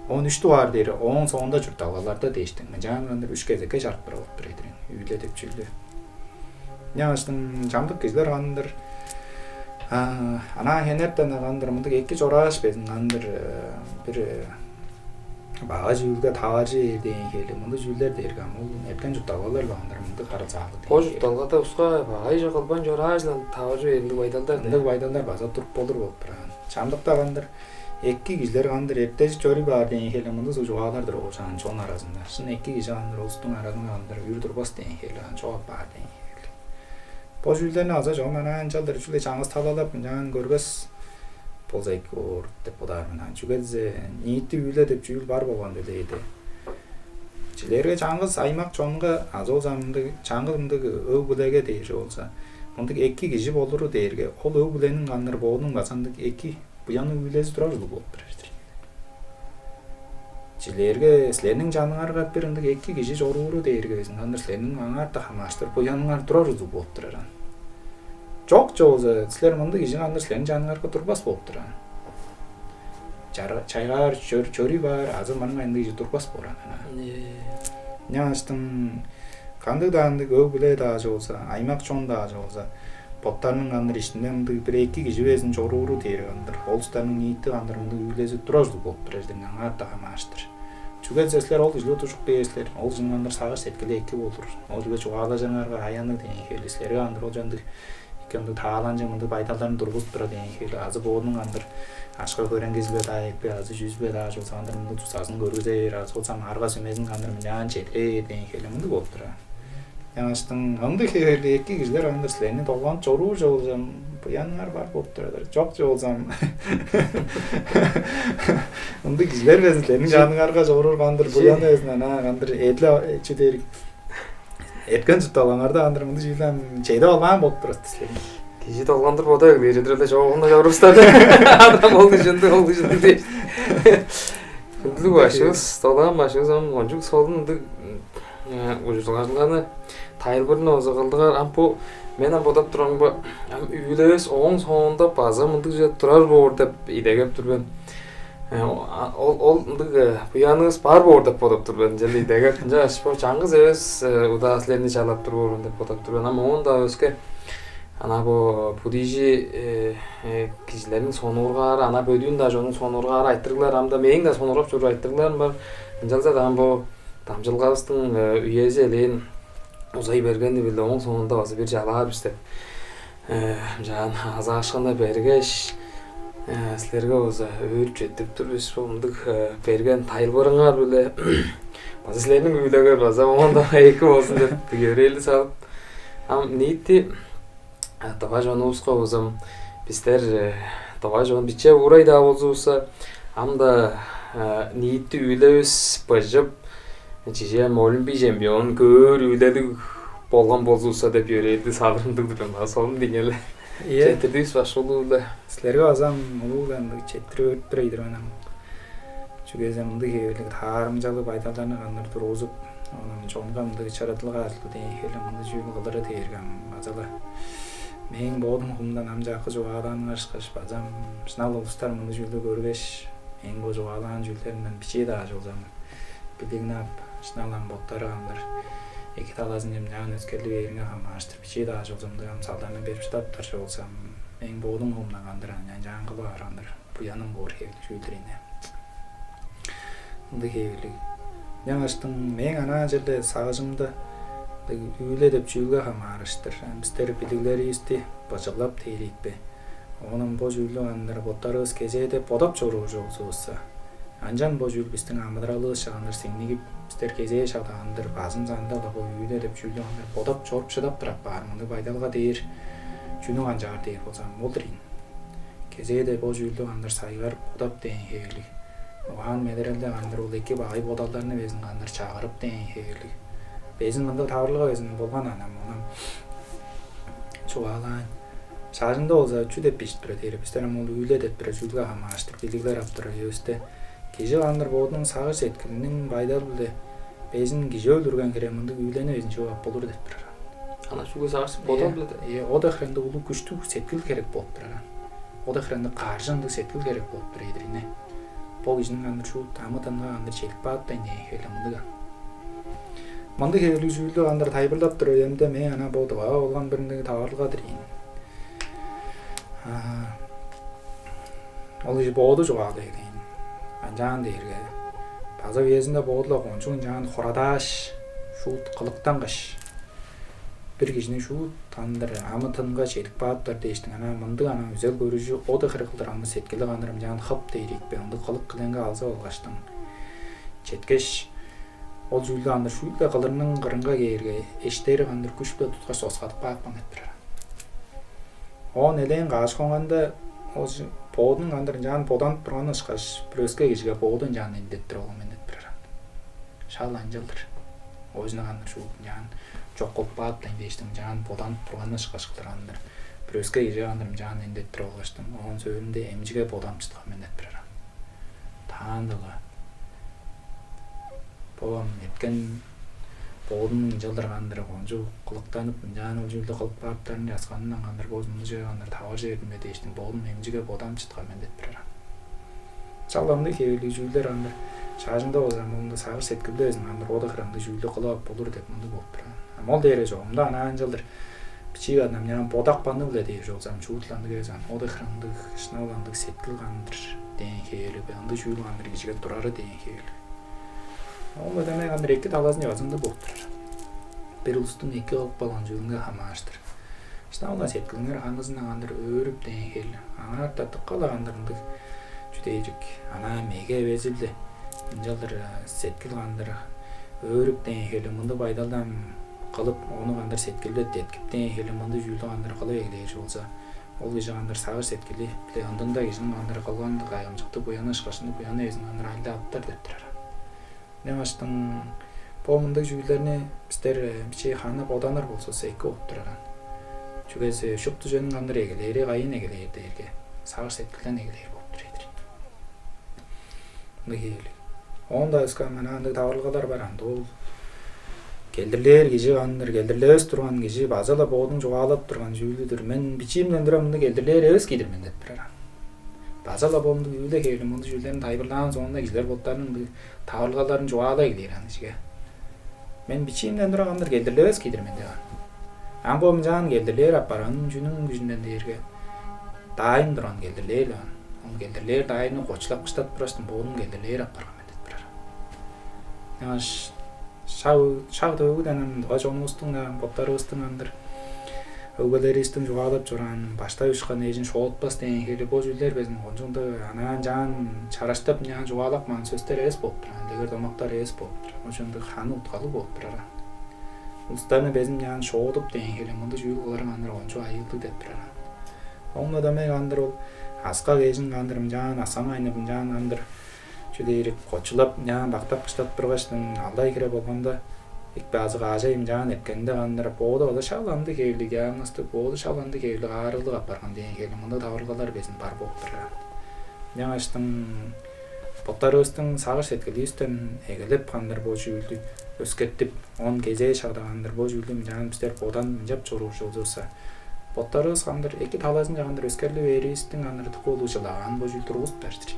13 дуары дейре оң соонда журтталгаларда дейиштиң. Жан андыр үч кезекке шарт бир болуп турат. Үйлө деп чүйлө. Яңаштын жамдык кизлер андыр ана хенерден андыр мындык эки жораш безин андыр бир баа жүүлгө таажы деген хели мынды жүүлдөр дергем ол эркен журтталгалар андыр мынды карасаалы. Бо журтталгада уска баа жакалбан жоражлан таажы элди байдалдар. Элди байдалдар база туруп болур болуп турат. Чамдыкта андыр Эки кишилер андыр эртеж жори бар деген хеле мынды жугаалардыр ошанын чоң арасында. Шын эки киши андыр улустун арасында андыр үйүр турбас деген хеле жооп бар деген хеле. Бо жүлдөрүн аза жоман анчалдыр жүлө жаңыз талалап жаңан көрбөс болзайк ор деп бодаармын. Жүгөзө ниити үйлө деп жүл бар болгондо дейди. Жилерге жаңыз аймак чоңга аз олзамды жаңгымды өбүлеге дейши болса. Мындык эки киши болуру дээрге ол өбүленин андыр боонун басандык эки буяны үйлөзү турарлуу болуп берди. Жилерге силердин жаныңарга бир ындык эки киши жоруру дээрге андыр силердин аңарда хамаштыр буяныңар турарлуу болуп турар. Жок жолза силер мындык киши андыр силердин жаныңарга турбас болуп турар. Чайгар чөри бар азыр мана андык киши турбас болар. Няштын кандык да андык өбүле да болса, аймак чоң да болса, боттарның андыр ишинде мындык бир эки киши безин жоруру дейр андыр. Олустардын ниити андыр мындык үйлөзүп турарлуу болуп турар деген аңарда хамаштыр. Чүгөзө силер ол кишилер тушук бейсилер. Ол жын андыр сагыш сеткиле эки болур. Ол жыбе чугала жаңарга аяны деген хели силерге андыр ол жандык икенди таалан жымынды байдалдарын тургузуп тура деген хели азы боонун андыр ашка көрөн кезбе да экпе азы жүзбе да болса андыр мынды тусасын көргүзөр азы болсам арга сөмезин андыр мындан чете деген хели мынды болуп тура. Яңаштын андык хели эки кишилер андыр силерни толгон чоруу жолсам буяныңар бар болуп турадыр. Жок жолсам андык кишилер безин силердин жаныңарга жоруур андыр буяны өзүнөн андыр эдле чедер Эркен жуталаңарда андыр мынды жыйлам чейде алган болуп турат силер. Киши толгондур бодай бередирле жогунда жорубуздар. Адам болду жынды. Күндүлүк башыбыз, толган башыбыз онжук солдун ужулганы тайылбырын озгылдыгар ампу мен бодоп турганбы үйлөбөс оң соңунда база мындык же турар боор деп идегеп турган. Ол мындык буяныбыз бар боор деп бодоп турган жели идегеп жашпоо жаңгыз эбес удаа силерни чалап турбоор деп бодоп турган. Ама онда өзгө ана бу будижи кишилердин сонургары ана бөдүүн да жонун сонургары айттыргылар амда мээң да сонуроп жүрүп айттыргылар бар. Жалса да бу Тамжылгабыздын үйөзү элен узай бергенди биле оң соңунда базы бир жалаарбыз деп. Жан аз ашканда бергеш силерге базы өйрүп жетип турбуз мындык берген тайылбырыңар биле базы силердин үйлөгө база онда эки болсун деп көрөлү салып. Ниити Тава жонубузга озам биздер тава жон биче урай да болсо амда ниитти үйлөбүз быжып жижем олимпий чемпион көр үйлөдүк болгон болсо деп өрөйдү сабырындык деп сонун деңеле. Четирдибиз башылуу эле. Силерге азам улууганды четирип өтпөйдүр анан. Чүгөзөмдү кебелек таарымжалы байдаларны андыр тургузуп, анан чоңгамды чаратылган деген хеле мынды жүйүн кылдыры тергем базала. Мен боодун кумдан амжакы жугаалааны ашкаш базам сынал улустар мынды жүйдө көргөш мен бо жугаалаан жүйдөрүнөн биче да жолзам билигнап сыналан боттары андыр эки таласын жемнан өскөрлүк эринге хамаштыр биче да жолзамды салдарынан берип жатаптар болсам мен боодун кумдан андыр жаңгылы бар андыр буянын боор хевлик жүйдөрүнө мынды хевлик жаңаштын мен ана жерде сагышымды үйлө деп жүйүлгө хамаарыштыр. Биздер билиглерибизди бажыглап тейлейби. Онун бо жүйүлү андыр боттарыбыз кеже деп бодоп чоруу жолсубузса. Анжан бо жүйүл биздин амыдралыгыбыз шагандыр сиңнигип биздер кеже шагандыр базын занда да бо үйлө деп жүйүлү андыр бодоп чоруп шыдап турат бар. Мынды байдалга дейир жүйүнү анжаар дейир болсам болдурин. Кеже деп бо жүйүлү андыр сайгар бодоп деген хевлик. Оған медерелде андыр ул эки бай бодалдарны безин андыр чагырып деген хевлик. Безин мындай тавырлыга безин болгон анам онун чугаалаан шаарында болсо чү деп бишип турат ери биздер мул үйлө деп бир жүйүлгө хамааштыр билиглер аптыр өстө киши андыр боодун сагыш эткилинин байдал биле безин киши өлтүргөн керек мындай үйлөнө безин жооп болур деп турар. Ана шуга сагыш бодол биле. Ода хренде улуу күчтүү сеткил керек болуп турар. Ода хренде каржынды сеткил керек болуп тур эдирине. Бул кишинин андыр шу тамытанга андыр чекип бааттайын деген хеле мындыга. Мындай хевлик жүйүлдү андыр тайбырлап туруп эмде мен ана болду болгон бириндеги табарылгадыр ин. Ол иш бооду жугаалы экен. Анжан дээрге. База везинде боодуло кончун жан хорадаш шут кылыктан кыш. бир кишини шууд тандар амы тынга чедик бааттар дейштин ана мындык ана үзел көрүжү ода кыркылдар аны сеткили кандырым жан хып дейрикпе ынды кылык кыленге алса болгачтың четкеш ол жүүлдө андыр шүүлдө кылырның кырынга кээрге эштери кандыр күчтө туткач соскатып бааппан этпирер. Он элен кашконганда ол боодун кандыр жан боданып турганы ышкаш бирөөскө кишиге боодун жан индеттир болгон мен этпирер. Шал анжалдыр. Өзүнө кандыр шу жан жок кылып бааттын дейштин жан боданып турганы ышкаш кылдыргандыр. Бирөөскө кишиге кандыр жан индеттир болгочтун он сөзүндө эмжиге боданып чыткан мен этпирер. Таандыгы Бом эткен боодун жылдыргандыр конжу кылыктанып жан ол жүүлдө кылып баптарын жазганынан кандыр бозумду жегандыр таба жердиме дейштин боодун эмжиге боданып чыткан мен этпирер. Чаламды кебели жүүлдөр андыр шажында болсам мунда сагыр сеткилде өзүң андыр ода кыраңды жүүлдө кылып болур деп мынды болуп турат. Мол дере жогумда анан жылдыр бичиг адам жан бодак банды биле деп жолсам чуутланды кезен ода кыраңды шыналанды сеткил кандыр деген хеели банды жүүл кандыр кишиге турары деген хеели. Ол адамай кандыр эки таласын жазынды болуп турат. Бир улустун эки кылып болгон жүүлүнгө хамааштыр. Шыналган сеткилиңер канысына кандыр өөрүп деген хеели. Ана таттык калагандырынды жудейжик ана меге безилди. Жылдыр сеткил кандыр өөрүп деген хеели мынды байдалдан кылып ону кандыр сеткилде теткип деген хеели мынды жүүлдө кандыр кылып эгелейиш болсо ол киши кандыр сагыр сеткили биле андында кишинин кандыр кылган кайгымчыкты буяна ышкашынды буяна өзүн кандыр айдааптар деп турар. Немаштын бул мындай жүүлдөрүнө биздер бичи хана боданыр болсо эки болуп турган. Чүгесе шупту жөнүн кандыр эгелери кайын эгелери дерге сагыр сеткилден эгелери болуп турат. Мыгели онда өскөн манандай тавырлыгалар бар анда ол келдирлер киши кандыр келдирлебес турган киши базала боодун жугаалап турган жүүлүдүр. Мен бичимден тура мындай келдирлер эбес кийдирмен деп турар. Базала боомду үйлө келип мындай жүүлдөрүн тайбырлаган соңунда кишилер боттарынын тавырлыгаларын жугаалай келер аны кишиге. Мен бичимден тура кандыр келдирлебес кийдирмен деген. Амбом жан келдирлер апаранын жүнүн күжүнөн дээрге дайын турган келдирлер. Ол келдирлер дайыны кочулап кыштап тураштын боодун келдирлер апарган мен деп турар. Яш шаг төгүдөн ажонубуздун боттарыбыздын кандыр өгөлерибиздин жугаалап журган баштай учкан эжин шоотпас деген хеели бул жүүлдөр биздин конжуңда анан жан чараштап жан жугаалап ман сөздөр эс болуп турат. Легер домактар эс болуп турат. Ошондо ханы уткалы болуп турат. Устаны безин жан шоотуп деген хеели мындай жүүл кыларын кандыр кончу айылды деп турат. Онда да мен кандыр ол аска эжин кандыр жан асаң айнып жан кандыр чүдейрик кочулап жан бактап кыштап тургачтын алдай кире болгондо икпе азык ажайым жан эткенде кандыр боода шаланды кээли жааңызды боода шаланды кээли аарылык апарган деген кээли мындай тавырлыгалар безин бар болуп турат. Жаңаштын боттарыбыздын сагыр сеткилибизден эгелеп кандыр бул жүүлдү өскөртүп он кезээ шагда кандыр бул жүүлдү жан биздер боодан жап чоруучу болсо боттарыбыз кандыр эки таласын кандыр өскөрлүп эрибиздин кандыр тукулуу жылаган бул жүүл тургузуп берди.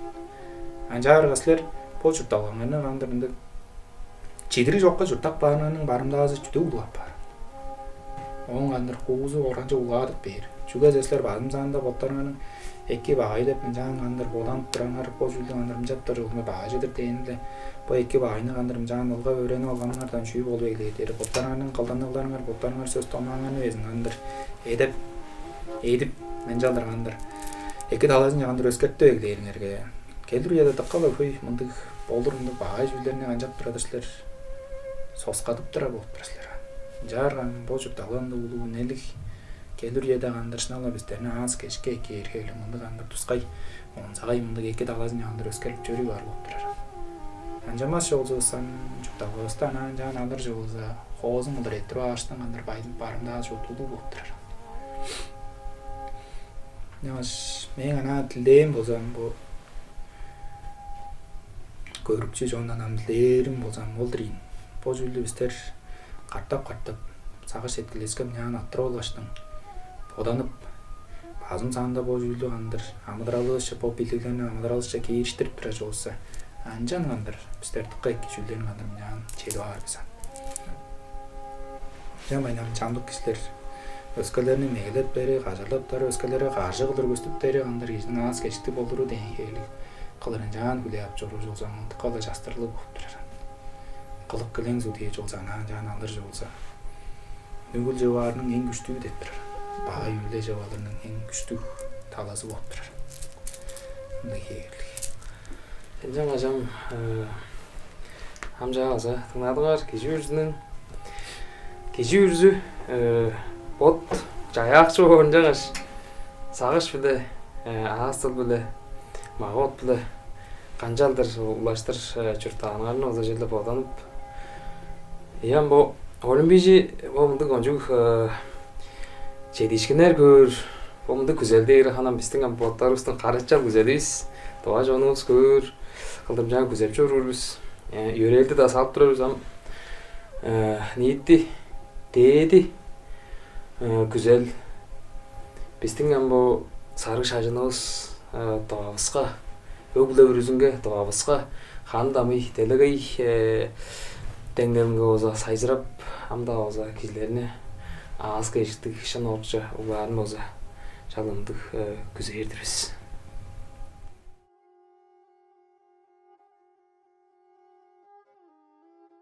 Анжаарга силер бул журталганы кандыр мындай чидири жокко журтак баарынын барымдаасы жүдө улап бар. Он кандыр куузу оранжа уладык бер. Чүгөзө силер баарымзаанда боттарыңын эки багай деп жан кандыр боданып тураңар бул жүүлдү кандыр жаптар жолуна баажыдыр дегенде бу эки багайны кандыр жан ылга өрөнүп алганыңардан чүй болуп эгелейдер. Боттарыңардын кылданыгларыңар боттарыңар сөз томаңаны өзүң кандыр эдип мен жалдар кандыр эки таласын кандыр өскөртүп эгелериңерге келдир яда таккала көй мындык болдур мындык багай жүүлдөрүнө канчап турадырлар соскатып тура болуп турасыздар. Жарган бул журталган улуу нелик келдир яда кандыр шынала биздерне аз кечке кээргели мындык кандыр тускай онсагай мындык эки таласын кандыр өскөрүп жөрү бар болуп турар. Анжамас жолсузсан журталгыбызда анан жан алыр жолуза хоозун мылдыр этирип алыштан кандыр байдын барында жутулуу болуп турар. Яш мен ана тилдейм болсам бу көрүкчү жондан тилдерим болсам олдурин. Бул жүүлдү биздер картап сагыр сеткилескем жан аттырып алгаштын боданып базым саанда бул жүүлдү кандыр амыдыралышча бул билигине амыдыралышча кийиштирип тура жолсо анжан кандыр биздер тыкка эки жүүлдөрүн кандыр жан чедип аларбыз. Жамайнам чамдык кишилер өскөлөрүнүн мегелеп бери кажырлап тары өскөлөрү каршы кылдыр көстүп бери кандыр кишинин аз кечти болдуруу деген хеели кылырын жан күлөп жоруу жолсо мынтыкка жастырылып болуп турар. Кылык килең зудий жолсо анан жан алыр жолсо Нүгүл жабаарынын эң күчтүүгү деп турар. Бага үйле жабаларынын эң күчтүү таласы болуп турар. Мындай кегерлик. Жаңа жам хамжааза тыңдадыңар кежи үрзү бот жаякчы болгон жагаш сагыш биле аастыл биле магот биле канжалдыр улаштыр чуртаанарын оза жерде боданып ям бо олимпижи момундук онжук жетишкенер көр момундук күзелдер ханам биздин боттарыбыздын карычал күзелибиз тоо жонубуз көр кылдыржан күзелип жүрүрбүз үйрөлдү да салып турабыз ам ниитти дээди күзел биздин амбо сарык шажыныбыз тообузга өглө бүрүзүнгө тообузга хан дамый делегей деңдеринге оза сайжырап амда оза кишилерине аз кечтик шын орча улаарын оза жалындык күзөйдүрбүз.